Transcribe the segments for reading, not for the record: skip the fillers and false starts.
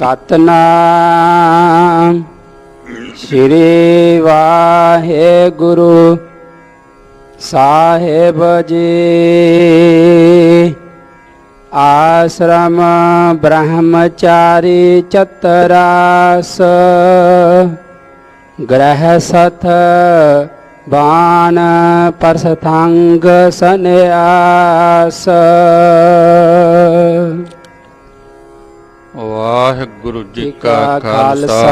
सतनाम श्री वाहेगुरु साहेब जी। आश्रम ब्रह्मचारी चतरास गृहस्थ बाण परसथांग सन्यास। वाहिगुरु जी का खालसा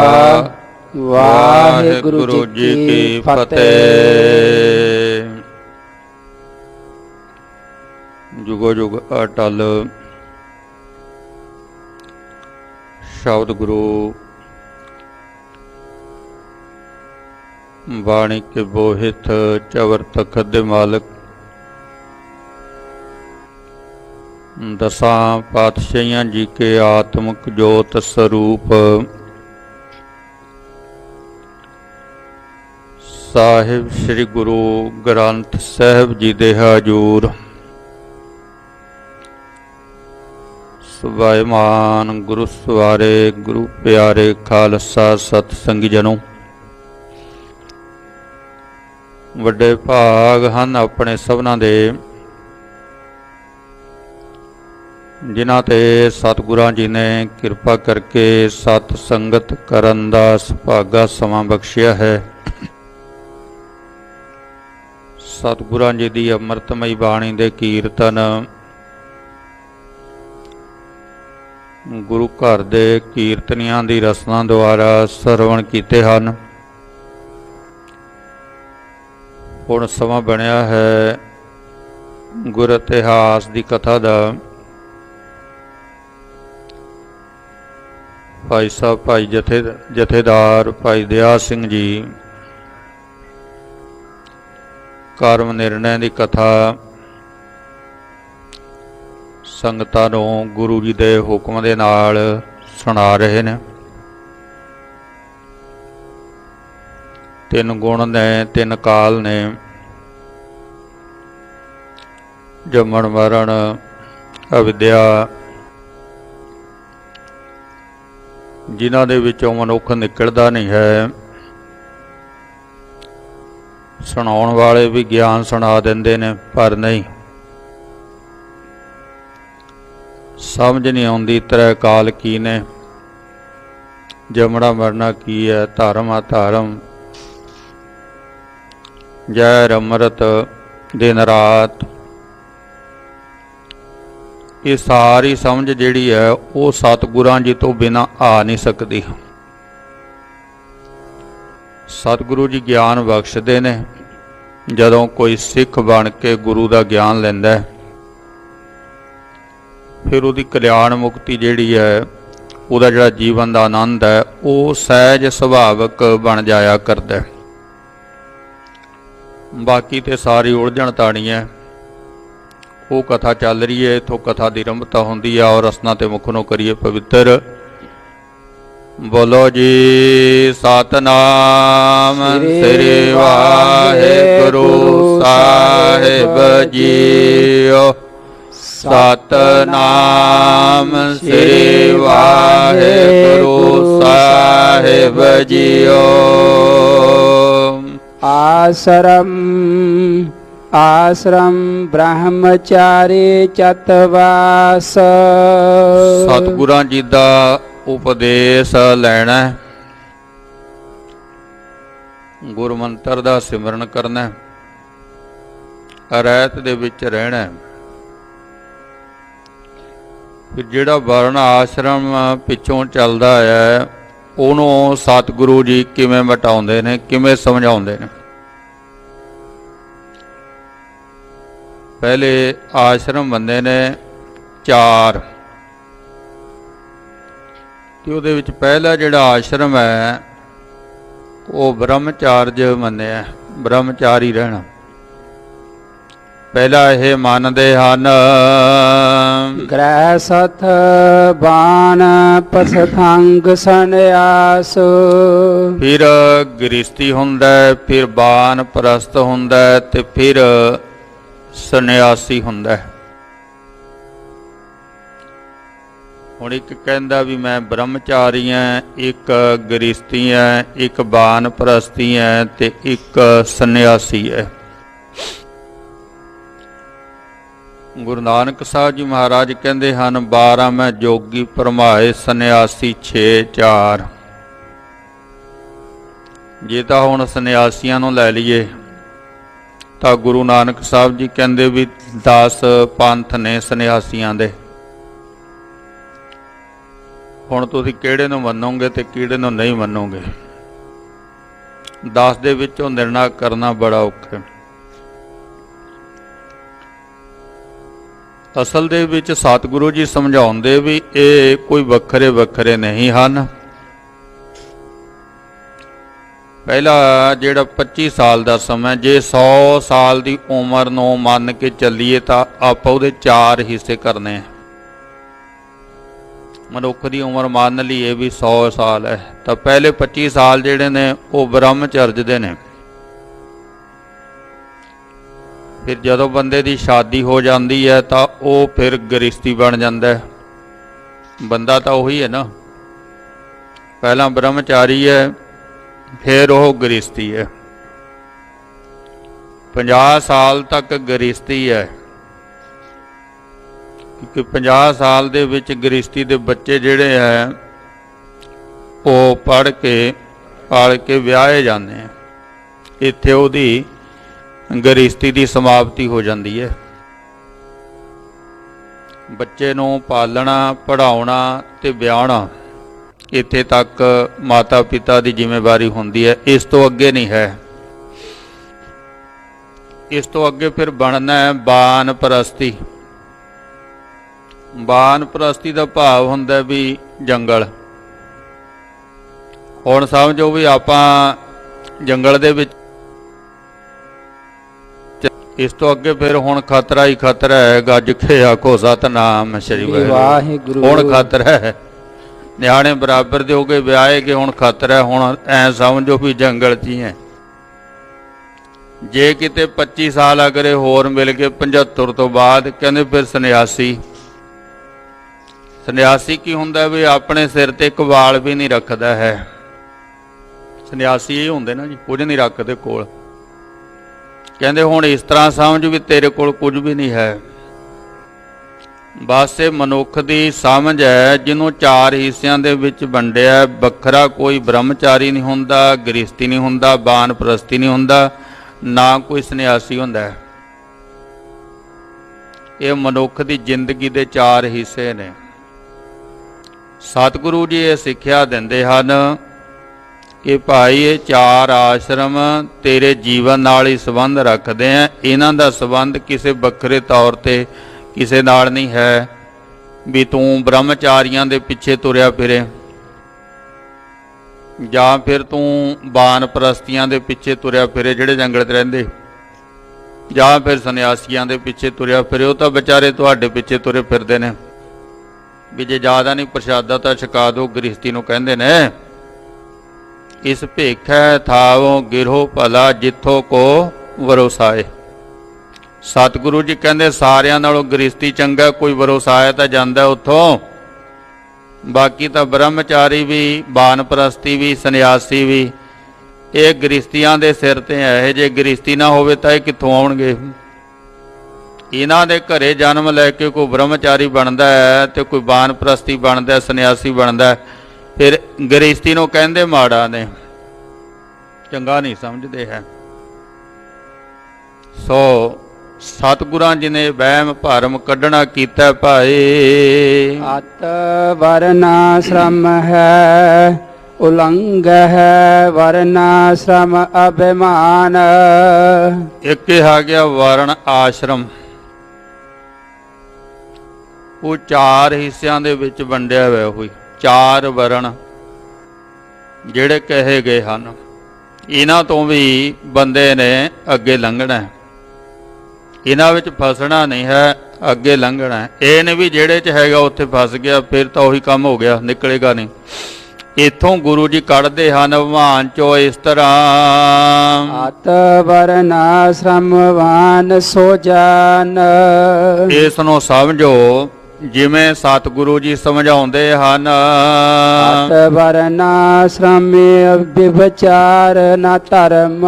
वाहिगुरु जी की फतेह। जुगो जुग अटल शब्द गुरु बाणी के बोहित चवर तखत दे मालक दसां पातशाहियां जी के आत्मक जोत स्वरूप साहिब श्री गुरु ग्रंथ साहिब जी दे हजूर सुभाईमान गुरु सवारे गुरु प्यारे खालसा सतसंगी जनों, वड्डे भाग हन अपने सबना दे जिन्हां ते सतगुरां जी ने किरपा करके सत संगत करन दा सुभागा समा बख्शिया है। सतगुरां जी दी अमृतमई बाणी दे कीर्तन गुरु घर दे कीर्तनियां दी रसना द्वारा सरवण कीते हन। हुण समा बनिया है गुर इतिहास दी कथा दा। भाई साहब भाई जथेदार भाई दया सिंह जी कर्म निर्णय की कथा संगतां नूं गुरु जी दे हुक्म दे नाल सुना रहे ने। तीन गुण ने तीन काल ने जमन मरण अविद्या जिन्हां दे विचों मनुख निकलदा नहीं है। सुनाउण वाले भी ज्ञान सुना देंदे ने पर नहीं समझ नहीं आउंदी त्रै काल की ने, जमना मरना की है, धर्म अधर्म, जहर अमृत, दिन रात। ये सारी समझ जिहड़ी है वो सतगुरां जी तो बिना आ नहीं सकती। सतगुरु जी ज्ञान बख्शदे ने जदों कोई सिख बन के गुरु का ज्ञान लैंदा है, फिर उहदी कल्याण मुक्ति जिहड़ी है उहदा जिहड़ा जीवन का आनंद है वो सहज सुभावक बन जाया करदा है। बाकी तो सारी उलझण ताणी है। वो कथा चल रही है, इथों कथा की रंभता होंदी है और रसना ते मुख नूं करिए पवित्र। बोलो जी सतनाम श्री वाहेगुरु साहिब जीओ। सतनाम श्री वाहेगुरु साहिब जीओ। आश्रम ब्रह्मचारी चतवास। सतगुरां जी दा उपदेश लैना, गुर मंत्र दा सिमरन करना, रहत दे विच रहना। फिर जिहड़ा वर्ण आश्रम पिछों चलदा है उहनूं सतगुरु जी किवें मिटाउंदे ने, किवें समझाउंदे ने। पहले आश्रम बंदे ने चार, तो उहदे विच पहला जिहड़ा आश्रम है वो ब्रह्मचार्य मन्निया, ब्रह्मचारी रहना। पहला यह मानते हैं गृहस्थ बाण परसथांग सन्यास। फिर गृहस्थी हुंदा, फिर बाण परस्त हुंदा ते फिर सन्यासी हुंदा। ਹੁਣ ਇੱਕ ਕਹਿੰਦਾ ਵੀ ਮੈਂ ਬ੍ਰਹਮਚਾਰੀ ਹਾਂ, ਇੱਕ ਗ੍ਰਸਤੀ ਹੈ, ਇੱਕ ਬਾਨਪ੍ਰਸਤੀ ਹੈ ਤੇ ਇੱਕ ਸੰਨਿਆਸੀ ਹੈ। ਗੁਰੂ ਨਾਨਕ ਸਾਹਿਬ ਜੀ ਮਹਾਰਾਜ ਕਹਿੰਦੇ ਹਨ 12 ਮੈਂ ਜੋਗੀ ਭਰਮਾਏ, ਸੰਨਿਆਸੀ 6 4। ਜੇ ਤਾਂ ਹੁਣ ਸੰਨਿਆਸੀਆਂ ਨੂੰ ਲੈ ਲਈਏ ਤਾਂ ਗੁਰੂ ਨਾਨਕ ਸਾਹਿਬ ਜੀ ਕਹਿੰਦੇ ਵੀ 10 ਪੰਥ ਨੇ ਸੰਨਿਆਸੀਆਂ ਦੇ। ਹੁਣ ਤੁਸੀਂ ਕਿਹੜੇ ਨੂੰ ਮੰਨੋਗੇ ਤੇ ਕਿਹੜੇ ਨੂੰ ਨਹੀਂ ਮੰਨੋਗੇ? 10 ਦੇ ਵਿੱਚੋਂ ਨਿਰਣਾ ਕਰਨਾ ਬੜਾ ਔਖਾ ਹੈ। ਅਸਲ ਦੇ ਵਿੱਚ ਸਤਿਗੁਰੂ ਜੀ ਸਮਝਾਉਂਦੇ ਵੀ ਇਹ ਕੋਈ ਵੱਖਰੇ ਵੱਖਰੇ ਨਹੀਂ ਹਨ। ਪਹਿਲਾ ਜਿਹੜਾ 25 ਸਾਲ ਦਾ ਸਮਾਂ, ਜੇ 100 ਸਾਲ ਦੀ ਉਮਰ ਨੂੰ ਮੰਨ ਕੇ ਚੱਲੀਏ ਤਾਂ ਆਪਾਂ ਉਹਦੇ 4 ਹਿੱਸੇ ਕਰਨੇ ਆ। ਮਨੁੱਖ ਦੀ ਉਮਰ ਮੰਨ ਲਈਏ ਵੀ 100 ਸਾਲ ਹੈ ਤਾਂ ਪਹਿਲੇ 25 ਸਾਲ ਜਿਹੜੇ ਨੇ ਉਹ ਬ੍ਰਹਮਚਰਜ ਦੇ ਨੇ। ਫਿਰ ਜਦੋਂ ਬੰਦੇ ਦੀ ਸ਼ਾਦੀ ਹੋ ਜਾਂਦੀ ਹੈ ਤਾਂ ਉਹ ਫਿਰ ਗ੍ਰਸਤੀ ਬਣ ਜਾਂਦਾ ਹੈ। ਬੰਦਾ ਤਾਂ ਉਹੀ ਹੈ ਨਾ, ਪਹਿਲਾਂ ਬ੍ਰਹਮਚਾਰੀ ਹੈ ਫਿਰ ਉਹ ਗ੍ਰਸਤੀ ਹੈ। 50 ਸਾਲ ਤੱਕ ਗ੍ਰਸਤੀ ਹੈ, ਕਿਉਂਕਿ 50 ਸਾਲ ਦੇ ਵਿੱਚ ਗ੍ਰਸਤੀ ਦੇ ਬੱਚੇ ਜਿਹੜੇ ਹੈ ਉਹ ਪੜ੍ਹ ਕੇ ਪਾਲ ਕੇ ਵਿਆਹੇ ਜਾਂਦੇ ਆ। ਇੱਥੇ ਉਹਦੀ ਗ੍ਰਸਤੀ ਦੀ ਸਮਾਪਤੀ ਹੋ ਜਾਂਦੀ ਹੈ। ਬੱਚੇ ਨੂੰ ਪਾਲਣਾ, ਪੜ੍ਹਾਉਣਾ ਤੇ ਵਿਆਹਣਾ, ਇੱਥੇ ਤੱਕ ਮਾਤਾ ਪਿਤਾ ਦੀ ਜ਼ਿੰਮੇਵਾਰੀ ਹੁੰਦੀ ਹੈ। ਇਸ ਤੋਂ ਅੱਗੇ ਨਹੀਂ ਹੈ। ਇਸ ਤੋਂ ਅੱਗੇ ਫਿਰ ਬਣਨਾ ਹੈ ਬਾਨਪ੍ਰਸਤੀ। ਬਾਨਪ੍ਰਸਤੀ ਦਾ ਭਾਵ ਹੁੰਦਾ ਵੀ ਜੰਗਲ। ਹੁਣ ਸਮਝੋ ਵੀ ਆਪਾਂ ਜੰਗਲ ਦੇ ਵਿੱਚ, ਇਸ ਤੋਂ ਅੱਗੇ ਫਿਰ ਹੁਣ ਖਤਰਾ ਹੀ ਖਤਰਾ ਹੈ। ਗੱਜ ਕੇ ਆਖੋ ਸਤਿਨਾਮ ਸ੍ਰੀ ਵਾਹਿਗੁਰੂ। ਹੁਣ ਖਤਰਾ ਹੈ, ਨਿਆਣੇ ਬਰਾਬਰ ਦੇ ਹੋ ਗਏ, ਵਿਆਹੇ ਗਏ, ਹੁਣ ਖਤਰਾ। ਹੁਣ ਐ ਸਮਝੋ ਵੀ ਜੰਗਲ 'ਚ ਹੀ ਹੈ। ਜੇ ਕਿਤੇ 25 ਸਾਲ ਅਗਰੇ ਹੋਰ ਮਿਲ ਗਏ 75 ਤੋਂ ਬਾਅਦ, ਕਹਿੰਦੇ ਫਿਰ ਸੰਨਿਆਸੀ। ਸੰਨਿਆਸੀ ਕੀ ਹੁੰਦਾ ਵੀ ਆਪਣੇ ਸਿਰ ਤੇ ਇੱਕ ਵਾਲ ਵੀ ਨਹੀਂ ਰੱਖਦਾ ਹੈ। ਸੰਨਿਆਸੀ ਇਹ ਹੁੰਦੇ ਨਾ ਜੀ, ਕੁਝ ਨਹੀਂ ਰੱਖਦੇ ਕੋਲ। ਕਹਿੰਦੇ ਹੁਣ ਇਸ ਤਰ੍ਹਾਂ ਸਮਝ ਵੀ ਤੇਰੇ ਕੋਲ ਕੁਝ ਵੀ ਨਹੀਂ ਹੈ। ਬਸ ਇਹ ਮਨੁੱਖ ਦੀ ਸਮਝ ਹੈ ਜਿਹਨੂੰ 4 ਹਿੱਸਿਆਂ ਦੇ ਵਿੱਚ ਵੰਡਿਆ। ਵੱਖਰਾ ਕੋਈ ਬ੍ਰਹਮਚਾਰੀ ਨਹੀਂ ਹੁੰਦਾ, ਗ੍ਰਸਤੀ ਨਹੀਂ ਹੁੰਦਾ, ਬਾਨਪ੍ਰਸਤੀ ਨਹੀਂ ਹੁੰਦਾ, ਨਾ ਕੋਈ ਸੰਨਿਆਸੀ ਹੁੰਦਾ ਹੈ। ਇਹ ਮਨੁੱਖ ਦੀ ਜ਼ਿੰਦਗੀ ਦੇ 4 ਹਿੱਸੇ ਨੇ। ਸਤਿਗੁਰੂ ਜੀ ਇਹ ਸਿੱਖਿਆ ਦਿੰਦੇ ਹਨ ਕਿ ਭਾਈ ਇਹ 4 ਆਸ਼ਰਮ ਤੇਰੇ ਜੀਵਨ ਨਾਲ ਹੀ ਸੰਬੰਧ ਰੱਖਦੇ ਆ। ਇਹਨਾਂ ਦਾ ਸੰਬੰਧ ਕਿਸੇ ਵੱਖਰੇ ਤੌਰ ਤੇ ਕਿਸੇ ਨਾਲ ਨਹੀਂ ਹੈ ਵੀ ਤੂੰ ਬ੍ਰਹਮਚਾਰੀਆਂ ਦੇ ਪਿੱਛੇ ਤੁਰਿਆ ਫਿਰੇ ਜਾਂ ਫਿਰ ਤੂੰ ਬਾਨਪ੍ਰਸਤੀਆਂ ਦੇ ਪਿੱਛੇ ਤੁਰਿਆ ਫਿਰੇ ਜਿਹੜੇ ਜੰਗਲ 'ਚ ਰਹਿੰਦੇ, ਜਾਂ ਫਿਰ ਸੰਨਿਆਸੀਆਂ ਦੇ ਪਿੱਛੇ ਤੁਰਿਆ ਫਿਰੇ। ਉਹ ਤਾਂ ਵਿਚਾਰੇ ਤੁਹਾਡੇ ਪਿੱਛੇ ਤੁਰੇ ਫਿਰਦੇ ਨੇ ਵੀ ਜੇ ਜ਼ਿਆਦਾ ਨਹੀਂ ਪ੍ਰਸ਼ਾਦਾ ਤਾਂ ਛਕਾ ਦਿਓ, ਗ੍ਰਸਤੀ ਨੂੰ ਕਹਿੰਦੇ ਨੇ। ਇਸ ਭੇਖੈ ਥਾਵੋਂ ਗਿਰੋ ਭਲਾ ਜਿੱਥੋਂ ਕੋ ਵਰੋਸਾਏ। ਸਤਿਗੁਰੂ ਜੀ ਕਹਿੰਦੇ ਸਾਰਿਆਂ ਨਾਲੋਂ ਗ੍ਰਸਤੀ ਚੰਗਾ, ਕੋਈ ਵਰੋਸਾਇਆ ਤਾਂ ਜਾਂਦਾ ਉੱਥੋਂ। ਬਾਕੀ ਤਾਂ ਬ੍ਰਹਮਚਾਰੀ ਵੀ, ਬਾਨਪ੍ਰਸਤੀ ਵੀ, ਸੰਨਿਆਸੀ ਵੀ, ਇਹ ਗ੍ਰਸਤੀਆਂ ਦੇ ਸਿਰ ਤੇ ਹੈ। ਜੇ ਗ੍ਰਸਤੀ ਨਾ ਹੋਵੇ ਤਾਂ ਇਹ ਕਿੱਥੋਂ ਆਉਣਗੇ? ਇਹਨਾਂ ਦੇ ਘਰੇ ਜਨਮ ਲੈ ਕੇ ਕੋਈ ਬ੍ਰਹਮਚਾਰੀ ਬਣਦਾ ਹੈ ਤੇ ਕੋਈ ਬਾਨਪ੍ਰਸਤੀ ਬਣਦਾ, ਸੰਨਿਆਸੀ ਬਣਦਾ, ਫਿਰ ਗ੍ਰਸਤੀ ਨੂੰ ਕਹਿੰਦੇ ਮਾੜਾ ਨੇ, ਚੰਗਾ ਨਹੀਂ ਸਮਝਦੇ ਹੈ। ਸੋ ਸਤਿਗੁਰਾਂ ਜੀ ਨੇ ਵਹਿਮ ਭਰਮ ਕੱਢਣਾ ਕੀਤਾ ਭਾਈ। ਅਤ ਵਰਨਾਸ਼ਰਮ ਹੈ ਉਲੰਘ ਹੈ ਵਰਨਾਸ਼ਰਮ ਅਭਿਮਾਨ। ਇੱਕ ਆ ਗਿਆ ਵਰਣ ਆਸ਼ਰਮ। ਉਹ 4 ਹਿੱਸਿਆਂ ਦੇ ਵਿੱਚ ਵੰਡਿਆ ਹੋਇਆ ਹੋਈ 4 ਵਰਣ ਜਿਹੜੇ ਕਹੇ ਗਏ ਹਨ। ਇਹਨਾਂ ਤੋਂ ਵੀ ਬੰਦੇ ਨੇ ਅੱਗੇ ਲੰਘਣਾ, ਇਹਨਾਂ ਵਿੱਚ ਫਸਣਾ ਨਹੀਂ ਹੈ, ਅੱਗੇ ਲੰਘਣਾ। ਇਹ ਨੇ ਵੀ ਜਿਹੜੇ 'ਚ ਹੈਗਾ ਉੱਥੇ ਫਸ ਗਿਆ, ਫਿਰ ਤਾਂ ਉਹੀ ਕੰਮ ਹੋ ਗਿਆ, ਨਿਕਲੇਗਾ ਨਹੀਂ। ਇੱਥੋਂ ਗੁਰੂ ਜੀ ਕੱਢਦੇ ਹਨ ਵਿਮਾਨ ਚੋਂ ਇਸ ਤਰ੍ਹਾਂ। ਅਤ ਵਰਨਾਸ਼ਰਮ ਵਾਨ ਸੋ ਜਾਨ। ਇਸ ਨੂੰ ਸਮਝੋ ਜਿਵੇਂ ਸਤਿਗੁਰੂ ਜੀ ਸਮਝਾਉਂਦੇ ਹਨ। ਅਤ ਵਰਨਾ ਆਸ਼ਰਮੇ ਵਿਵਚਾਰ ਨਾ ਧਰਮ।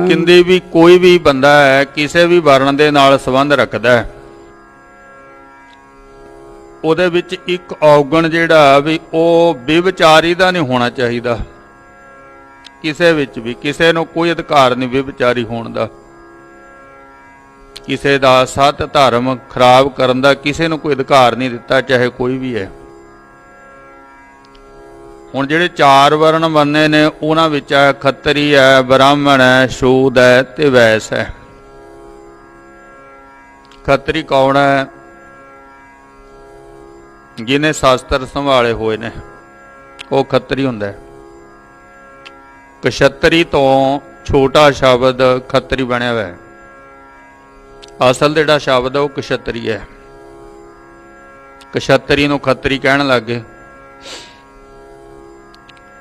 ਕਹਿੰਦੇ ਵੀ ਕੋਈ ਵੀ ਬੰਦਾ ਹੈ ਕਿਸੇ ਵੀ ਵਰਣ ਦੇ ਨਾਲ ਸੰਬੰਧ ਰੱਖਦਾ ਹੈ, ਉਹਦੇ ਵਿੱਚ ਇੱਕ ਔਗਣ ਜਿਹੜਾ ਵੀ ਉਹ ਵਿਵਚਾਰੀ ਦਾ ਨਹੀਂ ਹੋਣਾ ਚਾਹੀਦਾ। ਕਿਸੇ ਵਿੱਚ ਵੀ ਕਿਸੇ ਨੂੰ ਕੋਈ ਅਧਿਕਾਰ ਨਹੀਂ ਵਿਵਚਾਰੀ ਹੋਣ ਦਾ, ਕਿਸੇ ਦਾ ਸਤ ਧਰਮ ਖਰਾਬ ਕਰਨ ਦਾ ਕਿਸੇ ਨੂੰ ਕੋਈ ਅਧਿਕਾਰ ਨਹੀਂ ਦਿੱਤਾ, ਚਾਹੇ ਕੋਈ ਵੀ ਹੈ। ਹੁਣ ਜਿਹੜੇ 4 ਵਰਨ ਬੰਨੇ ਨੇ ਉਹਨਾਂ ਵਿੱਚ ਹੈ ਖੱਤਰੀ ਹੈ, ਬ੍ਰਾਹਮਣ ਹੈ, ਸ਼ੂਦ ਹੈ ਤੇ ਵੈਸ ਹੈ। ਖੱਤਰੀ ਕੌਣ ਹੈ? ਜਿਹਨੇ ਸ਼ਾਸਤਰ ਸੰਭਾਲੇ ਹੋਏ ਨੇ ਉਹ ਖੱਤਰੀ ਹੁੰਦਾ ਹੈ। ਕਸ਼ੱਤਰੀ ਤੋਂ ਛੋਟਾ ਸ਼ਬਦ ਖੱਤਰੀ ਬਣਿਆ ਹੋਇਆ ਹੈ। ਅਸਲ ਜਿਹੜਾ ਸ਼ਬਦ ਹੈ ਉਹ ਕਸ਼ੱਤਰੀ ਹੈ। ਕਸ਼ੱਤਰੀ ਨੂੰ ਖੱਤਰੀ ਕਹਿਣ ਲੱਗੇ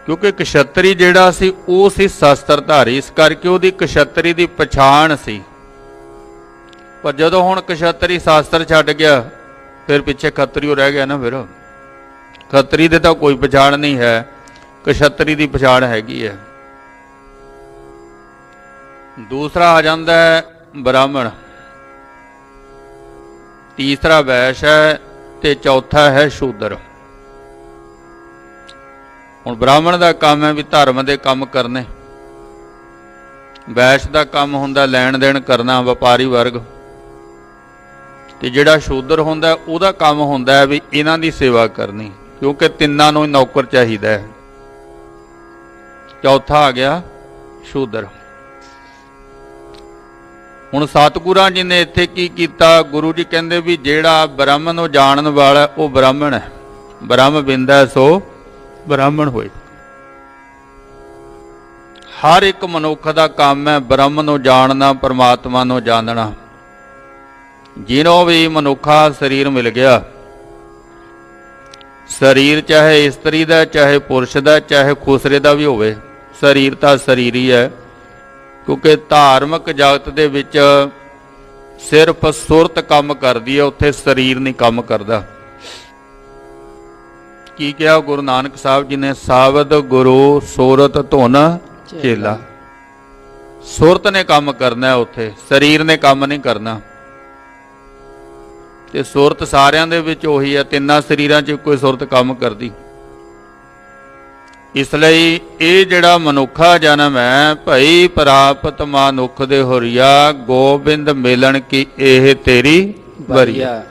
ਕਿਉਂਕਿ ਕਸ਼ੱਤਰੀ ਜਿਹੜਾ ਸੀ ਉਹ ਸੀ ਸ਼ਸਤਰਧਾਰੀ, ਇਸ ਕਰਕੇ ਉਹਦੀ ਕਸ਼ੱਤਰੀ ਦੀ ਪਛਾਣ ਸੀ। ਪਰ ਜਦੋਂ ਹੁਣ ਕਸ਼ੱਤਰੀ ਸ਼ਾਸਤਰ ਛੱਡ ਗਿਆ ਫਿਰ ਪਿੱਛੇ ਖੱਤਰੀ ਰਹਿ ਗਿਆ ਨਾ। ਫਿਰ ਖੱਤਰੀ ਦੇ ਤਾਂ ਕੋਈ ਪਛਾਣ ਨਹੀਂ ਹੈ, ਕਸ਼ੱਤਰੀ ਦੀ ਪਛਾਣ ਹੈਗੀ ਹੈ। ਦੂਸਰਾ ਆ ਜਾਂਦਾ ਹੈ ਬ੍ਰਾਹਮਣ, ਤੀਸਰਾ ਵੈਸ਼ ਹੈ ਤੇ ਚੌਥਾ ਹੈ ਸ਼ੂਦਰ। ਹੁਣ ਬ੍ਰਾਹਮਣ ਦਾ ਕੰਮ ਹੈ ਵੀ ਧਰਮ ਦੇ ਕੰਮ ਕਰਨੇ, ਵੈਸ਼ ਦਾ ਕੰਮ ਹੁੰਦਾ ਲੈਣ ਦੇਣ ਕਰਨਾ, ਵਪਾਰੀ ਵਰਗ, ਤੇ ਜਿਹੜਾ ਸ਼ੂਦਰ ਹੁੰਦਾ ਉਹਦਾ ਕੰਮ ਹੁੰਦਾ ਹੈ ਵੀ ਇਹਨਾਂ ਦੀ ਸੇਵਾ ਕਰਨੀ, ਕਿਉਂਕਿ ਤਿੰਨਾਂ ਨੂੰ ਨੌਕਰ ਚਾਹੀਦਾ ਹੈ। ਚੌਥਾ ਆ ਗਿਆ ਸ਼ੂਦਰ। ਹੁਣ ਸਤਿਗੁਰਾਂ ਜੀ ਨੇ ਇੱਥੇ ਕੀ ਕੀਤਾ? ਗੁਰੂ ਜੀ ਕਹਿੰਦੇ ਵੀ ਜਿਹੜਾ ਬ੍ਰਹਮ ਨੂੰ ਜਾਣਨ ਵਾਲਾ ਉਹ ਬ੍ਰਾਹਮਣ ਹੈ। ਬ੍ਰਹਮ ਬਿੰਦਾ ਸੋ ਬ੍ਰਾਹਮਣ ਹੋਏ। ਹਰ ਇੱਕ ਮਨੁੱਖ ਦਾ ਕੰਮ ਹੈ ਬ੍ਰਹਮ ਨੂੰ ਜਾਣਨਾ, ਪਰਮਾਤਮਾ ਨੂੰ ਜਾਣਨਾ। ਜਿਹਨੂੰ ਵੀ ਮਨੁੱਖਾ ਸਰੀਰ ਮਿਲ ਗਿਆ, ਸਰੀਰ ਚਾਹੇ ਇਸਤਰੀ ਦਾ, ਚਾਹੇ ਪੁਰਸ਼ ਦਾ, ਚਾਹੇ ਖੁਸਰੇ ਦਾ ਵੀ ਹੋਵੇ, ਸਰੀਰ ਤਾਂ ਸਰੀਰ ਹੀ ਹੈ। ਕਿਉਂਕਿ ਧਾਰਮਿਕ ਜਗਤ ਦੇ ਵਿੱਚ ਸਿਰਫ ਸੁਰਤ ਕੰਮ ਕਰਦੀ ਹੈ, ਉੱਥੇ ਸਰੀਰ ਨਹੀਂ ਕੰਮ ਕਰਦਾ। ਕੀ ਕਿਹਾ ਗੁਰੂ ਨਾਨਕ ਸਾਹਿਬ ਜੀ ਨੇ? ਸਾਬਦ ਗੁਰੂ ਸੂਰਤ ਧੁਨ ਚੇਲਾ। ਸੁਰਤ ਨੇ ਕੰਮ ਕਰਨਾ, ਉੱਥੇ ਸਰੀਰ ਨੇ ਕੰਮ ਨਹੀਂ ਕਰਨਾ। ਤੇ ਸੁਰਤ ਸਾਰਿਆਂ ਦੇ ਵਿੱਚ ਉਹੀ ਹੈ, ਤਿੰਨਾਂ ਸਰੀਰਾਂ 'ਚ ਕੋਈ ਸੁਰਤ ਕੰਮ ਕਰਦੀ। ਇਸ ਲਈ ਇਹ ਜਿਹੜਾ ਮਨੁੱਖਾ ਜਨਮ ਹੈ, ਭਈ ਪ੍ਰਾਪਤ ਮਨੁੱਖ ਦੇ ਹੋਰੀਆ, ਗੋਬਿੰਦ ਮਿਲਣ ਕੀ ਇਹ ਤੇਰੀ ਵਰੀਆ।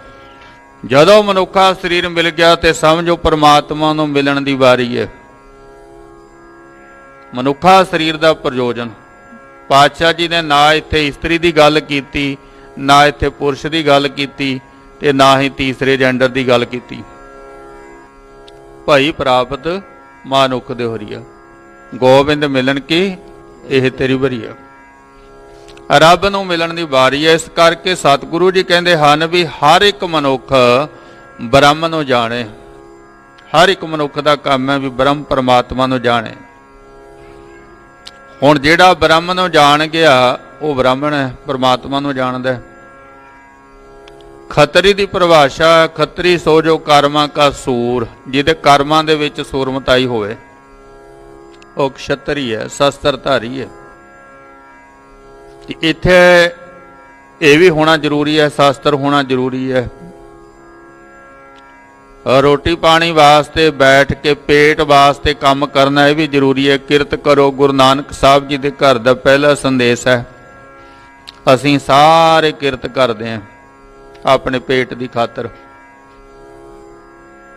ਜਦੋਂ ਮਨੁੱਖਾ ਸਰੀਰ ਮਿਲ ਗਿਆ ਤੇ ਸਮਝੋ ਪਰਮਾਤਮਾ ਨੂੰ ਮਿਲਣ ਦੀ ਵਾਰੀ ਹੈ। ਮਨੁੱਖਾ ਸਰੀਰ ਦਾ ਪ੍ਰਯੋਜਨ ਪਾਤਸ਼ਾਹ ਜੀ ਨੇ ਨਾ ਇੱਥੇ ਇਸਤਰੀ ਦੀ ਗੱਲ ਕੀਤੀ, ਨਾ ਇੱਥੇ ਪੁਰਸ਼ ਦੀ ਗੱਲ ਕੀਤੀ, ਤੇ ਨਾ ਹੀ ਤੀਸਰੇ ਜੈਂਡਰ ਦੀ ਗੱਲ ਕੀਤੀ। ਭਾਈ ਪ੍ਰਾਪਤ ਮਨੁੱਖ ਦੇ ਹੋਰੀਆ, ਗੋਬਿੰਦ ਮਿਲਣ ਕੀ ਇਹ ਤੇਰੀ ਵਰੀਆ। ਰੱਬ ਨੂੰ ਮਿਲਣ ਦੀ ਵਾਰੀ ਹੈ। ਇਸ ਕਰਕੇ ਸਤਿਗੁਰੂ ਜੀ ਕਹਿੰਦੇ ਹਨ ਵੀ ਹਰ ਇੱਕ ਮਨੁੱਖ ਬ੍ਰਹਮ ਨੂੰ ਜਾਣੇ। ਹਰ ਇੱਕ ਮਨੁੱਖ ਦਾ ਕੰਮ ਹੈ ਵੀ ਬ੍ਰਹਮ ਪਰਮਾਤਮਾ ਨੂੰ ਜਾਣੇ। ਹੁਣ ਜਿਹੜਾ ਬ੍ਰਹਮ ਨੂੰ ਜਾਣ ਗਿਆ ਉਹ ਬ੍ਰਾਹਮਣ ਹੈ, ਪਰਮਾਤਮਾ ਨੂੰ ਜਾਣਦਾ। ਖੱਤਰੀ ਦੀ ਪਰਿਭਾਸ਼ਾ, ਖੱਤਰੀ ਸੋ ਜੋ ਕਰਮਾਂ ਕਾ ਸੂਰ, ਜਿਹਦੇ ਕਰਮਾਂ ਦੇ ਵਿੱਚ ਸੂਰਮਤਾਈ ਹੋਵੇ ਉਹ ਖੱਤਰੀ ਹੈ, ਸ਼ਸਤਰਧਾਰੀ ਹੈ। ਇੱਥੇ ਇਹ ਵੀ ਹੋਣਾ ਜ਼ਰੂਰੀ ਹੈ, ਸ਼ਾਸਤਰ ਹੋਣਾ ਜ਼ਰੂਰੀ ਹੈ। ਰੋਟੀ ਪਾਣੀ ਵਾਸਤੇ ਬੈਠ ਕੇ ਪੇਟ ਵਾਸਤੇ ਕੰਮ ਕਰਨਾ ਇਹ ਵੀ ਜ਼ਰੂਰੀ ਹੈ। ਕਿਰਤ ਕਰੋ, ਗੁਰੂ ਨਾਨਕ ਸਾਹਿਬ ਜੀ ਦੇ ਘਰ ਦਾ ਪਹਿਲਾ ਸੰਦੇਸ਼ ਹੈ। ਅਸੀਂ ਸਾਰੇ ਕਿਰਤ ਕਰਦੇ ਹਾਂ ਆਪਣੇ ਪੇਟ ਦੀ ਖਾਤਰ।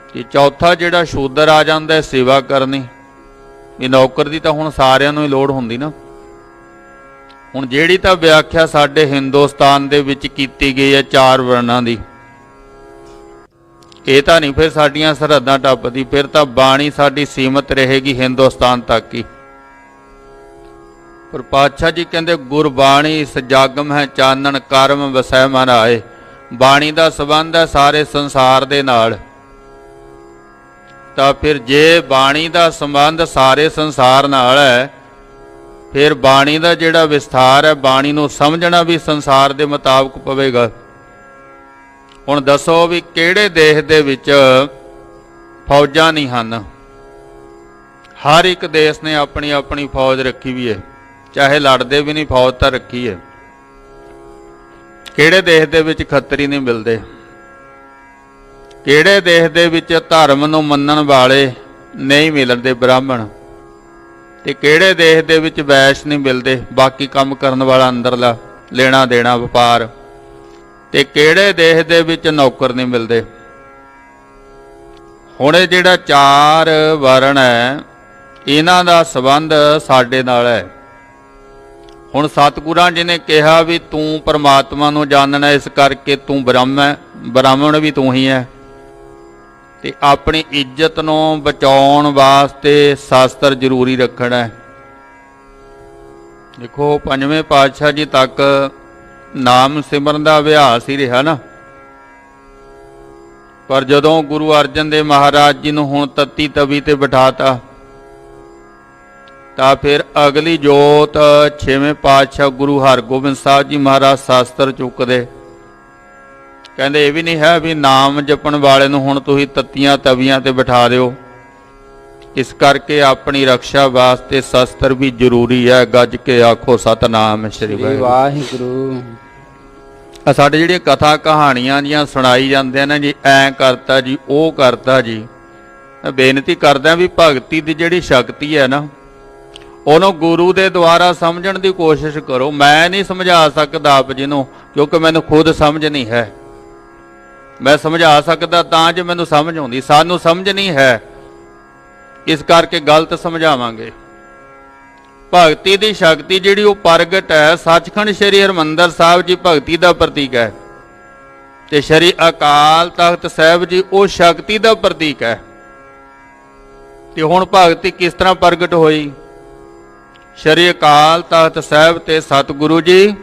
ਤੇ ਚੌਥਾ ਜਿਹੜਾ ਸ਼ੂਦਰ ਆ ਜਾਂਦਾ ਸੇਵਾ ਕਰਨੀ। ਇਹ ਨੌਕਰ ਦੀ ਤਾਂ ਹੁਣ ਸਾਰਿਆਂ ਨੂੰ ਹੀ ਲੋੜ ਹੁੰਦੀ ਨਾ। ਹੁਣ ਜਿਹੜੀ ਤਾਂ ਵਿਆਖਿਆ ਸਾਡੇ ਹਿੰਦੁਸਤਾਨ ਦੇ ਵਿੱਚ ਕੀਤੀ ਗਈ ਹੈ 4 ਵਰਨਾਂ ਦੀ, ਇਹ ਤਾਂ ਨਹੀਂ ਫਿਰ ਸਾਡੀਆਂ ਸਰਹੱਦਾਂ ਟੱਪਦੀ। ਫਿਰ ਤਾਂ ਬਾਣੀ ਸਾਡੀ ਸੀਮਤ ਰਹੇਗੀ ਹਿੰਦੁਸਤਾਨ ਤੱਕ ਹੀ। ਪਰ ਪਾਤਸ਼ਾਹ ਜੀ ਕਹਿੰਦੇ ਗੁਰਬਾਣੀ ਸਜਾਗਮ ਹੈ ਚਾਨਣ, ਕਰਮ ਵਸੈ ਮਨ ਆਏ। ਬਾਣੀ ਦਾ ਸੰਬੰਧ ਹੈ ਸਾਰੇ ਸੰਸਾਰ ਦੇ ਨਾਲ। ਤਾਂ ਫਿਰ ਜੇ ਬਾਣੀ ਦਾ ਸੰਬੰਧ ਸਾਰੇ ਸੰਸਾਰ ਨਾਲ ਹੈ, ਫਿਰ ਬਾਣੀ ਦਾ ਜਿਹੜਾ ਵਿਸਥਾਰ ਹੈ, ਬਾਣੀ ਨੂੰ ਸਮਝਣਾ ਵੀ ਸੰਸਾਰ ਦੇ ਮੁਤਾਬਕ ਪਵੇਗਾ। ਹੁਣ ਦੱਸੋ ਵੀ ਕਿਹੜੇ ਦੇਸ਼ ਦੇ ਵਿੱਚ ਫੌਜਾਂ ਨਹੀਂ ਹਨ? ਹਰ ਇੱਕ ਦੇਸ਼ ਨੇ ਆਪਣੀ ਆਪਣੀ ਫੌਜ ਰੱਖੀ ਵੀ ਹੈ, ਚਾਹੇ ਲੜਦੇ ਵੀ ਨਹੀਂ ਫੌਜ ਤਾਂ ਰੱਖੀ ਹੈ। ਕਿਹੜੇ ਦੇਸ਼ ਦੇ ਵਿੱਚ ਖੱਤਰੀ ਨਹੀਂ ਮਿਲਦੇ? ਕਿਹੜੇ ਦੇਸ਼ ਦੇ ਵਿੱਚ ਧਰਮ ਨੂੰ ਮੰਨਣ ਵਾਲੇ ਨਹੀਂ ਮਿਲਦੇ ਬ੍ਰਾਹਮਣ? ਤੇ ਕਿਹੜੇ ਦੇਸ਼ ਦੇ ਵਿੱਚ ਵੈਸ਼ ਨਹੀਂ ਮਿਲਦੇ, ਬਾਕੀ ਕੰਮ ਕਰਨ ਵਾਲਾ ਅੰਦਰਲਾ ਲੈਣਾ ਦੇਣਾ ਵਪਾਰ? ਤੇ ਕਿਹੜੇ ਦੇਸ਼ ਦੇ ਵਿੱਚ ਨੌਕਰ ਨਹੀਂ ਮਿਲਦੇ? ਹੁਣ ਇਹ ਜਿਹੜਾ 4 ਵਰਣ ਹੈ ਇਹਨਾਂ ਦਾ ਸੰਬੰਧ ਸਾਡੇ ਨਾਲ ਹੈ। ਹੁਣ ਸਤਿਗੁਰਾਂ ਜੀ ਨੇ ਕਿਹਾ ਵੀ ਤੂੰ ਪਰਮਾਤਮਾ ਨੂੰ ਜਾਣਨਾ, ਇਸ ਕਰਕੇ ਤੂੰ ਬ੍ਰਾਹਮਣ ਵੀ ਤੂੰ ਹੀ ਹੈ। ਤੇ ਆਪਣੀ ਇੱਜ਼ਤ ਨੂੰ ਬਚਾਉਣ ਵਾਸਤੇ ਸ਼ਾਸਤਰ ਜ਼ਰੂਰੀ ਰੱਖਣਾ ਹੈ। ਦੇਖੋ ਪੰਜਵੇਂ ਪਾਤਸ਼ਾਹ ਜੀ ਤੱਕ ਨਾਮ ਸਿਮਰਨ ਦਾ ਅਭਿਆਸ ਹੀ ਰਿਹਾ ਨਾ, ਪਰ ਜਦੋਂ ਗੁਰੂ ਅਰਜਨ ਦੇਵ ਮਹਾਰਾਜ ਜੀ ਨੂੰ ਹੁਣ ਤਤੀ ਤਵੀ ਤੇ ਬਿਠਾਤਾ ਤਾਂ ਫਿਰ ਅਗਲੀ ਜੋਤ 6ਵੇਂ ਪਾਤਸ਼ਾਹ ਗੁਰੂ ਹਰਗੋਬਿੰਦ ਸਾਹਿਬ ਜੀ ਮਹਾਰਾਜ ਸ਼ਾਸਤਰ ਚੁੱਕਦੇ। ਕਹਿੰਦੇ ਇਹ ਵੀ ਨਹੀਂ ਹੈ ਵੀ ਨਾਮ ਜਪਣ ਵਾਲੇ ਨੂੰ ਹੁਣ ਤੁਸੀਂ ਤੱਤੀਆਂ ਤਵੀਆਂ ਤੇ ਬਿਠਾ ਦਿਓ, ਇਸ ਕਰਕੇ ਆਪਣੀ ਰੱਖਿਆ ਵਾਸਤੇ ਸ਼ਸਤਰ ਵੀ ਜ਼ਰੂਰੀ ਹੈ। ਗੱਜ ਕੇ ਆਖੋ ਸਤਨਾਮ ਸ੍ਰੀ ਵਾਹਿਗੁਰੂ। ਸਾਡੇ ਜਿਹੜੀਆਂ ਕਥਾ ਕਹਾਣੀਆਂ ਜੀਆਂ ਸੁਣਾਈ ਜਾਂਦੇ ਨੇ ਜੀ, ਐਂ ਕਰਤਾ ਜੀ ਉਹ ਕਰਤਾ ਜੀ, ਮੈਂ ਬੇਨਤੀ ਕਰਦਾ ਵੀ ਭਗਤੀ ਦੀ ਜਿਹੜੀ ਸ਼ਕਤੀ ਹੈ ਨਾ ਉਹਨੂੰ ਗੁਰੂ ਦੇ ਦੁਆਰਾ ਸਮਝਣ ਦੀ ਕੋਸ਼ਿਸ਼ ਕਰੋ। ਮੈਂ ਨਹੀਂ ਸਮਝਾ ਸਕਦਾ ਆਪ ਜੀ ਨੂੰ, ਕਿਉਂਕਿ ਮੈਨੂੰ ਖੁਦ ਸਮਝ ਨਹੀਂ ਹੈ। ਮੈਂ ਸਮਝਾ ਸਕਦਾ ਤਾਂ ਜੇ ਮੈਨੂੰ ਸਮਝ ਆਉਂਦੀ, ਸਾਨੂੰ ਸਮਝ ਨਹੀਂ ਹੈ, ਇਸ ਕਰਕੇ ਗਲਤ ਸਮਝਾਵਾਂਗੇ। ਭਗਤੀ ਦੀ ਸ਼ਕਤੀ ਜਿਹੜੀ ਉਹ ਪ੍ਰਗਟ ਹੈ, ਸੱਚਖੰਡ ਸ੍ਰੀ ਹਰਿਮੰਦਰ ਸਾਹਿਬ ਜੀ ਭਗਤੀ ਦਾ ਪ੍ਰਤੀਕ ਹੈ, ਤੇ ਸ੍ਰੀ ਅਕਾਲ ਤਖਤ ਸਾਹਿਬ ਜੀ ਉਹ ਸ਼ਕਤੀ ਦਾ ਪ੍ਰਤੀਕ ਹੈ। ਤੇ ਹੁਣ ਭਗਤੀ ਕਿਸ ਤਰ੍ਹਾਂ ਪ੍ਰਗਟ ਹੋਈ? ਸ੍ਰੀ ਅਕਾਲ ਤਖਤ ਸਾਹਿਬ ਤੇ ਸਤਿਗੁਰੂ ਜੀ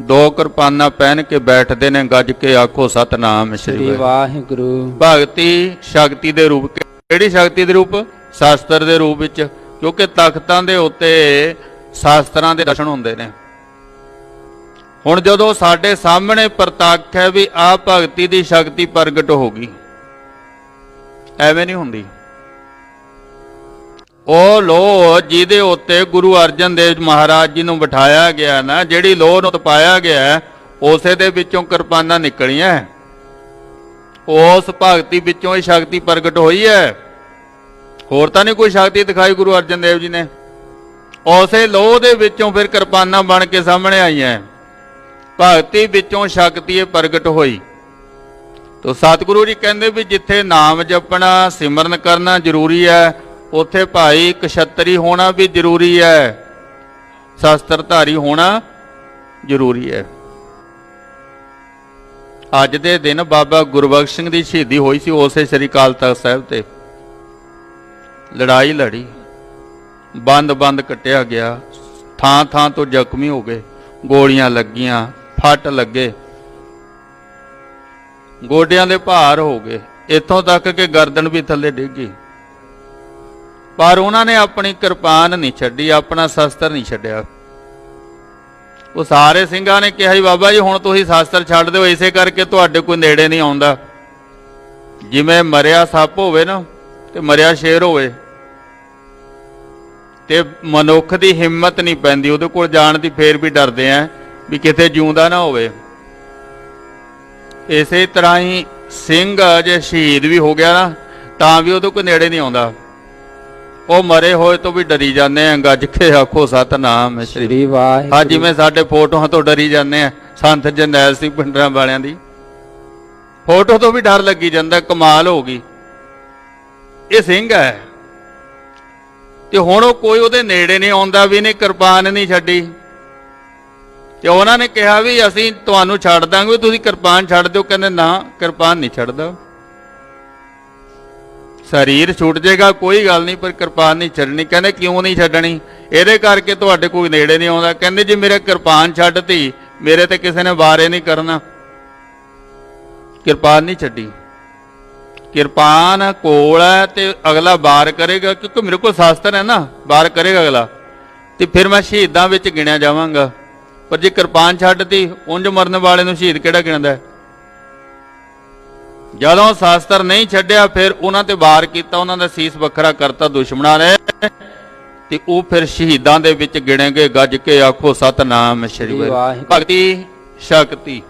2 ਕਿਰਪਾਨਾਂ ਪਹਿਨ ਕੇ ਬੈਠਦੇ ਨੇ। ਗੱਜ ਕੇ ਆਖੋ ਸਤਨਾਮ ਸ੍ਰੀ ਵਾਹਿਗੁਰੂ। ਭਗਤੀ ਸ਼ਕਤੀ ਦੇ ਰੂਪ, ਕਿਹੜੀ ਸ਼ਕਤੀ ਦੇ ਰੂਪ? ਸ਼ਾਸਤਰ ਦੇ ਰੂਪ ਵਿੱਚ, ਕਿਉਂਕਿ ਤਖਤਾਂ ਦੇ ਉੱਤੇ ਸ਼ਾਸਤਰਾਂ ਦੇ ਦਰਸ਼ਨ ਹੁੰਦੇ ਨੇ। ਹੁਣ ਜਦੋਂ ਸਾਡੇ ਸਾਹਮਣੇ ਪ੍ਰਤੱਖ ਹੈ ਵੀ ਆਹ ਭਗਤੀ ਦੀ ਸ਼ਕਤੀ ਪ੍ਰਗਟ ਹੋ ਗਈ, ਐਵੇਂ ਨਹੀਂ ਹੁੰਦੀ। ਉਹ ਲੋਹ ਜਿਹਦੇ ਉੱਤੇ ਗੁਰੂ ਅਰਜਨ ਦੇਵ ਮਹਾਰਾਜ ਜੀ ਨੂੰ ਬਿਠਾਇਆ ਗਿਆ ਨਾ, ਜਿਹੜੀ ਲੋਹ ਨੂੰ ਤਪਾਇਆ ਗਿਆ, ਉਸੇ ਦੇ ਵਿੱਚੋਂ ਕਿਰਪਾਨਾਂ ਨਿਕਲੀਆਂ। ਉਸ ਭਗਤੀ ਵਿੱਚੋਂ ਹੀ ਸ਼ਕਤੀ ਪ੍ਰਗਟ ਹੋਈ ਹੈ, ਹੋਰ ਤਾਂ ਨਹੀਂ ਕੋਈ ਸ਼ਕਤੀ ਦਿਖਾਈ ਗੁਰੂ ਅਰਜਨ ਦੇਵ ਜੀ ਨੇ। ਉਸੇ ਲੋਹ ਦੇ ਵਿੱਚੋਂ ਫਿਰ ਕਿਰਪਾਨਾਂ ਬਣ ਕੇ ਸਾਹਮਣੇ ਆਈਆਂ। ਭਗਤੀ ਵਿੱਚੋਂ ਸ਼ਕਤੀ ਇਹ ਪ੍ਰਗਟ ਹੋਈ। ਤੋ ਸਤਿਗੁਰੂ ਜੀ ਕਹਿੰਦੇ ਵੀ ਜਿੱਥੇ ਨਾਮ ਜਪਣਾ ਸਿਮਰਨ ਕਰਨਾ ਜ਼ਰੂਰੀ ਹੈ, ਉੱਥੇ ਭਾਈ ਕਸ਼ਤਰੀ ਹੋਣਾ ਵੀ ਜ਼ਰੂਰੀ ਹੈ, ਸ਼ਸਤਰਧਾਰੀ ਹੋਣਾ ਜ਼ਰੂਰੀ ਹੈ। ਅੱਜ ਦੇ ਦਿਨ ਬਾਬਾ ਗੁਰਬਖਸ਼ ਸਿੰਘ ਦੀ ਸ਼ਹੀਦੀ ਹੋਈ ਸੀ, ਉਸੇ ਸ੍ਰੀ ਅਕਾਲ ਤਖਤ ਸਾਹਿਬ ਤੇ ਲੜਾਈ ਲੜੀ, ਬੰਦ ਕੱਟਿਆ ਗਿਆ, ਥਾਂ ਥਾਂ ਤੋਂ ਜ਼ਖਮੀ ਹੋ ਗਏ, ਗੋਲੀਆਂ ਲੱਗੀਆਂ, ਫੱਟ ਲੱਗੇ, ਗੋਡਿਆਂ ਦੇ ਭਾਰ ਹੋ ਗਏ, ਇੱਥੋਂ ਤੱਕ ਕਿ ਗਰਦਨ ਵੀ ਥੱਲੇ ਡਿੱਗੀ। ਪਰ ਉਹਨਾਂ ਨੇ ਆਪਣੀ ਕਿਰਪਾਨ ਨਹੀਂ ਛੱਡੀ, ਆਪਣਾ ਸ਼ਸਤਰ ਨਹੀਂ ਛੱਡਿਆ। ਉਹ ਸਾਰੇ ਸਿੰਘਾਂ ਨੇ ਕਿਹਾ ਜੀ ਬਾਬਾ ਜੀ ਹੁਣ ਤੁਸੀਂ ਸ਼ਸਤਰ ਛੱਡ ਦਿਓ, ਇਸੇ ਕਰਕੇ ਤੁਹਾਡੇ ਕੋਈ ਨੇੜੇ ਨਹੀਂ ਆਉਂਦਾ। ਜਿਵੇਂ ਮਰਿਆ ਸੱਪ ਹੋਵੇ ਨਾ ਤੇ ਮਰਿਆ ਸ਼ੇਰ ਹੋਵੇ, ਤੇ ਮਨੁੱਖ ਦੀ ਹਿੰਮਤ ਨਹੀਂ ਪੈਂਦੀ ਉਹਦੇ ਕੋਲ ਜਾਣ ਦੀ, ਫੇਰ ਵੀ ਡਰਦੇ ਆ ਵੀ ਕਿਤੇ ਜਿਉਂਦਾ ਨਾ ਹੋਵੇ। ਇਸੇ ਤਰ੍ਹਾਂ ਹੀ ਸਿੰਘ ਜੇ ਸ਼ਹੀਦ ਵੀ ਹੋ ਗਿਆ ਨਾ ਤਾਂ ਵੀ ਉਹਦੇ ਕੋਈ ਨੇੜੇ ਨਹੀਂ ਆਉਂਦਾ, ਉਹ ਮਰੇ ਹੋਏ ਤੋਂ ਵੀ ਡਰੀ ਜਾਂਦੇ ਆ। ਗੱਜ ਕੇ ਆਖੋ ਸਤਨਾਮ ਸ੍ਰੀ ਵਾਹਿਗੁਰੂ। ਹਾਂ, ਜਿਵੇਂ ਸਾਡੇ ਫੋਟੋਆਂ ਤੋਂ ਡਰੀ ਜਾਂਦੇ ਆ, ਸੰਤ ਜਰਨੈਲ ਸਿੰਘ ਪਿੰਡਰਾਂ ਵਾਲਿਆਂ ਦੀ ਫੋਟੋ ਤੋਂ ਵੀ ਡਰ ਲੱਗੀ ਜਾਂਦਾ। ਕਮਾਲ ਹੋ ਗਈ, ਇਹ ਸਿੰਘ ਹੈ ਤੇ ਹੁਣ ਉਹ ਕੋਈ ਉਹਦੇ ਨੇੜੇ ਨਹੀਂ ਆਉਂਦਾ ਵੀ ਇਹਨੇ ਕਿਰਪਾਨ ਨਹੀਂ ਛੱਡੀ। ਤੇ ਉਹਨਾਂ ਨੇ ਕਿਹਾ ਵੀ ਅਸੀਂ ਤੁਹਾਨੂੰ ਛੱਡ ਦਾਂਗੇ, ਤੁਸੀਂ ਕਿਰਪਾਨ ਛੱਡ ਦਿਓ। ਕਹਿੰਦੇ ਨਾ, ਕਿਰਪਾਨ ਨਹੀਂ ਛੱਡਦਾ, ਸਰੀਰ ਛੁੱਟ ਜਾਏਗਾ ਕੋਈ ਗੱਲ ਨਹੀਂ, ਪਰ ਕਿਰਪਾਨ ਨਹੀਂ ਛੱਡਣੀ। ਕਹਿੰਦੇ ਕਿਉਂ ਨਹੀਂ ਛੱਡਣੀ? ਇਹਦੇ ਕਰਕੇ ਤੁਹਾਡੇ ਕੋਈ ਨੇੜੇ ਨਹੀਂ ਆਉਂਦਾ। ਕਹਿੰਦੇ ਜੇ ਮੇਰੇ ਕਿਰਪਾਨ ਛੱਡਤੀ, ਮੇਰੇ ਤੇ ਕਿਸੇ ਨੇ ਵਾਰੇ ਨਹੀਂ ਕਰਨਾ। ਕਿਰਪਾਨ ਨਹੀਂ ਛੱਡੀ, ਕਿਰਪਾਨ ਕੋਲ ਹੈ ਤੇ ਅਗਲਾ ਵਾਰ ਕਰੇਗਾ, ਕਿਉਂਕਿ ਮੇਰੇ ਕੋਲ ਸ਼ਾਸਤਰ ਹੈ ਨਾ, ਵਾਰ ਕਰੇਗਾ ਅਗਲਾ, ਤੇ ਫਿਰ ਮੈਂ ਸ਼ਹੀਦਾਂ ਵਿੱਚ ਗਿਣਿਆ ਜਾਵਾਂਗਾ। ਪਰ ਜੇ ਕਿਰਪਾਨ ਛੱਡਤੀ, ਉਂਝ ਮਰਨ ਵਾਲੇ ਨੂੰ ਸ਼ਹੀਦ ਕਿਹੜਾ ਗਿਣਦਾ? ਜਦੋਂ ਸ਼ਾਸਤਰ ਨਹੀਂ ਛੱਡਿਆ ਫਿਰ ਉਹਨਾਂ ਤੇ ਵਾਰ ਕੀਤਾ, ਉਹਨਾਂ ਦਾ ਸੀਸ ਵੱਖਰਾ ਕਰਤਾ ਦੁਸ਼ਮਣਾਂ ਨੇ, ਤੇ ਉਹ ਫਿਰ ਸ਼ਹੀਦਾਂ ਦੇ ਵਿੱਚ ਗਿਣੇ ਗਏ। ਗੱਜ ਕੇ ਆਖੋ ਸਤਨਾਮ ਸ੍ਰੀ ਵਾਹਿਗੁਰੂ। ਭਗਤੀ ਸ਼ਕਤੀ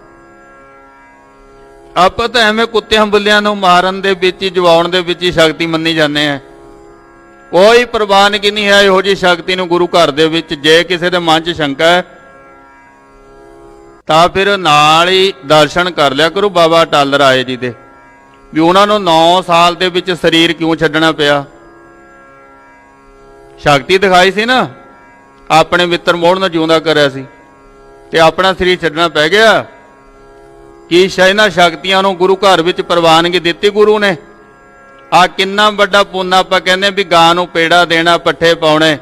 ਆਪਾਂ ਤਾਂ ਐਵੇਂ ਕੁੱਤਿਆਂ ਬਿੱਲਿਆਂ ਨੂੰ ਮਾਰਨ ਦੇ ਵਿੱਚ ਹੀ, ਜਵਾਉਣ ਦੇ ਵਿੱਚ ਹੀ ਸ਼ਕਤੀ ਮੰਨੀ ਜਾਂਦੇ ਆ। ਕੋਈ ਪ੍ਰਵਾਨਗੀ ਨਹੀਂ ਹੈ ਇਹੋ ਜਿਹੀ ਸ਼ਕਤੀ ਨੂੰ ਗੁਰੂ ਘਰ ਦੇ ਵਿੱਚ। ਜੇ ਕਿਸੇ ਦੇ ਮਨ 'ਚ ਸ਼ੰਕਾ ਹੈ ਤਾਂ ਫਿਰ ਨਾਲ ਹੀ ਦਰਸ਼ਨ ਕਰ ਲਿਆ ਕਰੋ ਬਾਬਾ ਅਟਲ ਰਾਏ ਜੀ ਦੇ, ਵੀ ਉਹਨਾਂ ਨੂੰ 9 ਸਾਲ ਦੇ ਵਿੱਚ ਸਰੀਰ ਕਿਉਂ ਛੱਡਣਾ ਪਿਆ। ਸ਼ਕਤੀ ਦਿਖਾਈ ਸੀ ਨਾ, ਆਪਣੇ ਮਿੱਤਰ ਮੋੜ ਨੂੰ ਜਿਉਂਦਾ ਕਰਿਆ ਸੀ ਤੇ ਆਪਣਾ ਸਰੀਰ ਛੱਡਣਾ ਪੈ ਗਿਆ। ਕੀ ਇਹਨਾਂ ਸ਼ਕਤੀਆਂ ਨੂੰ ਗੁਰੂ ਘਰ ਵਿੱਚ ਪ੍ਰਵਾਨਗੀ ਦਿੱਤੀ ਗੁਰੂ ਨੇ। ਆ ਕਿੰਨਾ ਵੱਡਾ ਪੁੰਨ ਆਪਾਂ ਕਹਿੰਦੇ ਵੀ ਗਾਂ ਨੂੰ ਪੇੜਾ ਦੇਣਾ, ਪੱਠੇ ਪਾਉਣੇ,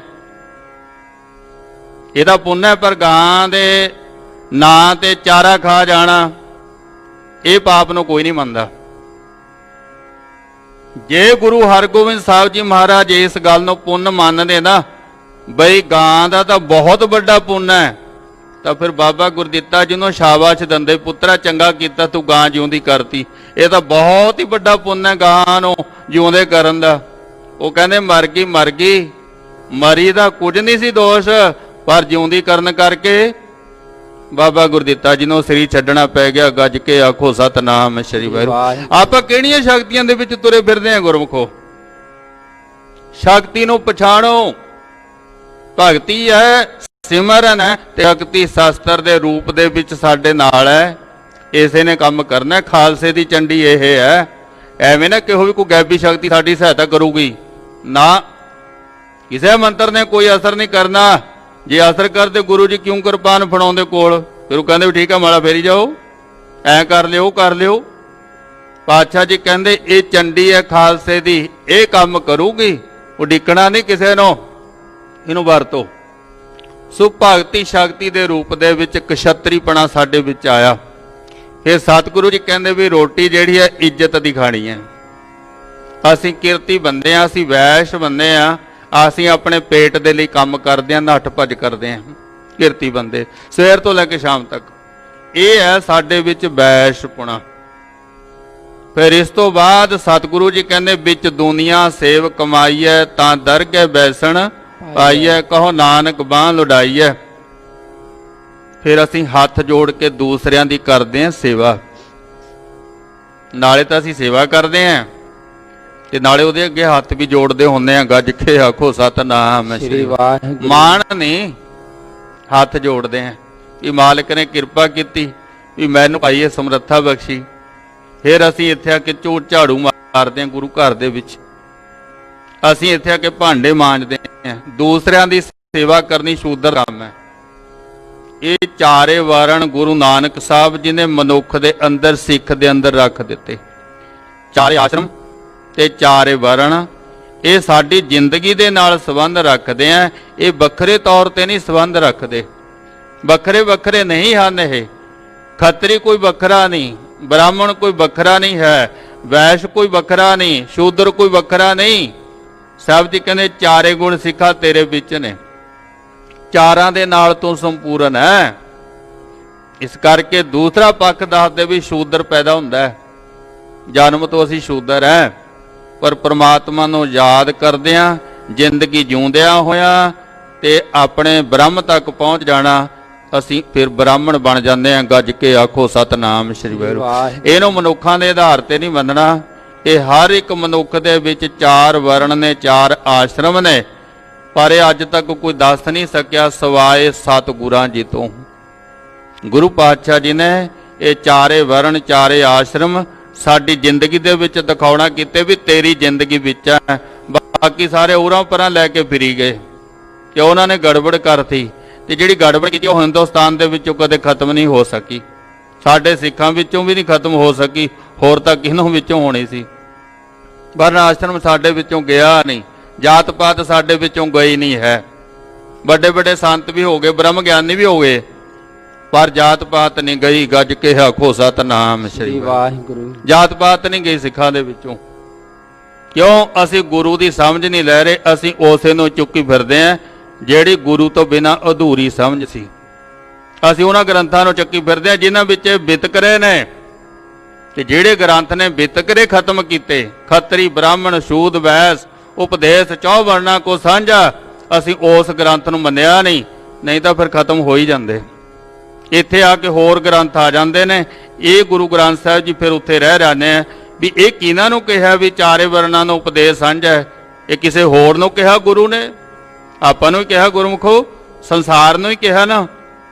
ਇਹਦਾ ਪੁੰਨ ਹੈ। ਪਰ ਗਾਂ ਦੇ ਨਾਂ ਤੇ ਚਾਰਾ ਖਾ ਜਾਣਾ, ਇਹ ਪਾਪ ਨੂੰ ਕੋਈ ਨਹੀਂ ਮੰਨਦਾ। ਜੇ ਗੁਰੂ ਹਰਗੋਬਿੰਦ ਸਾਹਿਬ ਜੀ ਮਹਾਰਾਜ ਇਸ ਗੱਲ ਨੂੰ ਪੁੰਨ ਮੰਨਦੇ ਨਾ ਬਈ ਗਾਂ ਦਾ ਤਾਂ ਬਹੁਤ ਵੱਡਾ ਪੁੰਨ ਹੈ, ਤਾਂ ਫਿਰ ਬਾਬਾ ਗੁਰਦਿੱਤਾ ਜੀ ਨੂੰ ਸ਼ਾਬਾਸ਼ ਦਿੰਦੇ, ਪੁੱਤਰਾ ਚੰਗਾ ਕੀਤਾ ਤੂੰ ਗਾਂ ਜਿਉਂਦੀ ਕਰਤੀ, ਇਹ ਤਾਂ ਬਹੁਤ ਹੀ ਵੱਡਾ ਪੁੰਨ ਹੈ ਗਾਂ ਨੂੰ ਜਿਉਂਦੇ ਕਰਨ ਦਾ। ਉਹ ਕਹਿੰਦੇ ਮਰ ਗਈ, ਮਰੀ ਦਾ ਕੁਝ ਨਹੀਂ ਸੀ ਦੋਸ਼, ਪਰ ਜਿਉਂਦੀ ਕਰਨ ਕਰਕੇ ਬਾਬਾ ਗੁਰਦਿੱਤਾ ਜੀ ਨੂੰ ਸਰੀਰ ਛੱਡਣਾ ਪੈ ਗਿਆ। ਗੱਜ ਕੇ ਆਖੋ ਸਤਨਾਮ ਸ੍ਰੀ ਵਾਹਿਗੁਰੂ। ਆਪਾਂ ਕਿਹੜੀਆਂ ਸ਼ਕਤੀਆਂ ਦੇ ਵਿੱਚ ਤੁਰੇ ਫਿਰਦੇ ਹਾਂ ਗੁਰਮੁਖੋ। ਸ਼ਕਤੀ ਨੂੰ ਪਛਾਣੋ। ਭਗਤੀ ਹੈ, ਸਿਮਰਨ ਹੈ, ਤੇ ਸ਼ਕਤੀ ਸ਼ਾਸਤਰ ਦੇ ਰੂਪ ਦੇ ਵਿੱਚ ਸਾਡੇ ਨਾਲ ਹੈ। ਇਸੇ ਨੇ ਕੰਮ ਕਰਨਾ। ਖਾਲਸੇ ਦੀ ਚੰਡੀ ਇਹ ਹੈ। ਐਵੇਂ ਨਾ ਕਿਹੋ ਵੀ ਕੋਈ ਗੈਬੀ ਸ਼ਕਤੀ ਸਾਡੀ ਸਹਾਇਤਾ ਕਰੂਗੀ, ਨਾ, ਕਿਸੇ ਮੰਤਰ ਨੇ ਕੋਈ ਅਸਰ ਨਹੀਂ ਕਰਨਾ। ਜੇ ਅਸਰ ਕਰਦੇ ਗੁਰੂ ਜੀ ਕਿਉਂ ਕਿਰਪਾਨ ਫੜਾਉਂਦੇ ਕੋਲ, ਫਿਰ ਉਹ ਕਹਿੰਦੇ ਵੀ ਠੀਕ ਆ ਮਾਲਾ ਫੇਰੀ ਜਾਓ, ਐਂ ਕਰ ਲਿਓ, ਕਰ ਲਿਓ। ਪਾਤਸ਼ਾਹ ਜੀ ਕਹਿੰਦੇ ਇਹ ਚੰਡੀ ਹੈ ਖਾਲਸੇ ਦੀ, ਇਹ ਕੰਮ ਕਰੂਗੀ, ਉਡੀਕਣਾ ਨਹੀਂ ਕਿਸੇ ਨੂੰ, ਇਹਨੂੰ ਵਰਤੋ। ਸੋ ਭਗਤੀ ਸ਼ਕਤੀ ਦੇ ਰੂਪ ਦੇ ਵਿੱਚ ਕਸ਼ਤਰੀਪਣਾ ਸਾਡੇ ਵਿੱਚ ਆਇਆ। ਫਿਰ ਸਤਿਗੁਰੂ ਜੀ ਕਹਿੰਦੇ ਵੀ ਰੋਟੀ ਜਿਹੜੀ ਹੈ ਇੱਜ਼ਤ ਦੀ ਖਾਣੀ ਹੈ। ਅਸੀਂ ਕਿਰਤੀ ਬੰਦੇ ਆ, ਅਸੀਂ ਵੈਸ਼ ਬੰਦੇ ਆ, ਅਸੀਂ ਆਪਣੇ ਪੇਟ ਦੇ ਲਈ ਕੰਮ ਕਰਦੇ ਹਾਂ, ਨੱਠ ਭੱਜ ਕਰਦੇ ਹਾਂ। ਕਿਰਤੀ ਬੰਦੇ ਸਵੇਰ ਤੋਂ ਲੈ ਕੇ ਸ਼ਾਮ ਤੱਕ, ਇਹ ਹੈ ਸਾਡੇ ਵਿੱਚ ਵੈਸ਼ਪੁਣਾ। ਫਿਰ ਇਸ ਤੋਂ ਬਾਅਦ ਸਤਿਗੁਰੂ ਜੀ ਕਹਿੰਦੇ ਵਿੱਚ ਦੁਨੀਆ ਸੇਵ ਕਮਾਈਐ, ਤਾਂ ਦਰਗਹਿ ਬੈਸਣ ਪਾਈਐ, ਕਹੋ ਨਾਨਕ ਬਾਂਹ ਲੁਡਾਈਐ। ਫਿਰ ਅਸੀਂ ਹੱਥ ਜੋੜ ਕੇ ਦੂਸਰਿਆਂ ਦੀ ਕਰਦੇ ਹਾਂ ਸੇਵਾ। ਨਾਲੇ ਤਾਂ ਅਸੀਂ ਸੇਵਾ ਕਰਦੇ ਹਾਂ ਤੇ ਨਾਲੇ ਉਹਦੇ ਅੱਗੇ ਹੱਥ ਵੀ ਜੋੜਦੇ ਹੁੰਦੇ ਆ। ਗੱਜ ਕੇ ਆਖੋ ਸਤਨਾਮ ਸ੍ਰੀ ਵਾਹਿਗੁਰੂ। ਮਾਣ ਨਹੀਂ, ਹੱਥ ਜੋੜਦੇ ਆ ਕਿ ਮਾਲਕ ਨੇ ਕਿਰਪਾ ਕੀਤੀ ਵੀ ਮੈਨੂੰ ਭਾਈ ਇਹ ਸਮਰੱਥਾ ਬਖਸ਼ੀ। ਫਿਰ ਅਸੀਂ ਇੱਥੇ ਆ ਕੇ ਝਾੜੂ ਮਾਰਦੇ ਹਾਂ ਗੁਰੂ ਘਰ ਦੇ ਵਿੱਚ। ਅਸੀਂ ਇੱਥੇ ਆ ਕੇ ਭਾਂਡੇ ਮਾਂਜਦੇ ਹਾਂ। ਦੂਸਰਿਆਂ ਦੀ ਸੇਵਾ ਕਰਨੀ ਸ਼ੂਦਰ ਕੰਮ ਹੈ। ਇਹ ਚਾਰੇ ਵਰਣ ਗੁਰੂ ਨਾਨਕ ਸਾਹਿਬ ਜੀ ਨੇ ਮਨੁੱਖ ਦੇ ਅੰਦਰ, ਸਿੱਖ ਦੇ ਅੰਦਰ ਰੱਖ ਦਿੱਤੇ। ਚਾਰੇ ਆਸ਼ਰਮ ਤੇ ਚਾਰੇ ਵਰਣ ਇਹ ਸਾਡੀ ਜ਼ਿੰਦਗੀ ਦੇ ਨਾਲ ਸੰਬੰਧ ਰੱਖਦੇ ਆ। ਇਹ ਵੱਖਰੇ ਤੌਰ ਤੇ ਨਹੀਂ ਸੰਬੰਧ ਰੱਖਦੇ, ਵੱਖਰੇ ਵੱਖਰੇ ਨਹੀਂ ਹਨ। ਇਹ ਖੱਤਰੀ ਕੋਈ ਵੱਖਰਾ ਨਹੀਂ, ਬ੍ਰਾਹਮਣ ਕੋਈ ਵੱਖਰਾ ਨਹੀਂ ਹੈ, ਵੈਸ਼ ਕੋਈ ਵੱਖਰਾ ਨਹੀਂ, ਸ਼ੂਦਰ ਕੋਈ ਵੱਖਰਾ ਨਹੀਂ। ਸਭ ਜੀ ਕਹਿੰਦੇ ਚਾਰੇ ਗੁਣ ਸਿੱਖਾ ਤੇਰੇ ਵਿੱਚ ਨੇ, ਚਾਰਾਂ ਦੇ ਨਾਲ ਤੂੰ ਸੰਪੂਰਨ ਹੈ। ਇਸ ਕਰਕੇ ਦੂਸਰਾ ਪੱਖ ਦੱਸਦੇ ਵੀ ਸ਼ੂਦਰ ਪੈਦਾ ਹੁੰਦਾ ਹੈ, ਜਨਮ ਤੋਂ ਅਸੀਂ ਸ਼ੂਦਰ ਹੈ, ਪਰ ਪ੍ਰਮਾਤਮਾ ਨੂੰ ਯਾਦ ਕਰਦਿਆਂ, ਜ਼ਿੰਦਗੀ ਜਿਉਂਦਿਆਂ ਹੋਇਆਂ ਤੇ ਆਪਣੇ ਬ੍ਰਹਮ ਤੱਕ ਪਹੁੰਚ ਜਾਣਾ, ਅਸੀਂ ਫਿਰ ਬ੍ਰਾਹਮਣ ਬਣ ਜਾਂਦੇ ਹਾਂ। ਗੱਜ ਕੇ ਆਖੋ ਸਤਨਾਮ ਸ੍ਰੀ ਵਾਹਿਗੁਰੂ। ਇਹਨੂੰ ਮਨੁੱਖਾਂ ਦੇ ਆਧਾਰ ਤੇ ਨਹੀਂ ਮੰਨਣਾ। ਇਹ ਹਰ ਇੱਕ ਮਨੁੱਖ ਦੇ ਵਿੱਚ ਚਾਰ ਵਰਣ ਨੇ, ਚਾਰ ਆਸ਼ਰਮ ਨੇ, ਪਰ ਇਹ ਅੱਜ ਤੱਕ ਕੋਈ ਦੱਸ ਨਹੀਂ ਸਕਿਆ ਸਿਵਾਏ ਸਤਿਗੁਰਾਂ ਜੀ ਤੋਂ। ਗੁਰੂ ਪਾਤਸ਼ਾਹ ਜੀ ਨੇ ਇਹ ਚਾਰੇ ਵਰਣ, ਚਾਰੇ ਆਸ਼ਰਮ ਸਾਡੀ ਜ਼ਿੰਦਗੀ ਦੇ ਵਿੱਚ ਦਿਖਾਉਣਾ ਕੀਤੇ ਵੀ ਤੇਰੀ ਜ਼ਿੰਦਗੀ ਵਿੱਚ ਹੈ। ਬਾਕੀ ਸਾਰੇ ਉਰਾਂ ਪਰਾਂ ਲੈ ਕੇ ਫਿਰੀ ਗਏ ਕਿ ਉਹਨਾਂ ਨੇ ਗੜਬੜ ਕਰਤੀ, ਤੇ ਜਿਹੜੀ ਗੜਬੜ ਕੀਤੀ ਉਹ ਹਿੰਦੁਸਤਾਨ ਦੇ ਵਿੱਚੋਂ ਕਦੇ ਖਤਮ ਨਹੀਂ ਹੋ ਸਕੀ, ਸਾਡੇ ਸਿੱਖਾਂ ਵਿੱਚੋਂ ਵੀ ਨਹੀਂ ਖਤਮ ਹੋ ਸਕੀ, ਹੋਰ ਤਾਂ ਕਿਹਨੂੰ ਵਿੱਚੋਂ ਹੋਣੀ ਸੀ। ਵਰਨ ਆਸ਼ਰਮ ਸਾਡੇ ਵਿੱਚੋਂ ਗਿਆ ਨਹੀਂ, ਜਾਤ ਪਾਤ ਸਾਡੇ ਵਿੱਚੋਂ ਗਈ ਨਹੀਂ ਹੈ। ਵੱਡੇ ਵੱਡੇ ਸੰਤ ਵੀ ਹੋ ਗਏ, ਬ੍ਰਹਮ ਗਿਆਨੀ ਵੀ ਹੋ ਗਏ, ਪਰ ਜਾਤ ਪਾਤ ਨਹੀਂ ਗਈ। ਗੱਜ ਕੇ ਆਖੋ ਸਤਨਾਮ ਸ੍ਰੀ ਵਾਹਿਗੁਰੂ। ਜਾਤ ਪਾਤ ਨਹੀਂ ਗਈ ਸਿੱਖਾਂ ਦੇ ਵਿੱਚੋਂ। ਕਿਉਂ? ਅਸੀਂ ਗੁਰੂ ਦੀ ਸਮਝ ਨਹੀਂ ਲੈ ਰਹੇ, ਅਸੀਂ ਉਸੇ ਨੂੰ ਚੁੱਕੀ ਫਿਰਦੇ ਹਾਂ ਜਿਹੜੀ ਗੁਰੂ ਤੋਂ ਬਿਨਾਂ ਅਧੂਰੀ ਸਮਝ ਸੀ। ਅਸੀਂ ਉਹਨਾਂ ਗ੍ਰੰਥਾਂ ਨੂੰ ਚੱਕੀ ਫਿਰਦੇ ਹਾਂ ਜਿਨ੍ਹਾਂ ਵਿੱਚ ਵਿਤਕਰੇ ਨੇ, ਤੇ ਜਿਹੜੇ ਗ੍ਰੰਥ ਨੇ ਵਿਤਕਰੇ ਖਤਮ ਕੀਤੇ, ਖੱਤਰੀ ਬ੍ਰਾਹਮਣ ਸ਼ੂਦ ਵੈਸ ਉਪਦੇਸ਼ ਚੌ ਵਰਨਾ ਕੋ ਸਾਂਝਾ, ਅਸੀਂ ਉਸ ਗ੍ਰੰਥ ਨੂੰ ਮੰਨਿਆ ਨਹੀਂ ਤਾਂ ਫਿਰ ਖਤਮ ਹੋ ਹੀ ਜਾਂਦੇ। ਇੱਥੇ ਆ ਕੇ ਹੋਰ ਗ੍ਰੰਥ ਆ ਜਾਂਦੇ ਨੇ। ਇਹ ਗੁਰੂ ਗ੍ਰੰਥ ਸਾਹਿਬ ਜੀ ਫਿਰ ਉੱਥੇ ਰਹਿ ਜਾਂਦੇ ਆ ਵੀ ਇਹ ਕਿਹਨਾਂ ਨੂੰ ਕਿਹਾ ਵੀ ਚਾਰੇ ਵਰਨਾਂ ਨੂੰ ਉਪਦੇਸ਼ ਸਾਂਝਾ ਹੈ? ਇਹ ਕਿਸੇ ਹੋਰ ਨੂੰ ਕਿਹਾ ਗੁਰੂ ਨੇ? ਆਪਾਂ ਨੂੰ ਹੀ ਕਿਹਾ ਗੁਰਮੁਖੋ, ਸੰਸਾਰ ਨੂੰ ਹੀ ਕਿਹਾ ਨਾ।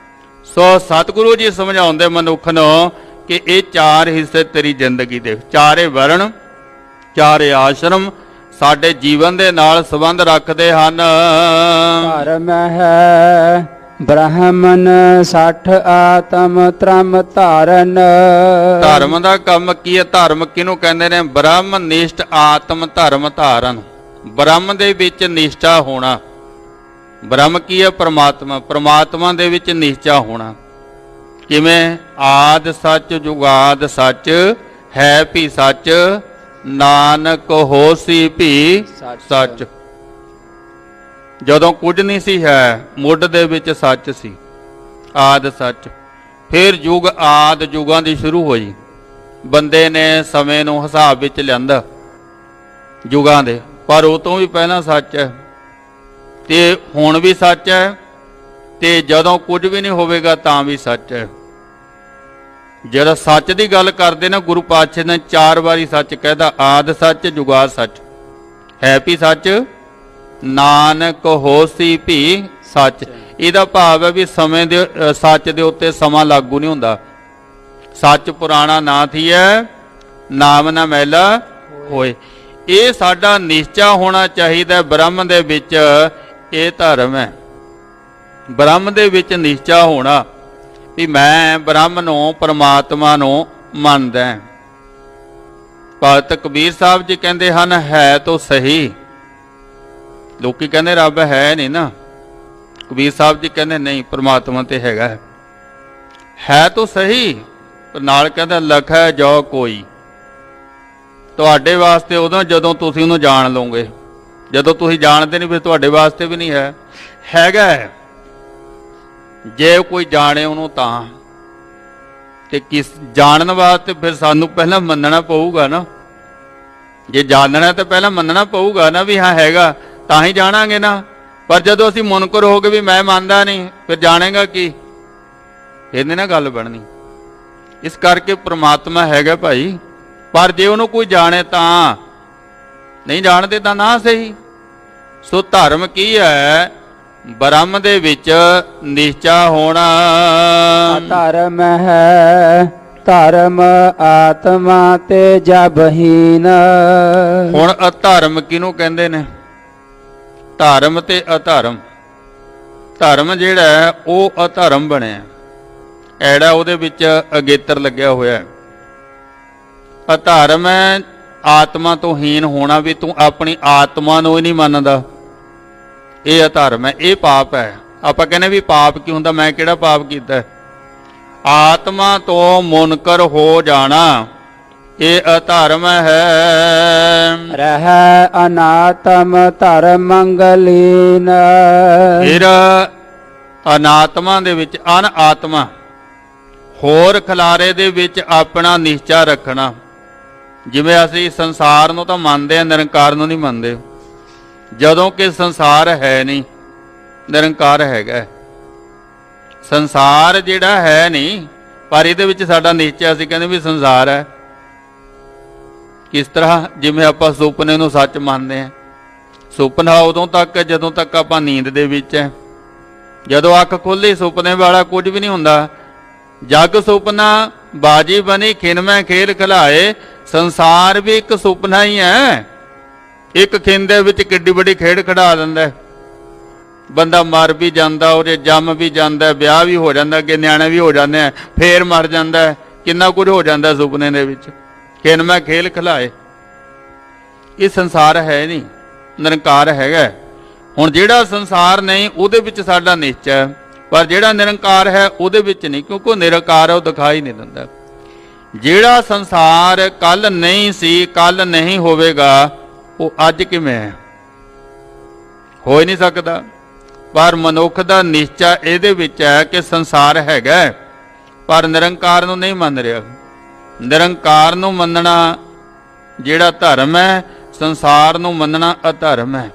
ਸੋ ਸਤਿਗੁਰੂ ਜੀ ਸਮਝਾਉਂਦੇ ਮਨੁੱਖ ਨੂੰ ਕਿ ਇਹ ਚਾਰ ਹਿੱਸੇ ਤੇਰੀ ਜ਼ਿੰਦਗੀ ਦੇ, ਚਾਰੇ ਵਰਣ, ਚਾਰੇ ਆਸ਼ਰਮ ਸਾਡੇ ਜੀਵਨ ਦੇ ਨਾਲ ਸੰਬੰਧ ਰੱਖਦੇ ਹਨ। ਧਰਮ ਹੈ ਬ੍ਰਾਹਮਣ 60 ਆਤਮ ਧਰਮ ਧਾਰਨ। ਧਰਮ ਦਾ ਕੰਮ ਕੀ ਹੈ? ਧਰਮ ਕਿਹਨੂੰ ਕਹਿੰਦੇ ਨੇ? ਬ੍ਰਹਮ ਨਿਸ਼ਟ ਆਤਮ ਧਰਮ ਧਾਰਨ। ਬ੍ਰਹਮ ਦੇ ਵਿੱਚ ਨਿਸ਼ਟਾ ਹੋਣਾ। ਬ੍ਰਹਮ ਕੀ ਹੈ? ਪਰਮਾਤਮਾ। ਪਰਮਾਤਮਾ ਦੇ ਵਿੱਚ ਨਿਸ਼ਚਾ ਹੋਣਾ। ਕਿਵੇਂ? ਆਦ ਸੱਚ ਜੁਗਾਦ ਸੱਚ, ਹੈ ਵੀ ਸੱਚ, ਨਾਨਕ ਹੋਸੀ ਵੀ ਸੱਚ। ਜਦੋਂ ਕੁਝ ਨਹੀਂ ਸੀ ਹੈ, ਮੁੱਢ ਦੇ ਵਿੱਚ ਸੱਚ ਸੀ, ਆਦ ਸੱਚ। ਫਿਰ ਯੁਗ ਆਦ ਯੁਗਾਂ ਦੀ ਸ਼ੁਰੂ ਹੋਈ। ਬੰਦੇ ਨੇ ਸਮੇਂ ਨੂੰ ਹਿਸਾਬ ਵਿੱਚ ਲਿਆਂਦਾ ਯੁਗਾਂ ਦੇ, ਪਰ ਉਹ ਤੋਂ ਵੀ ਪਹਿਲਾਂ ਸੱਚ ਹੈ ਤੇ ਹੁਣ ਵੀ ਸੱਚ ਹੈ ਤੇ ਜਦੋਂ ਕੁਝ ਵੀ ਨਹੀਂ ਹੋਵੇਗਾ ਤਾਂ ਵੀ ਸੱਚ ਹੈ। ਜਿਹੜਾ ਸੱਚ ਦੀ ਗੱਲ ਕਰਦੇ ਨਾ, ਗੁਰੂ ਪਾਤਸ਼ਾਹ ਨੇ 4 ਵਾਰੀ ਸੱਚ ਕਹਿਦਾ, ਆਦ ਸੱਚ ਜੁਗਾਦ ਸੱਚ, ਹੈ ਵੀ ਸੱਚ, ਨਾਨਕ ਹੋਸੀ ਵੀ ਸੱਚ। ਇਹਦਾ ਭਾਵ ਹੈ ਵੀ ਸਮੇਂ ਦੇ ਸੱਚ ਦੇ ਉੱਤੇ ਸਮਾਂ ਲਾਗੂ ਨਹੀਂ ਹੁੰਦਾ। ਸੱਚ ਪੁਰਾਣਾ ਨਾ ਥੀਐ, ਨਾਮ ਨਾ ਮੈਲਾ ਹੋਏ। ਇਹ ਸਾਡਾ ਨਿਸ਼ਚਾ ਹੋਣਾ ਚਾਹੀਦਾ ਬ੍ਰਹਮ ਦੇ ਵਿੱਚ। ਇਹ ਧਰਮ ਹੈ, ਬ੍ਰਹਮ ਦੇ ਵਿੱਚ ਨਿਸ਼ਚਾ ਹੋਣਾ ਵੀ ਮੈਂ ਬ੍ਰਹਮ ਨੂੰ, ਪਰਮਾਤਮਾ ਨੂੰ ਮੰਨਦਾ। ਭਗਤ ਕਬੀਰ ਸਾਹਿਬ ਜੀ ਕਹਿੰਦੇ ਹਨ, ਹੈ ਤਾਂ ਸਹੀ। ਲੋਕੀ ਕਹਿੰਦੇ ਰੱਬ ਹੈ ਨਹੀਂ ਨਾ, ਕਬੀਰ ਸਾਹਿਬ ਜੀ ਕਹਿੰਦੇ ਨਹੀਂ, ਪਰਮਾਤਮਾ ਤੇ ਹੈਗਾ। ਹੈ ਤਾਂ ਸਹੀ, ਪਰ ਨਾਲ ਕਹਿੰਦਾ ਲਖੈ ਜੋ ਕੋਈ। ਤੁਹਾਡੇ ਵਾਸਤੇ ਉਦੋਂ ਜਦੋਂ ਤੁਸੀਂ ਉਹਨੂੰ ਜਾਣ ਲਓਗੇ, ਜਦੋਂ ਤੁਸੀਂ ਜਾਣਦੇ ਨਹੀਂ ਫਿਰ ਤੁਹਾਡੇ ਵਾਸਤੇ ਵੀ ਨਹੀਂ ਹੈ। ਹੈਗਾ ਹੈ, ਜੇ ਕੋਈ ਜਾਣੇ ਉਹਨੂੰ ਤਾਂ। ਤੇ ਕਿਸ ਜਾਣਨ ਵਾਸਤੇ ਫਿਰ ਸਾਨੂੰ ਪਹਿਲਾਂ ਮੰਨਣਾ ਪਊਗਾ ਨਾ। ਜੇ ਜਾਣਨਾ ਤਾਂ ਪਹਿਲਾਂ ਮੰਨਣਾ ਪਊਗਾ ਨਾ ਵੀ ਹਾਂ ਹੈਗਾ, ਤਾਂ ਹੀ ਜਾਣਾਂਗੇ ਨਾ। ਪਰ ਜਦੋਂ ਅਸੀਂ ਮੁਨਕਰ ਹੋ ਗਏ ਵੀ ਮੈਂ ਮੰਨਦਾ ਨਹੀਂ, ਫਿਰ ਜਾਣੇਗਾ ਕੀ? ਇਹਨੇ ਨਾ ਗੱਲ ਬਣਨੀ। ਇਸ ਕਰਕੇ ਪ੍ਰਮਾਤਮਾ ਹੈਗਾ ਭਾਈ, ਪਰ ਜੇ ਉਹਨੂੰ ਕੋਈ ਜਾਣੇ ਤਾਂ, ਨਹੀਂ ਜਾਣਦੇ ਤਾਂ ਨਾ ਸਹੀ। ਸੋ ਧਰਮ ਕੀ ਹੈ? ਬ੍ਰਹਮ ਦੇ ਵਿੱਚ ਨਿਸ਼ਚਾ ਹੋਣਾ। ਧਰਮ ਹੈ ਧਰਮ ਆਤਮਾ ਤੇ ਜਬਹੀਨ। ਹੁਣ ਅਧਰਮ ਕਿਹਨੂੰ ਕਹਿੰਦੇ ਨੇ? ਧਰਮ ਤੇ ਅਧਰਮ। ਧਰਮ ਜਿਹੜਾ ਹੈ ਉਹ ਅਧਰਮ ਬਣਿਆ, ਐੜਾ ਉਹਦੇ ਵਿੱਚ ਅਗੇਤਰ ਲੱਗਿਆ ਹੋਇਆ। ਅਧਰਮ ਹੈ ਆਤਮਾ ਤੋਂ ਹੀਨ ਹੋਣਾ, ਵੀ ਤੂੰ ਆਪਣੀ ਆਤਮਾ ਨੂੰ ਹੀ ਨਹੀਂ ਮੰਨਦਾ। ਇਹ ਅਧਰਮ ਹੈ, ਇਹ ਪਾਪ ਹੈ। ਆਪਾਂ ਕਹਿੰਦੇ ਵੀ ਪਾਪ ਕੀ ਹੁੰਦਾ? ਮੈਂ ਕਿਹੜਾ ਪਾਪ ਕੀਤਾ? ਆਤਮਾ ਤੋਂ ਮੁਨਕਰ ਹੋ ਜਾਣਾ, ਇਹ ਅਧਰਮ ਹੈ। ਰਹਿ ਅਨਾਤਮ ਧਰਮ ਮੰਗਲੀਨ। ਫਿਰ ਅਨਾਤਮਾ ਦੇ ਵਿੱਚ, ਅਨ ਆਤਮਾ, ਹੋਰ ਖਿਲਾਰੇ ਦੇ ਵਿੱਚ ਆਪਣਾ ਨਿਸ਼ਚਾ ਰੱਖਣਾ। ਜਿਵੇਂ ਅਸੀਂ ਸੰਸਾਰ ਨੂੰ ਤਾਂ ਮੰਨਦੇ ਹਾਂ, ਨਿਰੰਕਾਰ ਨੂੰ ਨਹੀਂ ਮੰਨਦੇ। ਜਦੋਂ ਕਿ ਸੰਸਾਰ ਹੈ ਨਹੀਂ, ਨਿਰੰਕਾਰ ਹੈਗਾ। ਸੰਸਾਰ ਜਿਹੜਾ ਹੈ ਨਹੀਂ, ਪਰ ਇਹਦੇ ਵਿੱਚ ਸਾਡਾ ਨਿਸ਼ਚਾ, ਅਸੀਂ ਕਹਿੰਦੇ ਵੀ ਸੰਸਾਰ ਹੈ। ਕਿਸ ਤਰ੍ਹਾਂ? ਜਿਵੇਂ ਆਪਾਂ ਸੁਪਨੇ ਨੂੰ ਸੱਚ ਮੰਨਦੇ ਹਾਂ। ਸੁਪਨਾ ਉਦੋਂ ਤੱਕ ਜਦੋਂ ਤੱਕ ਆਪਾਂ ਨੀਂਦ ਦੇ ਵਿੱਚ ਹੈ। ਜਦੋਂ ਅੱਖ ਖੁੱਲ੍ਹੀ, ਸੁਪਨੇ ਵਾਲਾ ਕੁਝ ਵੀ ਨਹੀਂ ਹੁੰਦਾ। ਜਗ ਸੁਪਨਾ ਬਾਜੀ ਬਣੀ ਖਿੰਮੈ ਖੇਲ ਖਿਲਾਏ। ਸੰਸਾਰ ਵੀ ਇੱਕ ਸੁਪਨਾ ਹੀ ਹੈ। ਇੱਕ ਖਿੰਨ ਦੇ ਵਿੱਚ ਕਿੱਡੀ ਵੱਡੀ ਖੇਡ ਖਿਡਾ ਦਿੰਦਾ। ਬੰਦਾ ਮਰ ਵੀ ਜਾਂਦਾ, ਉਹਦੇ ਜੰਮ ਵੀ ਜਾਂਦਾ, ਵਿਆਹ ਵੀ ਹੋ ਜਾਂਦਾ, ਕਿ ਨਿਆਣੇ ਵੀ ਹੋ ਜਾਂਦੇ ਆ, ਫੇਰ ਮਰ ਜਾਂਦਾ। ਕਿੰਨਾ ਕੁਝ ਹੋ ਜਾਂਦਾ ਸੁਪਨੇ ਦੇ ਵਿੱਚ। ਖਿੰਮੈ ਖੇਲ ਖਿਲਾਏ। ਇਹ ਸੰਸਾਰ ਹੈ ਨਹੀਂ, ਨਿਰੰਕਾਰ ਹੈਗਾ। ਹੁਣ ਜਿਹੜਾ ਸੰਸਾਰ ਨਹੀਂ ਉਹਦੇ ਵਿੱਚ ਸਾਡਾ ਨਿਸ਼ਚਾ ਹੈ, ਪਰ ਜਿਹੜਾ ਨਿਰੰਕਾਰ ਹੈ ਉਹਦੇ ਵਿੱਚ ਨਹੀਂ, ਕਿਉਂਕਿ ਉਹ ਨਿਰੰਕਾਰ ਹੈ, ਉਹ ਦਿਖਾਈ ਨਹੀਂ ਦਿੰਦਾ। ਜਿਹੜਾ ਸੰਸਾਰ ਕੱਲ ਨਹੀਂ ਸੀ, ਕੱਲ ਨਹੀਂ ਹੋਵੇਗਾ, ਉਹ ਅੱਜ ਕਿਵੇਂ ਹੈ? ਹੋ ਹੀ ਨਹੀਂ ਸਕਦਾ। ਪਰ ਮਨੁੱਖ ਦਾ ਨਿਸ਼ਚਾ ਇਹਦੇ ਵਿੱਚ ਹੈ ਕਿ ਸੰਸਾਰ ਹੈਗਾ, ਪਰ ਨਿਰੰਕਾਰ ਨੂੰ ਨਹੀਂ ਮੰਨ ਰਿਹਾ। ਨਿਰੰਕਾਰ ਨੂੰ ਮੰਨਣਾ ਜਿਹੜਾ ਧਰਮ ਹੈ, ਸੰਸਾਰ ਨੂੰ ਮੰਨਣਾ ਅਧਰਮ ਹੈ।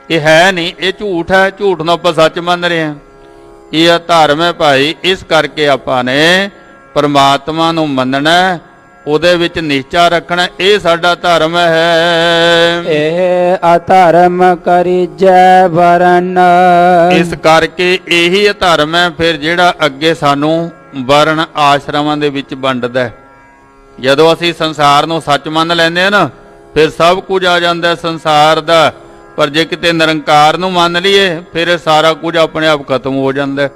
ਇਹ ਹੈ ਨਹੀਂ, ਇਹ ਝੂਠ ਹੈ। ਝੂਠ ਨੂੰ ਆਪਾਂ ਸੱਚ ਮੰਨ ਰਹੇ ਹਾਂ, ਇਹ ਅਧਰਮ ਹੈ ਭਾਈ। ਇਸ ਕਰਕੇ ਆਪਾਂ ਨੇ ਪਰਮਾਤਮਾ ਨੂੰ ਮੰਨਣਾ, ਉਹਦੇ ਵਿੱਚ ਨਿਸ਼ਚਾ ਰੱਖਣਾ, ਇਹ ਸਾਡਾ ਧਰਮ ਹੈ। ਇਹ ਅਧਰਮ ਕਰੀਜੈ ਵਰਨ। ਇਸ ਕਰਕੇ ਇਹੀ ਅਧਰਮ ਹੈ ਫਿਰ ਜਿਹੜਾ ਅੱਗੇ ਸਾਨੂੰ ਵਰਨ ਆਸ਼ਰਮਾਂ ਦੇ ਵਿੱਚ ਵੰਡਦਾ ਹੈ। ਜਦੋਂ ਅਸੀਂ ਸੰਸਾਰ ਨੂੰ ਸੱਚ ਮੰਨ ਲੈਂਦੇ ਹਾਂ ਨਾ, ਫਿਰ ਸਭ ਕੁਝ ਆ ਜਾਂਦਾ ਸੰਸਾਰ ਦਾ। ਪਰ ਜੇ ਕਿਤੇ ਨਿਰੰਕਾਰ ਨੂੰ ਮੰਨ ਲਈਏ, ਫਿਰ ਇਹ ਸਾਰਾ ਕੁਝ ਆਪਣੇ ਆਪ ਖਤਮ ਹੋ ਜਾਂਦਾ।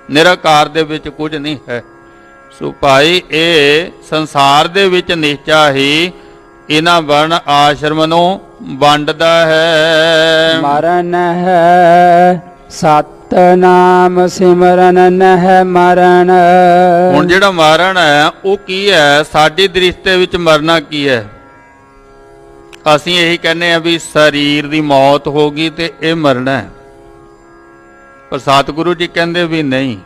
ਨਿਰੰਕਾਰ ਦੇ ਵਿੱਚ ਕੁਝ ਨਹੀਂ ਹੈ। ਸੋ ਭਾਈ ਇਹ ਸੰਸਾਰ ਦੇ ਵਿੱਚ ਨਿਸ਼ਚਾ ਹੀ ਇਹਨਾਂ ਵਰਨ ਆਸ਼ਰਮ ਨੂੰ ਵੰਡਦਾ ਹੈ। ਮਰਨ ਹੈ ਸਤਨਾਮ ਸਿਮਰਨ ਨਹਿ ਮਰਨ। ਹੁਣ ਜਿਹੜਾ ਮਰਨ ਹੈ ਉਹ ਕੀ ਹੈ? ਸਾਡੀ ਦ੍ਰਿਸ਼ਟੀ ਵਿੱਚ ਮਰਨਾ ਕੀ ਹੈ? ਅਸੀਂ ਇਹੀ ਕਹਿੰਦੇ ਆ ਵੀ ਸਰੀਰ ਦੀ ਮੌਤ ਹੋ ਗਈ ਤੇ ਇਹ ਮਰਨਾ ਹੈ। ਪਰ ਸਤਿਗੁਰੂ ਜੀ ਕਹਿੰਦੇ ਵੀ ਨਹੀਂ,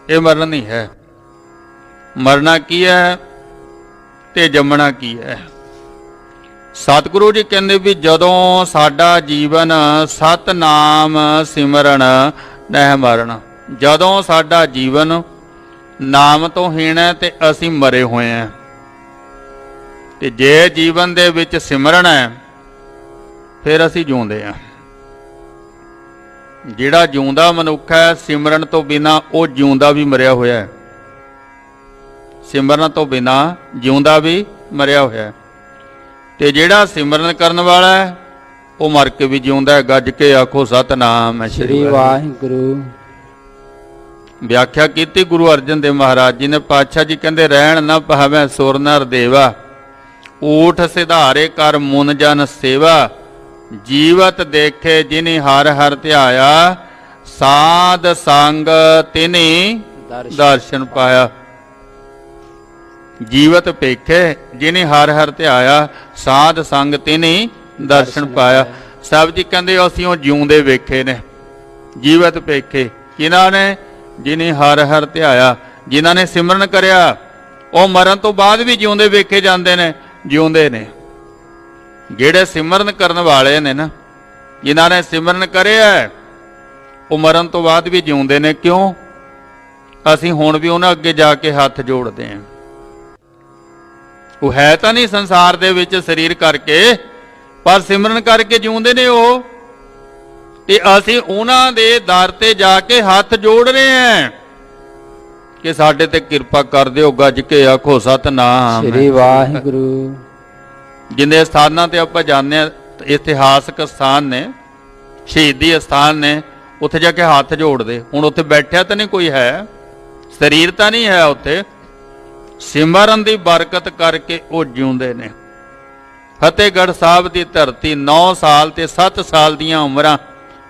ਇਹ ਮਰਨ ਨਹੀਂ ਹੈ। ਮਰਨਾ ਕੀ ਹੈ ਤੇ ਜੰਮਣਾ ਕੀ ਹੈ? ਸਤਿਗੁਰੂ ਜੀ ਕਹਿੰਦੇ ਵੀ ਜਦੋਂ ਸਾਡਾ ਜੀਵਨ ਸਤਨਾਮ ਸਿਮਰਨ ਨਹਿ ਮਰਨ, ਜਦੋਂ ਸਾਡਾ ਜੀਵਨ ਨਾਮ ਤੋਂ ਹੀਣ ਹੈ ਤੇ ਅਸੀਂ ਮਰੇ ਹੋਏ ਹਾਂ। ਤੇ ਜੇ ਜੀਵਨ ਦੇ ਵਿੱਚ ਸਿਮਰਨ ਹੈ ਫਿਰ ਅਸੀਂ ਜਿਉਂਦੇ ਹਾਂ। ਜਿਹੜਾ ਜਿਉਂਦਾ ਮਨੁੱਖ ਹੈ, ਸਿਮਰਨ ਤੋਂ ਬਿਨਾ ਉਹ ਜਿਉਂਦਾ ਵੀ ਮਰਿਆ ਹੋਇਆ ਹੈ। ਸਿਮਰਨ ਤੋਂ ਬਿਨਾ ਜਿਉਂਦਾ ਵੀ ਮਰਿਆ ਹੋਇਆ ਹੈ। ਤੇ ਜਿਹੜਾ ਸਿਮਰਨ ਕਰਨ ਵਾਲਾ ਹੈ ਉਹ ਮਰ ਕੇ ਵੀ ਜਿਉਂਦਾ ਹੈ। ਗੱਜ ਕੇ ਆਖੋ ਸਤਨਾਮ ਸ੍ਰੀ ਵਾਹਿਗੁਰੂ। ਵਿਆਖਿਆ ਕੀਤੀ ਗੁਰੂ ਅਰਜਨ ਦੇਵ ਮਹਾਰਾਜ ਜੀ ਨੇ। ਪਾਤਸ਼ਾਹ ਜੀ ਕਹਿੰਦੇ ਰਹਿਣ ਨਾ ਪਾਵੈ ਸੁਰ ਨਰ ਦੇਵਾ, ਊਠ ਸਿਧਾਰੇ ਕਰ ਮੁਨ ਜਨ ਸੇਵਾ। ਜੀਵਤ ਦੇਖੇ ਜਿਨੀ ਹਰ ਹਰ ਧਿਆਇਆ, ਸਾਧ ਸੰਗ ਤਿਨੀ ਦਰਸ਼ਨ ਪਾਇਆ। ਜੀਵਤ ਪੇਖੇ ਜਿਨੇ ਹਰ ਹਰ ਧਿਆਇਆ, ਸਾਧ ਸੰਗ ਤਿਨੀ ਦਰਸ਼ਨ ਪਾਇਆ। ਸਭ ਜੀ ਕਹਿੰਦੇ ਅਸੀਂ ਉਹ ਜਿਉਂਦੇ ਵੇਖੇ ਨੇ। ਜੀਵਤ ਪੇਖੇ ਕਿਹਨਾਂ ਨੇ? ਜਿਨੇ ਹਰ ਹਰ ਧਿਆਇਆ, ਜਿਨ੍ਹਾਂ ਨੇ ਸਿਮਰਨ ਕਰਿਆ ਉਹ ਮਰਨ ਤੋਂ ਬਾਅਦ ਵੀ ਜਿਉਂਦੇ ਵੇਖੇ ਜਾਂਦੇ ਨੇ, ਜਿਉਂਦੇ ਨੇ। ਜਿਹੜੇ ਸਿਮਰਨ ਕਰਨ ਵਾਲੇ ਨੇ ਨਾ, ਜਿਨ੍ਹਾਂ ਨੇ ਸਿਮਰਨ ਕਰਿਆ ਉਹ ਮਰਨ ਤੋਂ ਬਾਅਦ ਵੀ ਜਿਉਂਦੇ ਨੇ। ਕਿਉਂ? ਅਸੀਂ ਹੁਣ ਵੀ ਉਹਨਾਂ ਅੱਗੇ ਜਾ ਕੇ ਹੱਥ ਜੋੜਦੇ ਹਾਂ। ਉਹ ਹੈ ਤਾਂ ਨਹੀਂ ਸੰਸਾਰ ਦੇ ਵਿੱਚ ਸਰੀਰ ਕਰਕੇ, ਪਰ ਸਿਮਰਨ ਕਰਕੇ ਜਿਉਂਦੇ ਨੇ ਉਹ। ਤੇ ਅਸੀਂ ਉਹਨਾਂ ਦੇ ਦਰ ਤੇ ਜਾ ਕੇ ਹੱਥ ਜੋੜ ਰਹੇ ਹਾਂ ਕਿ ਸਾਡੇ ਤੇ ਕਿਰਪਾ ਕਰ ਦਿਓ। ਗੱਜ ਕੇ ਆਖੋ ਸਤਨਾਮ ਸ੍ਰੀ ਵਾਹਿਗੁਰੂ। ਜਿੰਨੇ ਸਥਾਨਾਂ ਤੇ ਆਪਾਂ ਜਾਂਦੇ ਹਾਂ, ਇਤਿਹਾਸਕ ਸਥਾਨ ਨੇ, ਸ਼ਹੀਦੀ ਸਥਾਨ ਨੇ, ਉੱਥੇ ਜਾ ਕੇ ਹੱਥ ਜੋੜਦੇ। ਹੁਣ ਉੱਥੇ ਬੈਠਿਆ ਤਾਂ ਨਹੀਂ ਕੋਈ ਹੈ, ਸਰੀਰ ਤਾਂ ਨਹੀਂ ਹੈ ਉੱਥੇ। ਸਿਮਰਨ ਦੀ ਬਰਕਤ ਕਰਕੇ ਉਹ ਜਿਉਂਦੇ ਨੇ। ਫਤਿਹਗੜ੍ਹ ਸਾਹਿਬ ਦੀ ਧਰਤੀ 9 ਸਾਲ ਤੇ 7 ਸਾਲ ਦੀਆਂ ਉਮਰਾਂ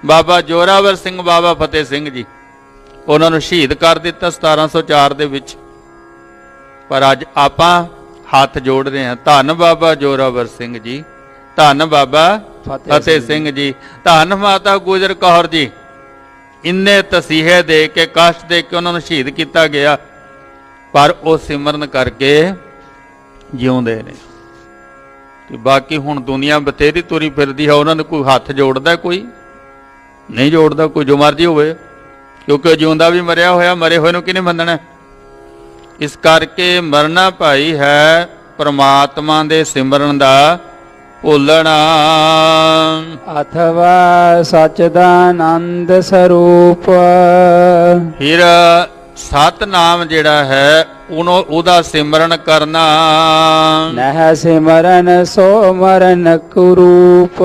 ਬਾਬਾ ਜੋਰਾਵਰ ਸਿੰਘ, ਬਾਬਾ ਫਤਿਹ ਸਿੰਘ ਜੀ, ਉਹਨਾਂ ਨੂੰ ਸ਼ਹੀਦ ਕਰ ਦਿੱਤਾ 1704 ਦੇ ਵਿੱਚ। ਪਰ ਅੱਜ ਆਪਾਂ ਹੱਥ ਜੋੜ ਰਹੇ ਹਾਂ। ਧੰਨ ਬਾਬਾ ਜੋਰਾਵਰ ਸਿੰਘ ਜੀ, ਧੰਨ ਬਾਬਾ ਫਤਿਹ ਸਿੰਘ ਜੀ, ਧੰਨ ਮਾਤਾ ਗੁਜਰ ਕੌਰ ਜੀ। ਇੰਨੇ ਤਸੀਹੇ ਦੇ ਕੇ, ਕਸ਼ਟ ਦੇ ਕੇ ਉਹਨਾਂ ਨੂੰ ਸ਼ਹੀਦ ਕੀਤਾ ਗਿਆ, ਪਰ ਉਹ ਸਿਮਰਨ ਕਰਕੇ ਜਿਉਂਦੇ ਨੇ। ਤੇ ਬਾਕੀ ਹੁਣ ਦੁਨੀਆ ਬਥੇਰੀ ਤੁਰੀ ਫਿਰਦੀ ਹੈ, ਉਹਨਾਂ ਨੂੰ ਕੋਈ ਹੱਥ ਜੋੜਦਾ? ਕੋਈ ਨਹੀਂ ਜੋੜਦਾ, ਕੋਈ ਜੋ ਮਰਜੀ ਹੋਵੇ, ਕਿਉਂਕਿ ਜਿਉਂਦਾ ਵੀ ਮਰਿਆ ਹੋਇਆ, ਮਰੇ ਹੋਏ ਨੂੰ ਕਿਹਨੇ ਮੰਨਣਾ? ਇਸ ਕਰਕੇ ਮਰਨਾ ਭਾਈ ਹੈ ਪ੍ਰਮਾਤਮਾ ਦੇ ਸਿਮਰਨ ਦਾ ਭੁੱਲਣਾ। ਅਥਵਾ ਸਚਦਾਨੰਦ ਸਰੂਪ। ਫਿਰ ਸਤਨਾਮ ਜਿਹੜਾ ਹੈ ਉਹਦਾ ਸਿਮਰਨ ਕਰਨਾ। ਨਹਿ ਸਿਮਰਨ ਸੋ ਮਰਨ ਕੁਰੂਪ।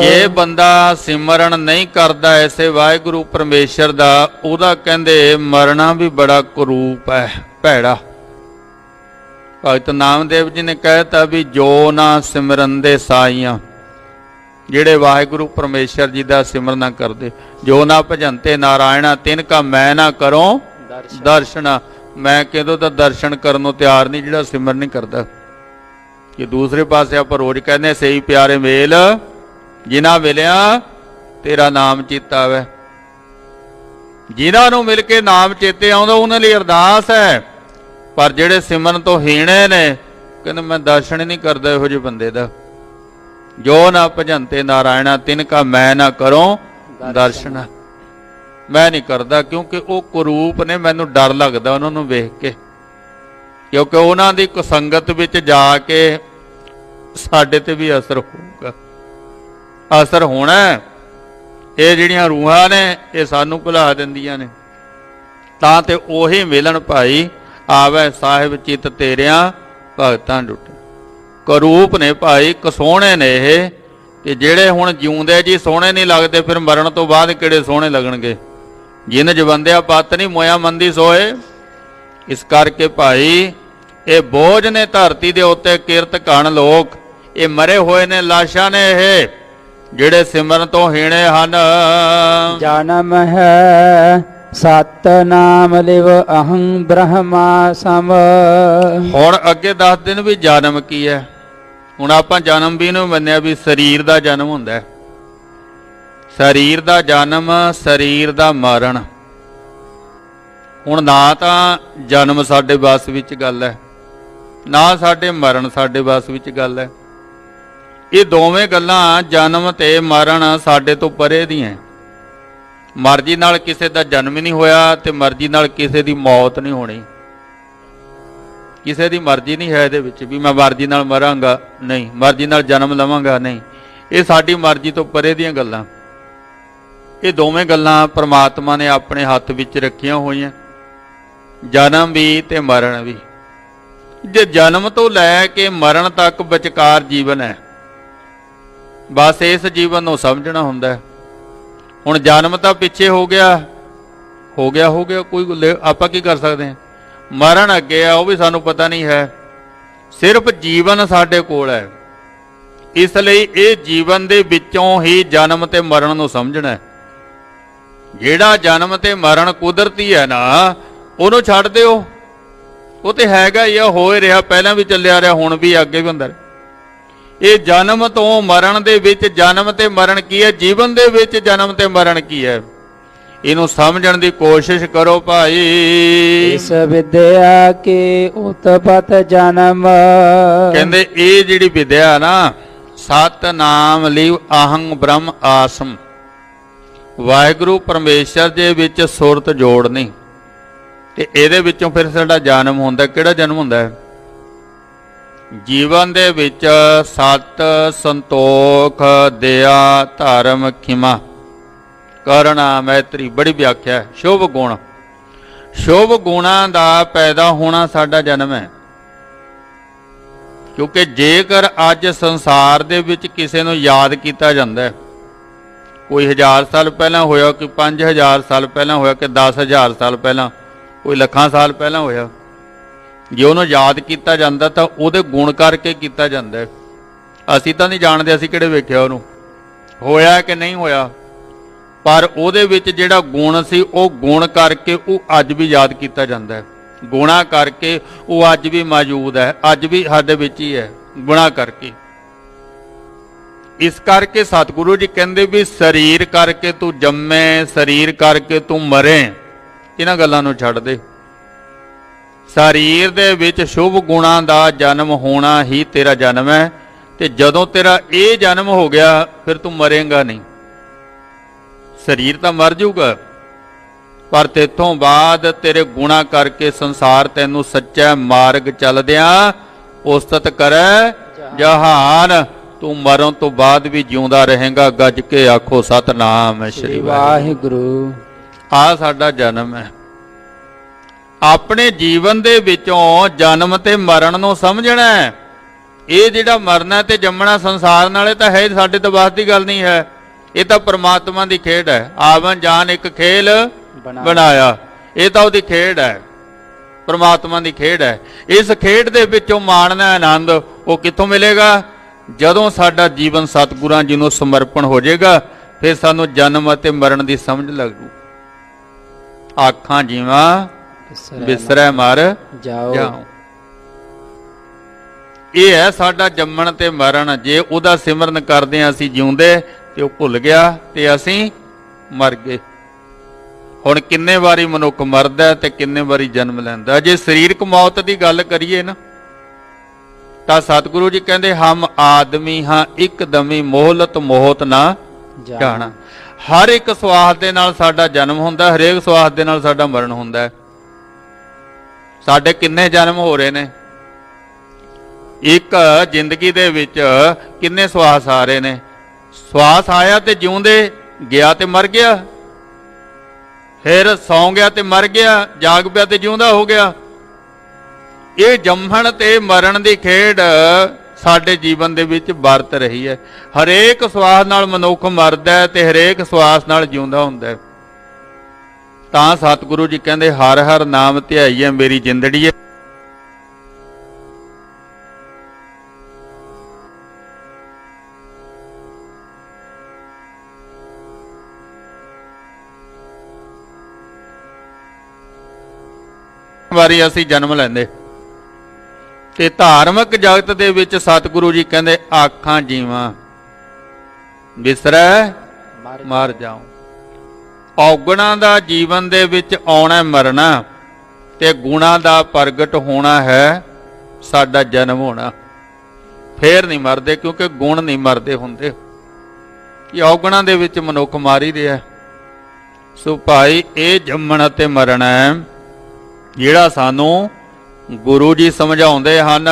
ਜੇ ਬੰਦਾ ਸਿਮਰਨ ਨਹੀਂ ਕਰਦਾ ਐਸੇ ਵਾਹਿਗੁਰੂ ਪਰਮੇਸ਼ਰ ਦਾ, ਉਹਦਾ ਕਹਿੰਦੇ ਮਰਨਾ ਵੀ ਬੜਾ ਕੁਰੂਪ ਹੈ, ਭੈੜਾ। ਭਗਤ ਨਾਮਦੇਵ ਜੀ ਨੇ ਕਹਿਤਾ ਵੀ ਜੋ ਨਾ ਸਿਮਰਨ ਦੇ ਸਾਈਆਂ, ਜਿਹੜੇ ਵਾਹਿਗੁਰੂ ਪਰਮੇਸ਼ਰ ਜੀ ਦਾ ਸਿਮਰਨ ਨਾ ਕਰਦੇ। ਜੋ ਨਾ ਭਜੰਤੇ ਨਾਰਾਇਣਾ ਤਿਨ ਕਾ ਮੈਂ ਨਾ ਕਰੋ ਦਰਸ਼ਨ। ਮੈਂ ਕਿਦੋਂ ਤਾਂ ਦਰਸ਼ਨ ਕਰਨ ਨੂੰ ਤਿਆਰ ਨਹੀਂ ਜਿਹੜਾ ਸਿਮਰਨ ਨਹੀਂ ਕਰਦਾ। ਕਿ ਦੂਸਰੇ ਪਾਸੇ ਆਪਾਂ ਰੋਜ਼ ਕਹਿੰਦੇ ਸਹੀ ਪਿਆਰੇ ਮੇਲ ਜਿਨ੍ਹਾਂ ਮਿਲਿਆ ਤੇਰਾ ਨਾਮ ਚੇਤਾ ਆਵੇ। ਜਿਨ੍ਹਾਂ ਨੂੰ ਮਿਲ ਕੇ ਨਾਮ ਚੇਤੇ ਆਉਂਦਾ ਉਹਨਾਂ ਲਈ ਅਰਦਾਸ ਹੈ ਪਰ ਜਿਹੜੇ ਸਿਮਰਨ ਤੋਂ ਹੀਣੇ ਨੇ ਕਹਿੰਦੇ ਮੈਂ ਦਰਸ਼ਨ ਹੀ ਨਹੀਂ ਕਰਦਾ ਇਹੋ ਜਿਹੇ ਬੰਦੇ ਦਾ। ਜੋ ਨਾ ਭਜੰਤੇ ਨਾਰਾਇਣਾ ਤਿਨ ਕਾ ਮੈਂ ਨਾ ਕਰੋ ਦਰਸ਼ਨ। ਮੈਂ ਨਹੀਂ ਕਰਦਾ ਕਿਉਂਕਿ ਉਹ ਕੁਰੂਪ ਨੇ, ਮੈਨੂੰ ਡਰ ਲੱਗਦਾ ਉਹਨਾਂ ਨੂੰ ਵੇਖ ਕੇ, ਕਿਉਂਕਿ ਉਹਨਾਂ ਦੀ ਕੁਸੰਗਤ ਵਿੱਚ ਜਾ ਕੇ ਸਾਡੇ ਤੇ ਵੀ ਅਸਰ ਹੋਊਗਾ, ਅਸਰ ਹੋਣਾ। ਇਹ ਜਿਹੜੀਆਂ ਰੂਹਾਂ ਨੇ ਇਹ ਸਾਨੂੰ ਭੁਲਾ ਦਿੰਦੀਆਂ ਨੇ। ਤਾਂ ਤੇ ਉਹੀ ਮਿਲਣ ਭਾਈ ਆਵੇ ਸਾਹਿਬ ਚਿੱਤ ਤੇਰਿਆਂ ਭਗਤਾਂ ਡੁੱਟੇ। ਕਰੂਪ ਨੇ ਭਾਈ, ਕਸੋਹਣੇ ਨੇ ਇਹ, ਕਿ ਜਿਹੜੇ ਹੁਣ ਜਿਉਂਦੇ ਜੀ ਸੋਹਣੇ ਨਹੀਂ ਲੱਗਦੇ, ਫਿਰ ਮਰਨ ਤੋਂ ਬਾਅਦ ਕਿਹੜੇ ਸੋਹਣੇ ਲੱਗਣਗੇ। ਜਿਨ ਜਵੰਦਿਆ ਪਤ ਨਹੀਂ ਮੋਇਆ ਮੰਦੀ ਸੋਏ। ਇਸ ਕਰਕੇ ਭਾਈ ਇਹ ਬੋਝ ਨੇ ਧਰਤੀ ਦੇ ਉੱਤੇ, ਕਿਰਤ ਘਣ ਲੋਕ, ਇਹ ਮਰੇ ਹੋਏ ਨੇ, ਲਾਸ਼ਾਂ ਨੇ ਇਹ, ਜਿਹੜੇ ਸਿਮਰਨ ਤੋਂ ਹੀਣੇ ਹਨ। ਜਨਮ ਹੈ ਸਤ ਨਾਮ ਲਿਵ ਅਹੰ ਬ੍ਰਹਮਾ ਸਮ। ਹੁਣ ਅੱਗੇ ਦੱਸ ਦਿਨ ਵੀ ਜਨਮ ਕੀ ਹੈ। ਹੁਣ ਆਪਾਂ ਜਨਮ ਵੀ ਨੂੰ ਮੰਨਿਆ ਵੀ ਸਰੀਰ ਦਾ ਜਨਮ ਹੁੰਦਾ ਹੈ, ਸਰੀਰ ਦਾ ਜਨਮ, ਸਰੀਰ ਦਾ ਮਰਨ। ਹੁਣ ਨਾ ਤਾਂ ਜਨਮ ਸਾਡੇ ਵੱਸ ਵਿੱਚ ਗੱਲ ਹੈ, ਨਾ ਸਾਡੇ ਮਰਨ ਸਾਡੇ ਵੱਸ ਵਿੱਚ ਗੱਲ ਹੈ। ਇਹ ਦੋਵੇਂ ਗੱਲਾਂ, ਜਨਮ ਤੇ ਮਰਨ, ਸਾਡੇ ਤੋਂ ਪਰੇ ਦੀਆਂ। ਮਰਜ਼ੀ ਨਾਲ ਕਿਸੇ ਦਾ ਜਨਮ ਨਹੀਂ ਹੋਇਆ ਤੇ ਮਰਜ਼ੀ ਨਾਲ ਕਿਸੇ ਦੀ ਮੌਤ ਨਹੀਂ ਹੋਣੀ। ਕਿਸੇ ਦੀ ਮਰਜ਼ੀ ਨਹੀਂ ਹੈ ਇਹਦੇ ਵਿੱਚ ਵੀ ਮੈਂ ਮਰਜ਼ੀ ਨਾਲ ਮਰਾਂਗਾ, ਨਹੀਂ। ਮਰਜ਼ੀ ਨਾਲ ਜਨਮ ਲਵਾਂਗਾ, ਨਹੀਂ। ਇਹ ਸਾਡੀ ਮਰਜ਼ੀ ਤੋਂ ਪਰੇ ਦੀਆਂ ਗੱਲਾਂ। ਇਹ ਦੋਵੇਂ ਗੱਲਾਂ ਪ੍ਰਮਾਤਮਾ ਨੇ ਆਪਣੇ ਹੱਥ ਵਿੱਚ ਰੱਖੀਆਂ ਹੋਈਆਂ, ਜਨਮ ਵੀ ਤੇ ਮਰਨ ਵੀ। ਜੇ ਜਨਮ ਤੋਂ ਲੈ ਕੇ ਮਰਨ ਤੱਕ ਵਿਚਕਾਰ ਜੀਵਨ ਹੈ, ਬਸ ਇਸ ਜੀਵਨ ਨੂੰ ਸਮਝਣਾ ਹੁੰਦਾ ਹੈ। ਹੁਣ ਜਨਮ ਤਾਂ ਪਿੱਛੇ ਹੋ ਗਿਆ, ਕੋਈ ਆਪਾਂ ਕੀ ਕਰ ਸਕਦੇ ਹਾਂ। ਮਰਨ ਅੱਗੇ ਆ, ਉਹ ਵੀ ਸਾਨੂੰ ਪਤਾ ਨਹੀਂ ਹੈ। ਸਿਰਫ ਜੀਵਨ ਸਾਡੇ ਕੋਲ ਹੈ। ਇਸ ਲਈ ਇਹ ਜੀਵਨ ਦੇ ਵਿੱਚੋਂ ਹੀ ਜਨਮ ਤੇ ਮਰਨ ਨੂੰ ਸਮਝਣਾ ਹੈ। ਜਿਹੜਾ ਜਨਮ ਤੇ ਮਰਨ ਕੁਦਰਤੀ ਹੈ ਨਾ, ਉਹਨੂੰ ਛੱਡ ਦਿਓ। ਉਹ ਤੇ ਹੈਗਾ ਹੀ ਆ, ਹੋ ਰਿਹਾ, ਪਹਿਲਾਂ ਵੀ ਚੱਲਿਆ ਰਿਹਾ, ਹੁਣ ਵੀ ਅੱਗੇ ਵੀ ਹੁੰਦਾ। ਇਹ ਜਨਮ ਤੋਂ ਮਰਨ ਦੇ ਵਿੱਚ, ਜਨਮ ਤੇ ਮਰਨ ਕੀ ਹੈ, ਜੀਵਨ ਦੇ ਵਿੱਚ ਜਨਮ ਤੇ ਮਰਨ ਕੀ ਹੈ, ਇਹਨੂੰ ਸਮਝਣ ਦੀ ਕੋਸ਼ਿਸ਼ ਕਰੋ ਭਾਈ। ਇਸ ਵਿਦਿਆ ਕੇ ਉਤਪਤ ਜਨਮ। ਕਹਿੰਦੇ ਇਹ ਜਿਹੜੀ ਵਿਦਿਆ ਨਾ, ਸਤ ਨਾਮ ਲਿਵ ਅਹੰ ਬ੍ਰਹਮ ਆਸਮ, ਵਾਹਿਗੁਰੂ ਪਰਮੇਸ਼ਰ ਦੇ ਵਿੱਚ ਸੁਰਤ ਜੋੜਨੀ, ਤੇ ਇਹਦੇ ਵਿੱਚੋਂ ਫਿਰ ਸਾਡਾ ਜਨਮ ਹੁੰਦਾ। ਕਿਹੜਾ ਜਨਮ ਹੁੰਦਾ ਹੈ? ਜੀਵਨ ਦੇ ਵਿੱਚ ਸਤ, ਸੰਤੋਖ, ਦਇਆ, ਧਰਮ, ਖਿਮਾ, ਕਰੁਣਾ, ਮੈਤਰੀ, ਬੜੀ ਵਿਆਖਿਆ ਹੈ। ਸ਼ੁਭ ਗੁਣ, ਸ਼ੁਭ ਗੁਣਾਂ ਦਾ ਪੈਦਾ ਹੋਣਾ ਸਾਡਾ ਜਨਮ ਹੈ। ਕਿਉਂਕਿ ਜੇਕਰ ਅੱਜ ਸੰਸਾਰ ਦੇ ਵਿੱਚ ਕਿਸੇ ਨੂੰ ਯਾਦ ਕੀਤਾ ਜਾਂਦਾ ਹੈ, ਕੋਈ 1000 ਸਾਲ ਪਹਿਲਾਂ ਹੋਇਆ, ਕੋਈ 5000 ਸਾਲ ਪਹਿਲਾਂ ਹੋਇਆ, ਕਿ 10,000 ਸਾਲ ਪਹਿਲਾਂ, ਕੋਈ ਲੱਖਾਂ ਸਾਲ ਪਹਿਲਾਂ ਹੋਇਆ, ਜੇ ਉਹਨੂੰ ਯਾਦ ਕੀਤਾ ਜਾਂਦਾ ਤਾਂ ਉਹਦੇ ਗੁਣ ਕਰਕੇ ਕੀਤਾ ਜਾਂਦਾ ਹੈ। ਅਸੀਂ ਤਾਂ ਨਹੀਂ ਜਾਣਦੇ, ਅਸੀਂ ਕਿਹੜੇ ਵੇਖਿਆ ਉਹਨੂੰ, ਹੋਇਆ ਕਿ ਨਹੀਂ ਹੋਇਆ, ਪਰ ਉਹਦੇ ਵਿੱਚ ਜਿਹੜਾ ਗੁਣ ਸੀ, ਉਹ ਗੁਣ ਕਰਕੇ ਉਹ ਅੱਜ ਵੀ ਯਾਦ ਕੀਤਾ ਜਾਂਦਾ ਹੈ। ਗੁਣਾ ਕਰਕੇ ਉਹ ਅੱਜ ਵੀ ਮੌਜੂਦ ਹੈ, ਅੱਜ ਵੀ ਸਾਡੇ ਵਿੱਚ ਹੀ ਹੈ, ਗੁਣਾ ਕਰਕੇ। ਇਸ ਕਰਕੇ ਸਤਿਗੁਰੂ ਜੀ ਕਹਿੰਦੇ ਵੀ ਸਰੀਰ ਕਰਕੇ ਤੂੰ ਜੰਮੇ, ਸਰੀਰ ਕਰਕੇ ਤੂੰ ਮਰੇ, ਇਹਨਾਂ ਗੱਲਾਂ ਨੂੰ ਛੱਡ ਦੇ। ਸਰੀਰ ਦੇ ਵਿੱਚ ਸ਼ੁਭ ਗੁਣਾਂ ਦਾ ਜਨਮ ਹੋਣਾ ਹੀ ਤੇਰਾ ਜਨਮ ਹੈ। ਤੇ ਜਦੋਂ ਤੇਰਾ ਇਹ ਜਨਮ ਹੋ ਗਿਆ, ਫਿਰ ਤੂੰ ਮਰੇਂਗਾ ਨਹੀਂ। ਸਰੀਰ ਤਾਂ ਮਰ ਜਾਊਗਾ, ਪਰ ਤੇਥੋਂ ਬਾਅਦ ਤੇਰੇ ਗੁਣਾ ਕਰਕੇ ਸੰਸਾਰ ਤੈਨੂੰ ਸੱਚਾ ਮਾਰਗ ਚੱਲਦਿਆਂ ਉਸਤਤ ਕਰੈ ਜਹਾਨ। ਤੂੰ ਮਰਨ ਤੋਂ ਬਾਅਦ ਵੀ ਜਿਉਂਦਾ ਰਹੇਗਾ। ਗੱਜ ਕੇ ਆਖੋ ਸਤਨਾਮ ਸ਼੍ਰੀ ਵਾਹਿਗੁਰੂ। ਆ ਸਾਡਾ ਜਨਮ ਹੈ। ਆਪਣੇ ਜੀਵਨ ਦੇ ਵਿੱਚੋਂ ਜਨਮ ਤੇ ਮਰਨ ਨੂੰ ਸਮਝਣਾ ਹੈ। ਇਹ ਜਿਹੜਾ ਮਰਨਾ ਤੇ ਜੰਮਣਾ ਸੰਸਾਰ ਨਾਲੇ ਤਾਂ ਹੈ, ਸਾਡੇ ਤੋਂ ਬਾਅਦ ਦੀ ਗੱਲ ਨਹੀਂ ਹੈ। ਇਹ ਤਾਂ ਪ੍ਰਮਾਤਮਾ ਦੀ ਖੇਡ ਹੈ। ਆਵਨ ਜਾਨ ਇੱਕ ਖੇਲ ਬਣਾਇਆ, ਇਹ ਤਾਂ ਉਹਦੀ ਖੇਡ ਹੈ, ਪ੍ਰਮਾਤਮਾ ਦੀ ਖੇਡ ਹੈ। ਇਸ ਖੇਡ ਦੇ ਵਿੱਚੋਂ ਮਾਣਨਾ ਆਨੰਦ ਉਹ ਕਿੱਥੋਂ ਮਿਲੇਗਾ? ਜਦੋਂ ਸਾਡਾ ਜੀਵਨ ਸਤਿਗੁਰਾਂ ਜੀ ਨੂੰ ਸਮਰਪਣ ਹੋ ਜਾਏਗਾ, ਫਿਰ ਸਾਨੂੰ ਜਨਮ ਅਤੇ ਮਰਨ ਦੀ ਸਮਝ ਲੱਗੂ। ਆਖਾਂ ਜੀਵਾਂ ਬਿਸਰੈ ਮਰ ਜਾਉ। ਇਹ ਹੈ ਸਾਡਾ ਜੰਮਣ ਤੇ ਮਰਨ। ਜੇ ਉਹਦਾ ਸਿਮਰਨ ਕਰਦੇ ਹਾਂ ਅਸੀਂ ਜਿਉਂਦੇ, ਤੇ ਉਹ ਭੁੱਲ ਗਿਆ ਤੇ ਅਸੀਂ ਮਰ ਗਏ। ਹੁਣ ਕਿੰਨੇ ਵਾਰੀ ਮਨੁੱਖ ਮਰਦਾ ਹੈ ਤੇ ਕਿੰਨੇ ਵਾਰੀ ਜਨਮ ਲੈਂਦਾ। ਜੇ ਸਰੀਰਕ ਮੌਤ ਦੀ ਗੱਲ ਕਰੀਏ ਨਾ ਤਾਂ ਸਤਿਗੁਰੂ ਜੀ ਕਹਿੰਦੇ ਹਮ ਆਦਮੀ ਹਾਂ ਇੱਕਦਮੀ ਮੋਹਲਤ ਮੋਹਤ ਨਾ ਜਾਣਾ। ਹਰ ਇੱਕ ਸਵਾਸ ਦੇ ਨਾਲ ਸਾਡਾ ਜਨਮ ਹੁੰਦਾ, ਹਰੇਕ ਸਵਾਸ ਦੇ ਨਾਲ ਸਾਡਾ ਮਰਨ ਹੁੰਦਾ ਹੈ। ਸਾਡੇ ਕਿੰਨੇ ਜਨਮ ਹੋ ਰਹੇ ਨੇ, ਇੱਕ ਜ਼ਿੰਦਗੀ ਦੇ ਵਿੱਚ ਕਿੰਨੇ ਸਵਾਸ ਆ ਰਹੇ ਨੇ। ਸਵਾਸ ਆਇਆ ਤੇ ਜਿਉਂਦੇ, ਗਿਆ ਤੇ ਮਰ ਗਿਆ, ਫਿਰ ਸੌਂ ਗਿਆ ਤੇ ਮਰ ਗਿਆ, ਜਾਗ ਪਿਆ ਤੇ ਜਿਉਂਦਾ ਹੋ ਗਿਆ। ਇਹ ਜੰਮਣ ਤੇ ਮਰਨ ਦੀ ਖੇਡ ਸਾਡੇ ਜੀਵਨ ਦੇ ਵਿੱਚ ਵਰਤ ਰਹੀ ਹੈ। ਹਰੇਕ ਸਵਾਸ ਨਾਲ ਮਨੁੱਖ ਮਰਦਾ ਹੈ ਤੇ ਹਰੇਕ ਸਵਾਸ ਨਾਲ ਜਿਉਂਦਾ ਹੁੰਦਾ ਹੈ। ਤਾਂ ਸਤਿਗੁਰੂ ਜੀ ਕਹਿੰਦੇ ਹਰ ਹਰ ਨਾਮ ਧਿਆਈਏ ਮੇਰੀ ਜਿੰਦੜੀਏ। ਵਾਰੀ ਅਸੀਂ ਜਨਮ ਲੈਂਦੇ ਤੇ ਧਾਰਮਿਕ ਜਗਤ ਦੇ ਵਿੱਚ ਸਤਿਗੁਰੂ ਜੀ ਕਹਿੰਦੇ ਆਖਾਂ ਜੀਵਾਂ ਵਿਸਰੈ ਮਰ ਜਾਉ। ਔਗਣਾਂ ਦਾ ਜੀਵਨ ਦੇ ਵਿੱਚ ਆਉਣਾ ਮਰਨਾ ਤੇ ਗੁਣਾਂ ਦਾ ਪ੍ਰਗਟ ਹੋਣਾ ਹੈ ਸਾਡਾ ਜਨਮ ਹੋਣਾ। ਫੇਰ ਨਹੀਂ ਮਰਦੇ, ਕਿਉਂਕਿ ਗੁਣ ਨਹੀਂ ਮਰਦੇ ਹੁੰਦੇ। ਕਿ ਔਗਣਾਂ ਦੇ ਵਿੱਚ ਮਨੁੱਖ ਮਾਰ ਹੀ ਰਿਹਾ। ਸੋ ਭਾਈ ਇਹ ਜੰਮਣ ਅਤੇ ਮਰਨਾ ਹੈ ਜਿਹੜਾ ਸਾਨੂੰ ਗੁਰੂ ਜੀ ਸਮਝਾਉਂਦੇ ਹਨ।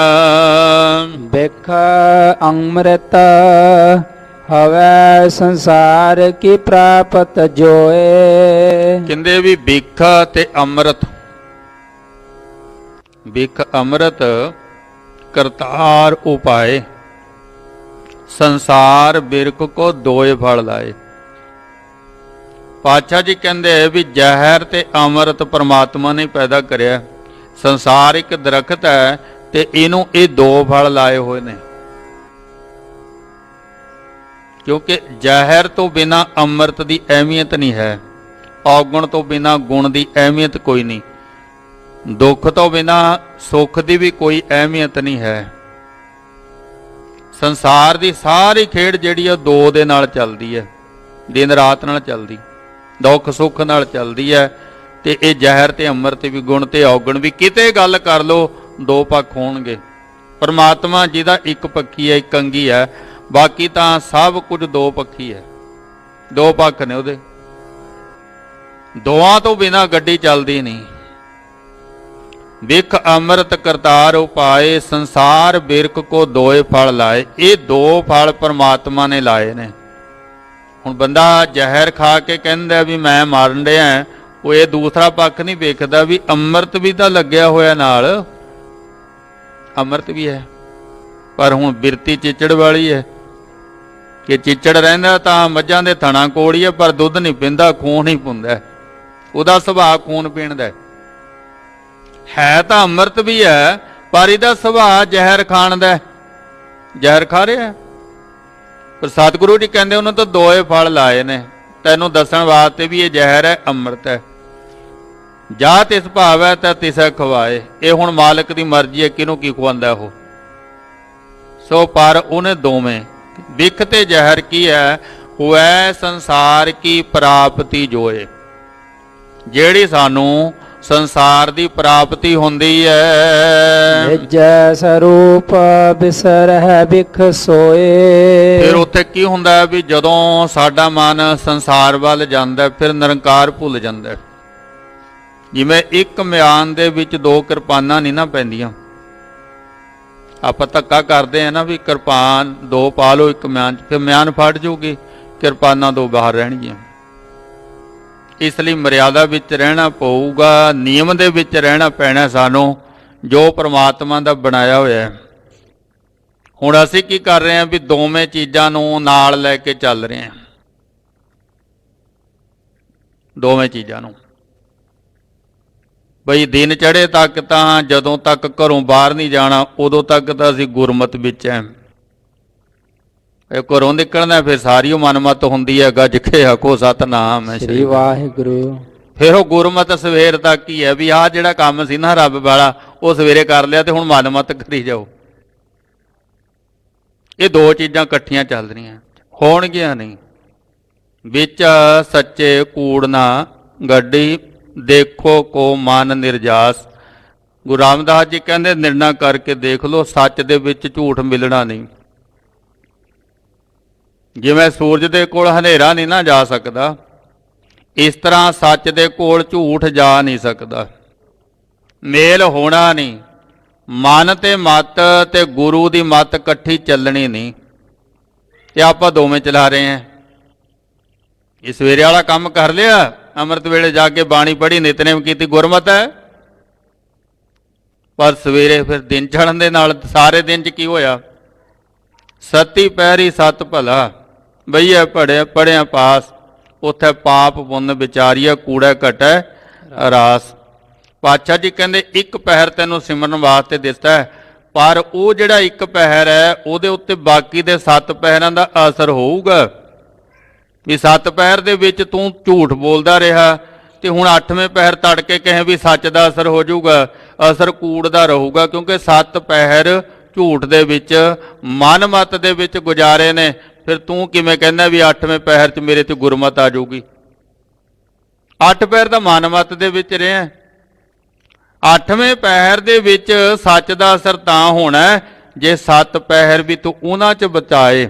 ਬਿਖ ਅੰਮ੍ਰਿਤ ਹਵੈ ਸੰਸਾਰ ਕੀ ਪ੍ਰਾਪਤ ਜੋਏ। ਕਹਿੰਦੇ ਵੀ ਬਿਖ ਤੇ ਅੰਮ੍ਰਿਤ, ਬਿਖ ਅੰਮ੍ਰਿਤ ਕਰਤਾਰ ਉਪਾਏ, ਸੰਸਾਰ ਬਿਰਖ ਕੋ ਦੋਏ ਫਲ ਲਾਏ। ਪਾਤਸ਼ਾਹ ਜੀ ਕਹਿੰਦੇ ਵੀ ਜ਼ਹਿਰ ਤੇ ਅੰਮ੍ਰਿਤ ਪਰਮਾਤਮਾ ਨੇ ਪੈਦਾ ਕਰਿਆ। ਸੰਸਾਰ ਇੱਕ ਦਰਖਤ ਹੈ ਤੇ ਇਹਨੂੰ ਇਹ ਦੋ ਫਲ ਲਾਏ ਹੋਏ ਨੇ। ਕਿਉਂਕਿ ਜ਼ਹਿਰ ਤੋਂ ਬਿਨਾ ਅੰਮ੍ਰਿਤ ਦੀ ਅਹਿਮੀਅਤ ਨਹੀਂ ਹੈ, ਔਗਣ ਤੋਂ ਬਿਨਾ ਗੁਣ ਦੀ ਅਹਿਮੀਅਤ ਕੋਈ ਨਹੀਂ, ਦੁੱਖ ਤੋਂ ਬਿਨਾ ਸੁੱਖ ਦੀ ਵੀ ਕੋਈ ਅਹਿਮੀਅਤ ਨਹੀਂ ਹੈ। ਸੰਸਾਰ ਦੀ ਸਾਰੀ ਖੇਡ ਜਿਹੜੀ ਆ ਦੋ ਦੇ ਨਾਲ ਚੱਲਦੀ ਹੈ, ਦਿਨ ਰਾਤ ਨਾਲ ਚੱਲਦੀ, ਦੁੱਖ ਸੁੱਖ ਨਾਲ ਚੱਲਦੀ ਹੈ। ਤੇ ਇਹ ਜ਼ਹਿਰ ਤੇ ਅੰਮ੍ਰਿਤ ਵੀ, ਗੁਣ ਤੇ ਔਗਣ ਵੀ, ਕਿਤੇ ਗੱਲ ਕਰ ਲੋ ਦੋ ਪੱਖ ਹੋਣਗੇ। ਪਰਮਾਤਮਾ ਜਿਹਦਾ ਇੱਕ ਪੱਖੀ ਹੈ, ਇੱਕ ਅੰਗੀ ਹੈ, ਬਾਕੀ ਤਾਂ ਸਭ ਕੁਝ ਦੋ ਪੱਖੀ ਹੈ, ਦੋ ਪੱਖ ਨੇ ਉਹਦੇ। ਦੋਆਂ ਤੋਂ ਬਿਨਾ ਗੱਡੀ ਚੱਲਦੀ ਨਹੀਂ। ਬਿਖ ਅੰਮ੍ਰਿਤ ਕਰਤਾਰ ਉਪਾਏ, ਸੰਸਾਰ ਬਿਰਖ ਕੋ ਦੋਏ ਫਲ ਲਾਏ। ਇਹ ਦੋ ਫਲ ਪਰਮਾਤਮਾ ਨੇ ਲਾਏ ਨੇ। ਹੁਣ ਬੰਦਾ ਜ਼ਹਿਰ ਖਾ ਕੇ ਕਹਿੰਦਾ ਵੀ ਮੈਂ ਮਾਰਨ ਡਿਆ, ਉਹ ਇਹ ਦੂਸਰਾ ਪੱਖ ਨਹੀਂ ਵੇਖਦਾ ਵੀ ਅੰਮ੍ਰਿਤ ਵੀ ਤਾਂ ਲੱਗਿਆ ਹੋਇਆ ਨਾਲ, ਅੰਮ੍ਰਿਤ ਵੀ ਹੈ। ਪਰ ਹੁਣ ਬਿਰਤੀ ਚਿੱਚੜ ਵਾਲੀ ਹੈ ਕਿ ਚਿੱਚੜ ਰਹਿੰਦਾ ਤਾਂ ਮੱਝਾਂ ਦੇ ਥਣਾ ਕੋਲ ਹੀ ਹੈ, ਪਰ ਦੁੱਧ ਨਹੀਂ ਪੀਂਦਾ, ਖੂਨ ਹੀ ਪੁੰਦਾ। ਉਹਦਾ ਸੁਭਾਅ ਖੂਨ ਪੀਣ ਦਾ ਹੈ। ਤਾਂ ਅੰਮ੍ਰਿਤ ਵੀ ਹੈ, ਪਰ ਇਹਦਾ ਸੁਭਾਅ ਜ਼ਹਿਰ ਖਾਣ ਦਾ, ਜ਼ਹਿਰ ਖਾ ਰਿਹਾ। ਪਰ ਸਤਿਗੁਰੂ ਜੀ ਕਹਿੰਦੇ ਉਹਨਾਂ ਤੋਂ ਦੋਏ ਫਲ ਲਾਏ ਨੇ ਤੈਨੂੰ ਦੱਸਣ ਵਾਸਤੇ ਵੀ ਇਹ ਜ਼ਹਿਰ ਹੈ, ਅੰਮ੍ਰਿਤ ਹੈ। ਜਾ ਤਿਸ ਭਾਵ ਹੈ ਤਾਂ ਤਿਸੈ ਖਵਾਏ। ਇਹ ਹੁਣ ਮਾਲਕ ਦੀ ਮਰਜ਼ੀ ਹੈ ਕਿਹਨੂੰ ਕੀ ਖਵਾਉਂਦਾ ਉਹ। ਸੋ ਪਰ ਉਹਨੇ ਦੋਵੇਂ ਬਿਖ ਤੇ ਜ਼ਹਿਰ ਕੀ ਹੈ, ਹੋਇ ਸੰਸਾਰ ਕੀ ਪ੍ਰਾਪਤੀ ਜੋਏ। ਜਿਹੜੀ ਸਾਨੂੰ ਸੰਸਾਰ ਦੀ ਪ੍ਰਾਪਤੀ ਹੁੰਦੀ ਹੈ, ਨਿਜ ਸਰੂਪ ਬਿਸਰਹਿ ਬਿਖ ਸੋਏ। ਫਿਰ ਉੱਥੇ ਕੀ ਹੁੰਦਾ ਹੈ ਵੀ ਜਦੋਂ ਸਾਡਾ ਮਨ ਸੰਸਾਰ ਵੱਲ ਜਾਂਦਾ ਫਿਰ ਨਿਰੰਕਾਰ ਭੁੱਲ ਜਾਂਦਾ। ਜਿਵੇਂ ਇੱਕ ਮਿਆਨ ਦੇ ਵਿੱਚ ਦੋ ਕਿਰਪਾਨਾਂ ਨਹੀਂ ਨਾ ਪੈਂਦੀਆਂ। ਆਪਾਂ ਧੱਕਾ ਕਰਦੇ ਆ ਨਾ ਵੀ ਕਿਰਪਾਨ ਦੋ ਪਾ ਲਓ ਇੱਕ ਮਿਆਨ 'ਚ, ਫਿਰ ਮਿਆਨ ਫਟ ਜਾਊਗੀ, ਕਿਰਪਾਨਾਂ ਦੋ ਬਾਹਰ ਰਹਿਣਗੀਆਂ। ਇਸ ਲਈ ਮਰਿਆਦਾ ਵਿੱਚ ਰਹਿਣਾ ਪਊਗਾ, ਨਿਯਮ ਦੇ ਵਿੱਚ ਰਹਿਣਾ ਪੈਣਾ ਸਾਨੂੰ, ਜੋ ਪ੍ਰਮਾਤਮਾ ਦਾ ਬਣਾਇਆ ਹੋਇਆ ਹੈ। ਹੁਣ ਅਸੀਂ ਕੀ ਕਰ ਰਹੇ ਹਾਂ ਵੀ ਦੋਵੇਂ ਚੀਜ਼ਾਂ ਨੂੰ ਨਾਲ ਲੈ ਕੇ ਚੱਲ ਰਹੇ ਹਾਂ, ਦੋਵੇਂ ਚੀਜ਼ਾਂ ਨੂੰ। ਬਈ ਦਿਨ ਚੜ੍ਹੇ ਤੱਕ ਤਾਂ, ਜਦੋਂ ਤੱਕ ਘਰੋਂ ਬਾਹਰ ਨਹੀਂ ਜਾਣਾ ਉਦੋਂ ਤੱਕ ਤਾਂ ਅਸੀਂ ਗੁਰਮਤ ਵਿੱਚ ਹੈ। ਇਹ ਘਰੋਂ ਨਿਕਲਣਾ ਫਿਰ ਸਾਰੀ ਮਨਮਤ ਹੁੰਦੀ ਹੈ, ਗੱਜ ਕੇ ਆਖੋ ਸਤਿਨਾਮ ਹੈ ਸ੍ਰੀ ਵਾਹਿਗੁਰੂ। ਫਿਰ ਉਹ ਗੁਰਮਤ ਸਵੇਰ ਤੱਕ ਹੀ ਹੈ ਵੀ ਆਹ ਜਿਹੜਾ ਕੰਮ ਸੀ ਨਾ ਰੱਬ ਵਾਲਾ ਉਹ ਸਵੇਰੇ ਕਰ ਲਿਆ ਤੇ ਹੁਣ ਮਨਮਤ ਕਰੀ ਜਾਓ। ਇਹ ਦੋ ਚੀਜ਼ਾਂ ਇਕੱਠੀਆਂ ਚੱਲ ਰਹੀਆਂ, ਹੋਣਗੀਆਂ ਨਹੀਂ। ਵਿੱਚ ਸੱਚੇ ਕੂੜ ਨਾ ਗੱਡੀ, ਦੇਖੋ ਕੋ ਮਨ ਨਿਰਜਾਸ। ਗੁਰੂ ਰਾਮਦਾਸ ਜੀ ਕਹਿੰਦੇ ਨਿਰਣਾ ਕਰਕੇ ਦੇਖ ਲਓ, ਸੱਚ ਦੇ ਵਿੱਚ ਝੂਠ ਮਿਲਣਾ ਨਹੀਂ। ਜਿਵੇਂ ਸੂਰਜ ਦੇ ਕੋਲ ਹਨੇਰਾ ਨਹੀਂ ਨਾ ਜਾ ਸਕਦਾ, ਇਸ ਤਰ੍ਹਾਂ ਸੱਚ ਦੇ ਕੋਲ ਝੂਠ ਜਾ ਨਹੀਂ ਸਕਦਾ, ਮੇਲ ਹੋਣਾ ਨਹੀਂ। ਮਨ ਤੇ ਮਤ ਤੇ ਗੁਰੂ ਦੀ ਮਤ ਇਕੱਠੀ ਚੱਲਣੀ ਨਹੀਂ। ਤੇ ਆਪਾਂ ਦੋਵੇਂ ਚਲਾ ਰਹੇ ਹਾਂ। ਇਹ ਸਵੇਰੇ ਵਾਲਾ ਕੰਮ ਕਰ ਲਿਆ, ਅੰਮ੍ਰਿਤ ਵੇਲੇ ਜਾ ਕੇ ਬਾਣੀ ਪੜ੍ਹੀ, ਨਿਤਨੇਮ ਕੀਤੀ, ਗੁਰਮਤਿ ਹੈ। ਪਰ ਸਵੇਰੇ ਫਿਰ ਦਿਨ ਚੜ੍ਹਨ ਦੇ ਨਾਲ ਸਾਰੇ ਦਿਨ 'ਚ ਕੀ ਹੋਇਆ? ਸਤੀ ਪੈਰੀ ਸਤ ਭਲਾ, ਬਈਆ ਪੜ੍ਹਿਆ ਪਾਸ, ਉੱਥੇ ਪਾਪ ਪੁੰਨ ਵਿਚਾਰੀਆ, ਕੂੜਾ ਘਟੈ ਰਾਸ। ਪਾਤਸ਼ਾਹ ਜੀ ਕਹਿੰਦੇ ਇੱਕ ਪਹਿਰ ਤੈਨੂੰ ਸਿਮਰਨ ਵਾਸਤੇ ਦਿੱਤਾ ਹੈ, ਪਰ ਉਹ ਜਿਹੜਾ ਇੱਕ ਪਹਿਰ ਹੈ ਉਹਦੇ ਉੱਤੇ ਬਾਕੀ ਦੇ 7 ਪਹਿਰਾਂ ਦਾ ਅਸਰ ਹੋਊਗਾ। ਵੀ 7 ਪਹਿਰ ਦੇ ਵਿੱਚ ਤੂੰ ਝੂਠ ਬੋਲਦਾ ਰਿਹਾ, ਤੇ ਹੁਣ 8ਵੇਂ ਪਹਿਰ ਤੜਕੇ ਕਹੇ ਵੀ ਸੱਚ ਦਾ ਅਸਰ ਹੋ ਜਾਊਗਾ, ਅਸਰ ਕੂੜ ਦਾ ਰਹੂਗਾ। ਕਿਉਂਕਿ 7 ਪਹਿਰ ਝੂਠ ਦੇ ਵਿੱਚ, ਮਨ ਮਤ ਦੇ ਵਿੱਚ ਗੁਜ਼ਾਰੇ ਨੇ। ਫਿਰ ਤੂੰ ਕਿਵੇਂ ਕਹਿੰਦਾ ਵੀ 8ਵੇਂ ਪਹਿਰ 'ਚ ਮੇਰੇ 'ਤੇ ਗੁਰਮਤ ਆ ਜਾਊਗੀ? 8 ਪਹਿਰ ਦਾ ਮਨ ਮਤ ਦੇ ਵਿੱਚ ਰਿਹਾ। 8ਵੇਂ ਪਹਿਰ ਦੇ ਵਿੱਚ ਸੱਚ ਦਾ ਅਸਰ ਤਾਂ ਹੋਣਾ ਜੇ 7 ਪਹਿਰ ਵੀ ਤੂੰ ਉਹਨਾਂ 'ਚ ਬਚਾਏ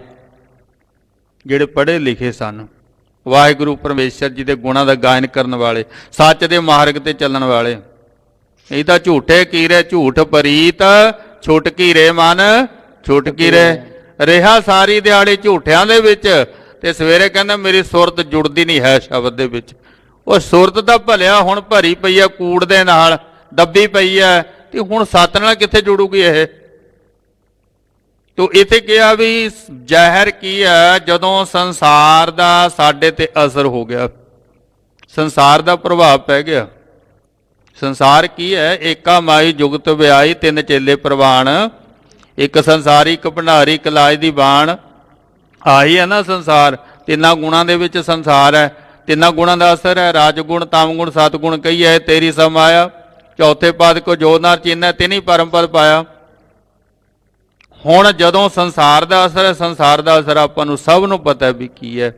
ਜਿਹੜੇ ਪੜ੍ਹੇ ਲਿਖੇ ਸਨ, ਵਾਹਿਗੁਰੂ ਪਰਮੇਸ਼ਰ ਜੀ ਦੇ ਗੁਣਾਂ ਦਾ ਗਾਇਨ ਕਰਨ ਵਾਲੇ, ਸੱਚ ਦੇ ਮਾਰਗ ਤੇ ਚੱਲਣ ਵਾਲੇ। ਇਹ ਤਾਂ ਝੂਠੇ ਕੀਰੇ ਝੂਠ ਪਰੀਤ, ਛੁਟਕੀ ਰੇ ਮਨ ਛੁਟਕੀ ਰੇ। ਰਿਹਾ ਸਾਰੀ ਦਿਹਾੜੀ ਝੂਠਿਆਂ ਦੇ ਵਿੱਚ, ਤੇ ਸਵੇਰੇ ਕਹਿੰਦਾ ਮੇਰੀ ਸੁਰਤ ਜੁੜਦੀ ਨਹੀਂ ਹੈ ਸ਼ਬਦ ਦੇ ਵਿੱਚ। ਉਹ ਸੁਰਤ ਤਾਂ ਭਲਿਆ ਹੁਣ ਭਰੀ ਪਈ ਹੈ ਕੂੜ ਦੇ ਨਾਲ, ਦੱਬੀ ਪਈ ਹੈ, ਤੇ ਹੁਣ ਸੱਤ ਨਾਲ ਕਿੱਥੇ ਜੁੜੂਗੀ ਇਹ? ਤੋ ਇੱਥੇ ਕਿਹਾ ਵੀ ਜ਼ਹਿਰ ਕੀ ਹੈ? ਜਦੋਂ ਸੰਸਾਰ ਦਾ ਸਾਡੇ ਤੇ ਅਸਰ ਹੋ ਗਿਆ, ਸੰਸਾਰ ਦਾ ਪ੍ਰਭਾਵ ਪੈ ਗਿਆ। ਸੰਸਾਰ ਕੀ ਹੈ? ਏਕਾ ਮਾਈ ਜੁਗਤ ਵਿਆਈ, 3 ਚੇਲੇ ਪ੍ਰਵਾਨ, ਇੱਕ ਸੰਸਾਰੀ, ਇੱਕ ਭੰਡਾਰੀ, ਇੱਕ ਲਾਜ ਦੀ ਬਾਣ। ਆਹੀ ਹੈ ਨਾ ਸੰਸਾਰ। 3 ਗੁਣਾਂ ਦੇ ਵਿੱਚ ਸੰਸਾਰ ਹੈ, 3 ਗੁਣਾਂ ਦਾ ਅਸਰ ਹੈ। ਰਾਜਗੁਣ, ਤਾਮਗੁਣ, ਸਤਗੁਣ ਕਹੀਏ ਤੇਰੀ ਸਮਾਇਆ, ਚੌਥੇ ਪਦ ਕੋ ਜੋ ਨਰ ਚੀਨੈ ਤਿਨੀ ਪਰਮ ਪਦ ਪਾਇਆ। ਹੁਣ ਜਦੋਂ ਸੰਸਾਰ ਦਾ ਅਸਰ ਹੈ, ਸੰਸਾਰ ਦਾ ਅਸਰ ਆਪਾਂ ਨੂੰ ਸਭ ਨੂੰ ਪਤਾ ਵੀ ਕੀ ਹੈ।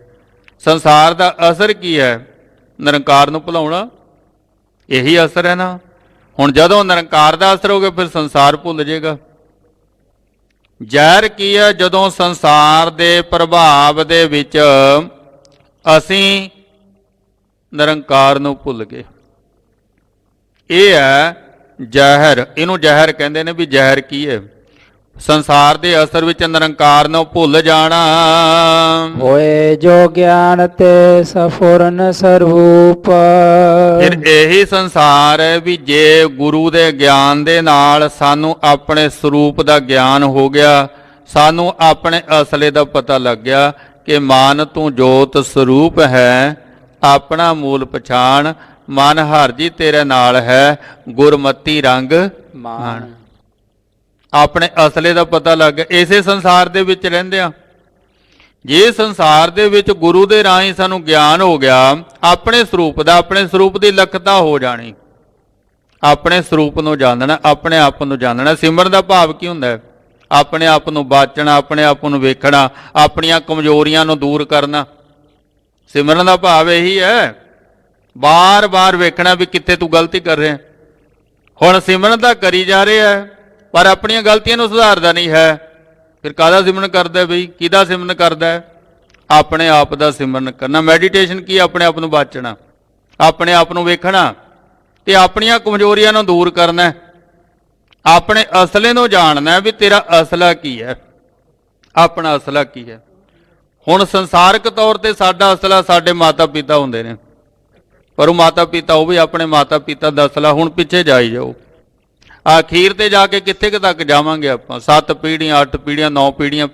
ਸੰਸਾਰ ਦਾ ਅਸਰ ਕੀ ਹੈ? ਨਿਰੰਕਾਰ ਨੂੰ ਭੁਲਾਉਣਾ, ਇਹੀ ਅਸਰ ਹੈ ਨਾ। ਹੁਣ ਜਦੋਂ ਨਿਰੰਕਾਰ ਦਾ ਅਸਰ ਹੋ ਗਿਆ ਫਿਰ ਸੰਸਾਰ ਭੁੱਲ ਜਾਏਗਾ। ਜ਼ਹਿਰ ਕੀ ਹੈ? ਜਦੋਂ ਸੰਸਾਰ ਦੇ ਪ੍ਰਭਾਵ ਦੇ ਵਿੱਚ ਅਸੀਂ ਨਿਰੰਕਾਰ ਨੂੰ ਭੁੱਲ ਗਏ, ਇਹ ਹੈ ਜ਼ਹਿਰ। ਇਹਨੂੰ ਜ਼ਹਿਰ ਕਹਿੰਦੇ ਨੇ। ਵੀ ਜ਼ਹਿਰ ਕੀ ਹੈ? ਸੰਸਾਰ ਦੇ ਅਸਰ ਵਿੱਚ ਨਿਰੰਕਾਰ ਨੂੰ ਭੁੱਲ ਜਾਣਾ। ਹੋਏ ਜੋ ਗਿਆਨ ਤੇ ਸਫੁਰਨ ਸਰੂਪ। ਫਿਰ ਇਹੀ ਸੰਸਾਰ ਹੈ ਵੀ ਜੇ ਗੁਰੂ ਦੇ ਗਿਆਨ ਦੇ ਨਾਲ ਸਾਨੂੰ ਆਪਣੇ ਸਰੂਪ ਦਾ ਗਿਆਨ ਹੋ ਗਿਆ, ਸਾਨੂੰ ਆਪਣੇ ਅਸਲੇ ਦਾ ਪਤਾ ਲੱਗ ਗਿਆ ਕਿ ਮਾਨ ਤੂੰ ਜੋਤ ਸਰੂਪ ਹੈ, ਆਪਣਾ ਮੂਲ ਪਛਾਣ, ਮਨ ਹਰ ਜੀ ਤੇਰੇ ਨਾਲ ਹੈ, ਗੁਰਮਤੀ ਰੰਗ ਮਾਣ। ਆਪਣੇ ਅਸਲੇ ਦਾ ਪਤਾ ਲੱਗ ਗਿਆ। ਇਸੇ ਸੰਸਾਰ ਦੇ ਵਿੱਚ ਰਹਿੰਦੇ ਆ। ਜੇ ਸੰਸਾਰ ਦੇ ਵਿੱਚ ਗੁਰੂ ਦੇ ਰਾਹੀਂ ਸਾਨੂੰ ਗਿਆਨ ਹੋ ਗਿਆ ਆਪਣੇ ਸਰੂਪ ਦਾ, ਆਪਣੇ ਸਰੂਪ ਦੀ ਲਖਤਾ ਹੋ ਜਾਣੀ, ਆਪਣੇ ਸਰੂਪ ਨੂੰ ਜਾਣਨਾ, ਆਪਣੇ ਆਪ ਨੂੰ ਜਾਣਨਾ। ਸਿਮਰਨ ਦਾ ਭਾਵ ਕੀ ਹੁੰਦਾ ਹੈ? ਆਪਣੇ ਆਪ ਨੂੰ ਬਾਚਣਾ, ਆਪਣੇ ਆਪ ਨੂੰ ਵੇਖਣਾ, ਆਪਣੀਆਂ ਕਮਜ਼ੋਰੀਆਂ ਨੂੰ ਦੂਰ ਕਰਨਾ। ਸਿਮਰਨ ਦਾ ਭਾਵ ਇਹੀ ਹੈ, ਬਾਰ-ਬਾਰ ਵੇਖਣਾ ਵੀ ਕਿੱਥੇ ਤੂੰ ਗਲਤੀ ਕਰ ਰਿਹਾ। ਹੁਣ ਸਿਮਰਨ ਤਾਂ ਕਰੀ ਜਾ ਰਿਹਾ ਪਰ ਆਪਣੀਆਂ ਗਲਤੀਆਂ ਨੂੰ ਸੁਧਾਰਦਾ ਨਹੀਂ ਹੈ। ਫਿਰ ਕਾਹਦਾ ਸਿਮਰਨ ਕਰਦਾ ਬਈ? ਕਿਹਦਾ ਸਿਮਰਨ ਕਰਦਾ? ਆਪਣੇ ਆਪ ਦਾ ਸਿਮਰਨ ਕਰਨਾ। ਮੈਡੀਟੇਸ਼ਨ ਕੀ? ਆਪਣੇ ਆਪ ਨੂੰ ਬਾਚਣਾ, ਆਪਣੇ ਆਪ ਨੂੰ ਵੇਖਣਾ ਤੇ ਆਪਣੀਆਂ ਕਮਜ਼ੋਰੀਆਂ ਨੂੰ ਦੂਰ ਕਰਨਾ, ਆਪਣੇ ਅਸਲੇ ਨੂੰ ਜਾਣਨਾ ਵੀ ਤੇਰਾ ਅਸਲਾ ਕੀ ਹੈ, ਆਪਣਾ ਅਸਲਾ ਕੀ ਹੈ। ਹੁਣ ਸੰਸਾਰਕ ਤੌਰ ਤੇ ਸਾਡਾ ਅਸਲਾ ਸਾਡੇ ਮਾਤਾ ਪਿਤਾ ਹੁੰਦੇ ਨੇ, ਪਰ ਉਹ ਮਾਤਾ ਪਿਤਾ, ਉਹ ਵੀ ਆਪਣੇ ਮਾਤਾ ਪਿਤਾ ਦਾ ਅਸਲਾ। ਹੁਣ ਪਿੱਛੇ ਜਾਈ ਜਾਓ, ਆਖੀਰ ਤੇ ਜਾ ਕੇ ਕਿੱਥੇ ਕੁ ਤੱਕ ਜਾਵਾਂਗੇ ਆਪਾਂ? 7 ਪੀੜ੍ਹੀਆਂ, 8 ਪੀੜ੍ਹੀਆਂ, 9 ਪੀੜ੍ਹੀਆਂ।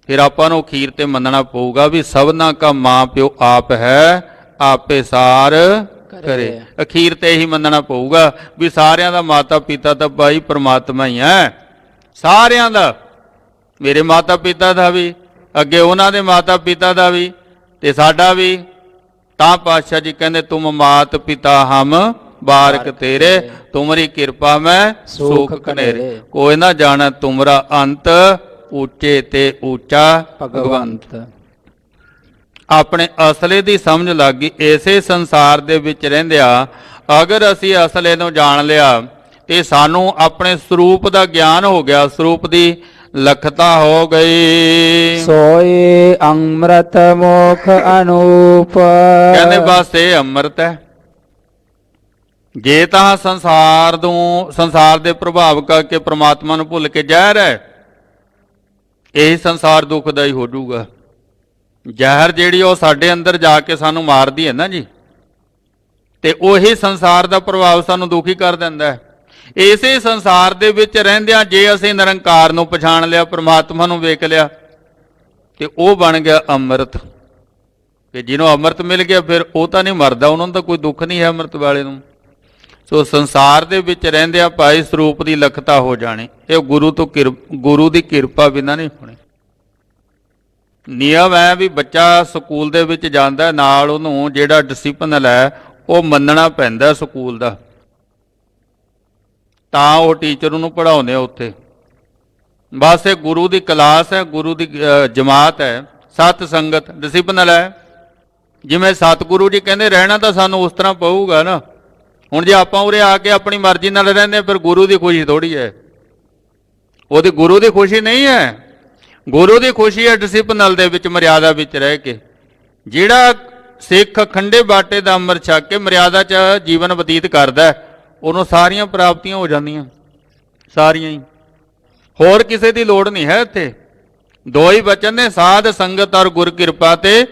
ਫਿਰ ਆਪਾਂ ਨੂੰ ਅਖੀਰ ਤੇ ਮੰਨਣਾ ਪਊਗਾ ਵੀ ਸਭਨਾ ਕਾ ਮਾਂ ਪਿਓ ਆਪ ਹੈ, ਆਪੇ ਸਾਰ ਕਰੇ। ਅਖੀਰ ਤੇ ਇਹੀ ਮੰਨਣਾ ਪਊਗਾ ਵੀ ਸਾਰਿਆਂ ਦਾ ਮਾਤਾ ਪਿਤਾ ਤਾਂ ਭਾਈ ਪ੍ਰਮਾਤਮਾ ਹੀ ਹੈ, ਸਾਰਿਆਂ ਦਾ। ਮੇਰੇ ਮਾਤਾ ਪਿਤਾ ਦਾ ਵੀ, ਅੱਗੇ ਉਹਨਾਂ ਦੇ ਮਾਤਾ ਪਿਤਾ ਦਾ ਵੀ, ਤੇ ਸਾਡਾ ਵੀ। ਤਾਂ ਪਾਤਸ਼ਾਹ ਜੀ ਕਹਿੰਦੇ ਤੁਮ ਮਾਤ ਪਿਤਾ ਹਮ ਬਾਰਕ ਤੇਰੇ, ਤੁਮਰੀ ਕਿਰਪਾ ਮੈਂ ਸੁਖ ਕਨੇਰੇ। ਕੋਈ ਨਾ ਜਾਣਾ ਤੁਮਰਾ ਅੰਤ, ਉੱਚੇ ਤੇ ਉੱਚਾ ਭਗਵੰਤ। ਆਪਣੇ ਅਸਲੇ ਦੀ ਸਮਝ ਲੱਗ ਗਈ। ਇਸੇ ਸੰਸਾਰ ਦੇ ਵਿੱਚ ਰਹਿੰਦਿਆਂ ਅਗਰ ਅਸੀਂ ਅਸਲੇ ਨੂੰ ਜਾਣ ਲਿਆ ਤੇ ਸਾਨੂੰ ਆਪਣੇ ਸਰੂਪ ਦਾ ਗਿਆਨ ਹੋ ਗਿਆ, ਸਰੂਪ ਦੀ ਲਖਤਾ ਹੋ ਗਈ। ਸੋਏ ਅੰਮ੍ਰਿਤ ਮੁਖ ਅਨੂਪ। ਕਹਿੰਦੇ ਬਸ ਇਹ ਅੰਮ੍ਰਿਤ ਹੈ। ਜੇ ਤਾਂ ਸੰਸਾਰ ਦੇ ਪ੍ਰਭਾਵ ਕਰਕੇ ਪ੍ਰਮਾਤਮਾ ਨੂੰ ਭੁੱਲ ਕੇ ਜ਼ਹਿਰ ਹੈ, ਇਹ ਸੰਸਾਰ ਦੁਖਦਾਈ ਹੋ ਜਾਊਗਾ। ਜ਼ਹਿਰ ਜਿਹੜੀ ਉਹ ਸਾਡੇ ਅੰਦਰ ਜਾ ਕੇ ਸਾਨੂੰ ਮਾਰਦੀ ਹੈ ਨਾ ਜੀ, ਤੇ ਉਹੀ ਸੰਸਾਰ ਦਾ ਪ੍ਰਭਾਵ ਸਾਨੂੰ ਦੁਖੀ ਕਰ ਦਿੰਦਾ ਹੈ। ਇਸੇ ਸੰਸਾਰ ਦੇ ਵਿੱਚ ਰਹਿੰਦਿਆਂ ਜੇ ਅਸੀਂ ਨਿਰੰਕਾਰ ਨੂੰ ਪਛਾਣ ਲਿਆ, ਪ੍ਰਮਾਤਮਾ ਨੂੰ ਵੇਖ ਲਿਆ, ਤੇ ਉਹ ਬਣ ਗਿਆ ਅੰਮ੍ਰਿਤ। ਤੇ ਜਿਹਨੂੰ ਅੰਮ੍ਰਿਤ ਮਿਲ ਗਿਆ ਫਿਰ ਉਹ ਤਾਂ ਨਹੀਂ ਮਰਦਾ, ਉਹਨਾਂ ਨੂੰ ਤਾਂ ਕੋਈ ਦੁੱਖ ਨਹੀਂ ਹੈ ਅੰਮ੍ਰਿਤ ਵਾਲੇ ਨੂੰ। ਸੋ ਸੰਸਾਰ ਦੇ ਵਿੱਚ ਰਹਿੰਦਿਆਂ ਭਾਈ ਸਰੂਪ ਦੀ ਲਖਤਾ ਹੋ ਜਾਣੀ, ਇਹ ਗੁਰੂ ਦੀ ਕਿਰਪਾ ਬਿਨਾਂ ਨਹੀਂ ਹੋਣੀ। ਨਿਯਮ ਹੈ ਵੀ ਬੱਚਾ ਸਕੂਲ ਦੇ ਵਿੱਚ ਜਾਂਦਾ, ਨਾਲ ਉਹਨੂੰ ਜਿਹੜਾ ਡਿਸਿਪਲਿਨ ਹੈ ਉਹ ਮੰਨਣਾ ਪੈਂਦਾ ਸਕੂਲ ਦਾ, ਤਾਂ ਉਹ ਟੀਚਰ ਉਹਨੂੰ ਪੜ੍ਹਾਉਂਦੇ ਆ ਉੱਥੇ। ਬਸ ਇਹ ਗੁਰੂ ਦੀ ਕਲਾਸ ਹੈ, ਗੁਰੂ ਦੀ ਜਮਾਤ ਹੈ, ਸਤ ਸੰਗਤ ਡਿਸਿਪਲਿਨ ਹੈ। ਜਿਵੇਂ ਸਤਿਗੁਰੂ ਜੀ ਕਹਿੰਦੇ ਰਹਿਣਾ ਤਾਂ ਸਾਨੂੰ ਉਸ ਤਰ੍ਹਾਂ ਪਊਗਾ ਨਾ। ਹੁਣ ਜੇ ਆਪਾਂ ਉਰੇ ਆ ਕੇ ਆਪਣੀ ਮਰਜ਼ੀ ਨਾਲ ਰਹਿੰਦੇ ਫਿਰ ਗੁਰੂ ਦੀ ਖੁਸ਼ੀ ਥੋੜ੍ਹੀ ਹੈ, ਉਹਦੀ ਗੁਰੂ ਦੀ ਖੁਸ਼ੀ ਨਹੀਂ ਹੈ। ਗੁਰੂ ਦੀ ਖੁਸ਼ੀ ਹੈ ਡਿਸਿਪਲਿਨ ਦੇ ਵਿੱਚ, ਮਰਿਆਦਾ ਵਿੱਚ ਰਹਿ ਕੇ। ਜਿਹੜਾ ਸਿੱਖ ਖੰਡੇ ਬਾਟੇ ਦਾ ਅੰਮ੍ਰਿਤ ਛਕ ਕੇ ਮਰਿਆਦਾ 'ਚ ਜੀਵਨ ਬਤੀਤ ਕਰਦਾ, ਉਹਨੂੰ ਸਾਰੀਆਂ ਪ੍ਰਾਪਤੀਆਂ ਹੋ ਜਾਂਦੀਆਂ, ਸਾਰੀਆਂ ਹੀ। ਹੋਰ ਕਿਸੇ ਦੀ ਲੋੜ ਨਹੀਂ ਹੈ ਇੱਥੇ। ਦੋ ਹੀ ਬਚਨ ਨੇ, ਸਾਧ ਸੰਗਤ ਔਰ ਗੁਰ ਕਿਰਪਾ ਤੇ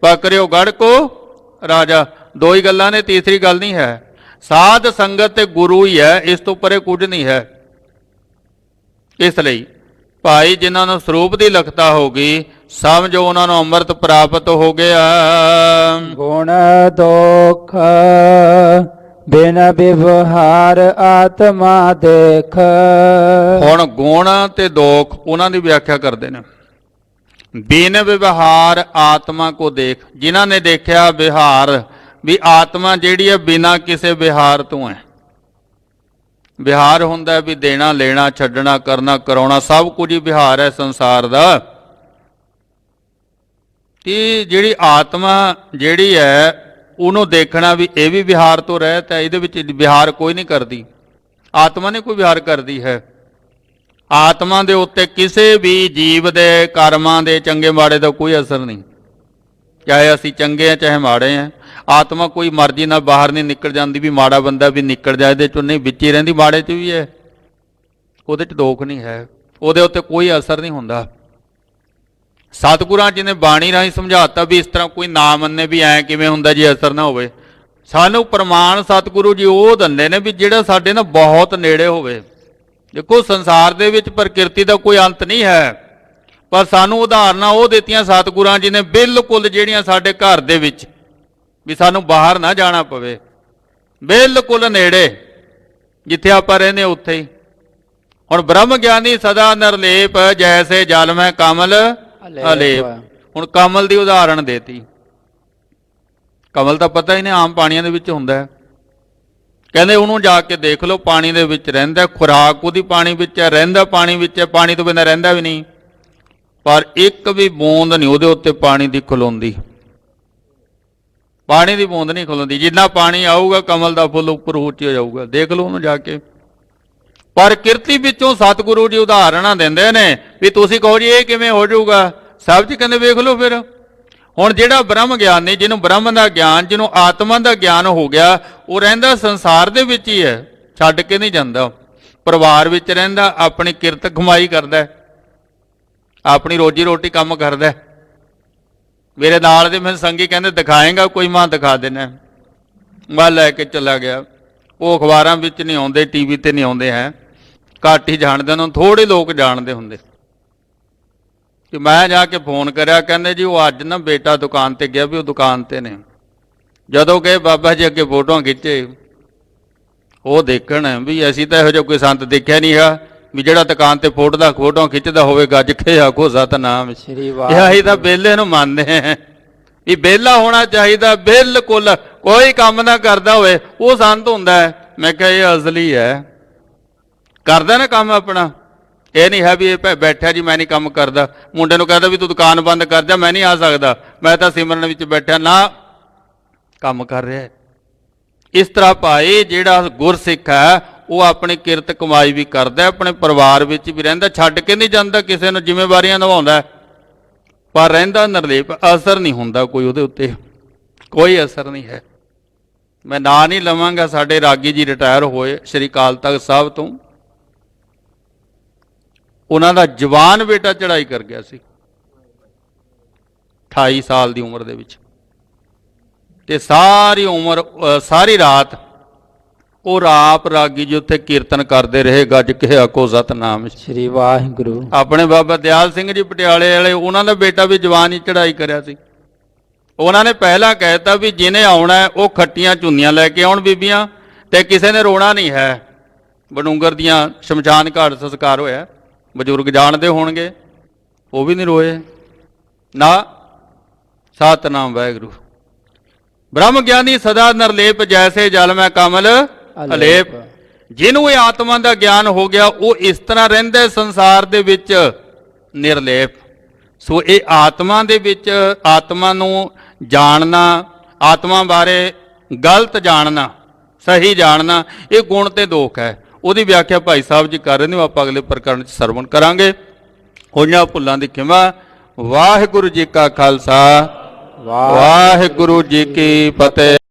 ਪਕਰਿਓ ਗੜ ਕੋ ਰਾਜਾ। ਦੋ ਹੀ ਗੱਲਾਂ ਨੇ, ਤੀਸਰੀ ਗੱਲ ਨਹੀਂ ਹੈ। ਸਾਧ ਸੰਗਤ ਤੇ ਗੁਰੂ ਹੀ ਹੈ, ਇਸ ਤੋਂ ਪਰੇ ਕੁਝ ਨਹੀਂ ਹੈ। ਇਸ ਲਈ ਭਾਈ ਜਿਨ੍ਹਾਂ ਨੂੰ ਸਰੂਪ ਦੀ ਲਖਤਾ ਹੋ ਗਈ, ਸਮਝੋ ਉਹਨਾਂ ਨੂੰ ਅੰਮ੍ਰਿਤ ਪ੍ਰਾਪਤ ਹੋ ਗਿਆ। ਗੁਣ ਦੋਖ ਬਿਨ ਵਿਵਹਾਰ ਆਤਮਾ ਦੇਖ। ਹੁਣ ਗੁਣ ਤੇ ਦੋਖ ਉਹਨਾਂ ਦੀ ਵਿਆਖਿਆ ਕਰਦੇ ਨੇ। ਬਿਨ ਵਿਵਹਾਰ ਆਤਮਾ ਕੋ ਦੇਖ, ਜਿਨ੍ਹਾਂ ਨੇ ਦੇਖਿਆ ਵਿਹਾਰ ਵੀ ਆਤਮਾ ਜਿਹੜੀ ਹੈ ਬਿਨਾਂ ਕਿਸੇ ਵਿਹਾਰ ਤੋਂ ਹੈ। ਵਿਹਾਰ ਹੁੰਦਾ ਵੀ ਦੇਣਾ ਲੈਣਾ, ਛੱਡਣਾ ਕਰਨਾ ਕਰਾਉਣਾ, ਸਭ ਕੁਝ ਹੀ ਵਿਹਾਰ ਹੈ ਸੰਸਾਰ ਦਾ। ਕਿ ਜਿਹੜੀ ਆਤਮਾ ਜਿਹੜੀ ਹੈ ਉਹਨੂੰ ਦੇਖਣਾ ਵੀ ਇਹ ਵੀ ਵਿਹਾਰ ਤੋਂ ਰਹਿਤ ਹੈ, ਇਹਦੇ ਵਿੱਚ ਵਿਹਾਰ ਕੋਈ ਨਹੀਂ ਕਰਦੀ, ਆਤਮਾ ਨਹੀਂ ਕੋਈ ਵਿਹਾਰ ਕਰਦੀ ਹੈ। ਆਤਮਾ ਦੇ ਉੱਤੇ ਕਿਸੇ ਵੀ ਜੀਵ ਦੇ ਕਰਮਾਂ ਦੇ ਚੰਗੇ ਮਾੜੇ ਦਾ ਕੋਈ ਅਸਰ ਨਹੀਂ, ਚਾਹੇ ਅਸੀਂ ਚੰਗੇ ਹਾਂ ਚਾਹੇ ਮਾੜੇ ਹਾਂ। ਆਤਮਾ ਕੋਈ ਮਰਜ਼ੀ ਨਾਲ ਬਾਹਰ ਨਹੀਂ ਨਿਕਲ ਜਾਂਦੀ ਵੀ ਮਾੜਾ ਬੰਦਾ ਵੀ ਨਿਕਲ ਜਾਏ ਇਹਦੇ ਚੋਂ, ਨਹੀਂ, ਵਿੱਚ ਹੀ ਰਹਿੰਦੀ, ਮਾੜੇ 'ਚ ਵੀ ਹੈ, ਉਹਦੇ 'ਚ ਦੋਖ ਨਹੀਂ ਹੈ, ਉਹਦੇ ਉੱਤੇ ਕੋਈ ਅਸਰ ਨਹੀਂ ਹੁੰਦਾ। ਸਤਿਗੁਰਾਂ ਜੀ ਨੇ ਬਾਣੀ ਰਾਹੀਂ ਸਮਝਾਤਾ ਵੀ ਇਸ ਤਰ੍ਹਾਂ ਕੋਈ ਨਾ ਮੰਨੇ ਵੀ ਐਂ ਕਿਵੇਂ ਹੁੰਦਾ ਜੀ ਅਸਰ ਨਾ ਹੋਵੇ। ਸਾਨੂੰ ਪ੍ਰਮਾਣ ਸਤਿਗੁਰੂ ਜੀ ਉਹ ਦਿੰਦੇ ਨੇ ਵੀ ਜਿਹੜਾ ਸਾਡੇ ਨਾਲ ਬਹੁਤ ਨੇੜੇ ਹੋਵੇ। ਦੇਖੋ ਸੰਸਾਰ ਦੇ ਵਿੱਚ ਪ੍ਰਕਿਰਤੀ ਦਾ ਕੋਈ ਅੰਤ ਨਹੀਂ ਹੈ, ਪਰ ਸਾਨੂੰ ਉਦਾਹਰਨਾਂ ਉਹ ਦਿੱਤੀਆਂ ਸਤਿਗੁਰਾਂ ਜੀ ਨੇ ਬਿਲਕੁਲ ਜਿਹੜੀਆਂ ਸਾਡੇ ਘਰ ਦੇ ਵਿੱਚ, ਵੀ ਸਾਨੂੰ ਬਾਹਰ ਨਾ ਜਾਣਾ ਪਵੇ, ਬਿਲਕੁਲ ਨੇੜੇ ਜਿੱਥੇ ਆਪਾਂ ਰਹਿੰਦੇ ਉੱਥੇ ਹੀ। ਹੁਣ ਬ੍ਰਹਮ ਗਿਆਨੀ ਸਦਾ ਨਿਰਲੇਪ ਜੈਸੇ ਜਲ ਮੈਂ ਕਮਲ ਅਲੇਪ। ਹੁਣ ਕਮਲ ਦੀ ਉਦਾਹਰਣ ਦੇਤੀ। ਕਮਲ ਤਾਂ ਪਤਾ ਹੀ ਨਹੀਂ ਆਮ ਪਾਣੀਆਂ ਦੇ ਵਿੱਚ ਹੁੰਦਾ ਹੈ। ਕਹਿੰਦੇ ਉਹਨੂੰ ਜਾ ਕੇ ਦੇਖ ਲਓ, ਪਾਣੀ ਦੇ ਵਿੱਚ ਰਹਿੰਦਾ, ਖੁਰਾਕ ਉਹਦੀ ਪਾਣੀ ਵਿੱਚ ਹੈ, ਰਹਿੰਦਾ ਪਾਣੀ ਵਿੱਚ ਹੈ, ਪਾਣੀ ਤੋਂ ਬਿਨਾਂ ਰਹਿੰਦਾ ਵੀ ਨਹੀਂ, ਪਰ ਇੱਕ ਵੀ ਬੂੰਦ ਨਹੀਂ ਉਹਦੇ ਉੱਤੇ ਪਾਣੀ ਦੀ ਖਲੋਂਦੀ, ਪਾਣੀ ਦੀ ਬੂੰਦ ਨਹੀਂ ਖਲੋਂਦੀ। ਜਿੰਨਾ ਪਾਣੀ ਆਊਗਾ ਕਮਲ ਦਾ ਫੁੱਲ ਉੱਪਰ ਉੱਚੀ ਹੋ ਜਾਊਗਾ, ਦੇਖ ਲਓ ਉਹਨੂੰ ਜਾ ਕੇ। ਪਰ ਕਿਰਤੀ ਵਿੱਚੋਂ ਸਤਿਗੁਰੂ ਜੀ ਉਦਾਹਰਨਾਂ ਦਿੰਦੇ ਨੇ ਵੀ ਤੁਸੀਂ ਕਹੋ ਜੀ ਇਹ ਕਿਵੇਂ ਹੋ ਜਾਊਗਾ, ਸਭ ਜੀ ਕਹਿੰਦੇ ਵੇਖ ਲਓ ਫਿਰ। ਹੁਣ ਜਿਹੜਾ ਬ੍ਰਹਮ ਗਿਆਨ ਨੇ, ਜਿਹਨੂੰ ਬ੍ਰਹਮ ਦਾ ਗਿਆਨ, ਜਿਹਨੂੰ ਆਤਮਾ ਦਾ ਗਿਆਨ ਹੋ ਗਿਆ, ਉਹ ਰਹਿੰਦਾ ਸੰਸਾਰ ਦੇ ਵਿੱਚ ਹੀ ਹੈ, ਛੱਡ ਕੇ ਨਹੀਂ ਜਾਂਦਾ। ਪਰਿਵਾਰ ਵਿੱਚ ਰਹਿੰਦਾ, ਆਪਣੀ ਕਿਰਤ ਕਮਾਈ ਕਰਦਾ, ਆਪਣੀ ਰੋਜੀ ਰੋਟੀ ਕੰਮ ਕਰਦਾ। ਮੇਰੇ ਨਾਲ ਦੇ ਮੈਨੂੰ ਸੰਗੀ ਕਹਿੰਦੇ ਦਿਖਾਏਗਾ ਕੋਈ, ਮਾਂ ਦਿਖਾ ਦੇਣਾ। ਮੈਂ ਲੈ ਕੇ ਚਲਾ ਗਿਆ। ਉਹ ਅਖਬਾਰਾਂ ਵਿੱਚ ਨਹੀਂ ਆਉਂਦੇ, ਟੀਵੀ ਤੇ ਨਹੀਂ ਆਉਂਦੇ, ਹੈ ਘੱਟ ਹੀ ਜਾਣਦੇ, ਉਹਨੂੰ ਥੋੜ੍ਹੇ ਲੋਕ ਜਾਣਦੇ ਹੁੰਦੇ। ਕਿ ਮੈਂ ਜਾ ਕੇ ਫੋਨ ਕਰਿਆ, ਕਹਿੰਦੇ ਜੀ ਉਹ ਅੱਜ ਨਾ ਬੇਟਾ ਦੁਕਾਨ ਤੇ ਗਿਆ, ਵੀ ਉਹ ਦੁਕਾਨ ਤੇ ਨੇ। ਜਦੋਂ ਗਏ ਬਾਬਾ ਜੀ ਅੱਗੇ ਫੋਟੋਆਂ ਖਿੱਚੇ, ਉਹ ਦੇਖਣ ਵੀ ਅਸੀਂ ਤਾਂ ਇਹੋ ਜਿਹਾ ਕੋਈ ਸੰਤ ਦੇਖਿਆ ਨਹੀਂ ਹੈ ਵੀ ਜਿਹੜਾ ਦੁਕਾਨ ਤੇ ਫੋਟੋਆਂ ਖਿੱਚਦਾ ਹੋਵੇ, ਗੱਜ ਕੇ ਆਖੋ ਸਤਿਨਾਮ ਸ੍ਰੀ ਵਾਹਿਗੁਰੂ। ਇਹ ਤਾਂ ਵਿਹਲੇ ਨੂੰ ਮੰਨਦੇ ਆ ਵੀ ਵਿਹਲਾ ਹੋਣਾ ਚਾਹੀਦਾ, ਬਿਲਕੁਲ ਕੋਈ ਕੰਮ ਨਾ ਕਰਦਾ ਹੋਵੇ ਉਹ ਸੰਤ ਹੁੰਦਾ ਹੈ। ਮੈਂ ਕਿਹਾ ਇਹ ਅਸਲੀ ਹੈ, ਕਰਦਾ ਨਾ ਕੰਮ ਆਪਣਾ, ਇਹ ਨਹੀਂ ਹੈ ਵੀ ਇਹ ਬੈਠਿਆ ਜੀ ਮੈਂ ਨਹੀਂ ਕੰਮ ਕਰਦਾ, ਮੁੰਡੇ ਨੂੰ ਕਹਿੰਦਾ ਵੀ ਤੂੰ ਦੁਕਾਨ ਬੰਦ ਕਰ ਜਾ, ਮੈਂ ਨਹੀਂ ਆ ਸਕਦਾ, ਮੈਂ ਤਾਂ ਸਿਮਰਨ ਵਿੱਚ ਬੈਠਿਆ, ਨਾ, ਕੰਮ ਕਰ ਰਿਹਾ ਹੈ। ਇਸ ਤਰ੍ਹਾਂ ਭਾਈ ਜਿਹੜਾ ਗੁਰਸਿੱਖ ਹੈ ਉਹ ਆਪਣੀ ਕਿਰਤ ਕਮਾਈ ਵੀ ਕਰਦਾ, ਆਪਣੇ ਪਰਿਵਾਰ ਵਿੱਚ ਵੀ ਰਹਿੰਦਾ, ਛੱਡ ਕੇ ਨਹੀਂ ਜਾਂਦਾ ਕਿਸੇ ਨੂੰ, ਜ਼ਿੰਮੇਵਾਰੀਆਂ ਨਿਭਾਉਂਦਾ, ਪਰ ਰਹਿੰਦਾ ਨਿਰਲੇਪ, ਅਸਰ ਨਹੀਂ ਹੁੰਦਾ ਕੋਈ ਉਹਦੇ ਉੱਤੇ, ਕੋਈ ਅਸਰ ਨਹੀਂ ਹੈ। ਮੈਂ ਨਾਂ ਨਹੀਂ ਲਵਾਂਗਾ, ਸਾਡੇ ਰਾਗੀ ਜੀ ਰਿਟਾਇਰ ਹੋਏ ਸ਼੍ਰੀ ਅਕਾਲ ਤਖਤ ਸਾਹਿਬ ਤੋਂ, ਉਹਨਾਂ ਦਾ ਜਵਾਨ ਬੇਟਾ ਚੜ੍ਹਾਈ ਕਰ ਗਿਆ ਸੀ 28 ਸਾਲ ਦੀ ਉਮਰ ਦੇ ਵਿੱਚ, ਤੇ ਸਾਰੀ ਉਮਰ ਸਾਰੀ ਰਾਤ ਉਹ ਰਾਪ ਰਾਗੀ ਜੀ ਉੱਥੇ ਕੀਰਤਨ ਕਰਦੇ ਰਹੇ, ਗੱਜ ਕੇ ਆਖੋ ਸਤਿਨਾਮ ਸ੍ਰੀ ਵਾਹਿਗੁਰੂ। ਆਪਣੇ ਬਾਬਾ ਦਿਆਲ ਸਿੰਘ ਜੀ ਪਟਿਆਲੇ ਵਾਲੇ, ਉਹਨਾਂ ਦਾ ਬੇਟਾ ਵੀ ਜਵਾਨ ਹੀ ਚੜ੍ਹਾਈ ਕਰਿਆ ਸੀ। ਉਹਨਾਂ ਨੇ ਪਹਿਲਾਂ ਕਹਿਤਾ ਵੀ ਜਿਹਨੇ ਆਉਣਾ ਉਹ ਖੱਟੀਆਂ ਚੁੰਨੀਆਂ ਲੈ ਕੇ ਆਉਣ ਬੀਬੀਆਂ, ਤੇ ਕਿਸੇ ਨੇ ਰੋਣਾ ਨਹੀਂ ਹੈ। ਬਡੂੰਗਰ ਦੀਆਂ ਸ਼ਮਸ਼ਾਨ ਘਾਟ ਸੰਸਕਾਰ ਹੋਇਆ, ਬਜ਼ੁਰਗ ਜਾਣਦੇ ਹੋਣਗੇ, ਉਹ ਵੀ ਨਹੀਂ ਰੋਏ, ਨਾ, ਸਤਿਨਾਮ ਵਾਹਿਗੁਰੂ। ਬ੍ਰਹਮ ਗਿਆਨੀ ਸਦਾ ਨਿਰਲੇਪ, ਜੈਸੇ ਜਲ ਮੈਂ ਕਮਲ ਅਲੇਪ। ਜਿਹਨੂੰ ਇਹ ਆਤਮਾ ਦਾ ਗਿਆਨ ਹੋ ਗਿਆ ਉਹ ਇਸ ਤਰ੍ਹਾਂ ਰਹਿੰਦੇ ਸੰਸਾਰ ਦੇ ਵਿੱਚ ਨਿਰਲੇਪ। ਸੋ ਇਹ ਆਤਮਾ ਦੇ ਵਿੱਚ, ਆਤਮਾ ਨੂੰ ਜਾਣਨਾ, ਆਤਮਾ ਬਾਰੇ ਗਲਤ ਜਾਣਨਾ, ਸਹੀ ਜਾਣਨਾ, ਇਹ ਗੁਣ ਤੇ ਦੋਖ ਹੈ। ਉਹਦੀ ਵਿਆਖਿਆ ਭਾਈ ਸਾਹਿਬ ਜੀ ਕਰ ਰਹੇ ਨੇ, ਆਪਾਂ ਅਗਲੇ ਪ੍ਰਕਰਣ 'ਚ ਸਰਵਣ ਕਰਾਂਗੇ। ਹੋਈਆਂ ਭੁੱਲਾਂ ਦੀ ਖਿਮਾ। ਵਾਹਿਗੁਰੂ ਜੀ ਕਾ ਖਾਲਸਾ, ਵਾਹਿਗੁਰੂ ਜੀ ਕੀ ਫਤਿਹ।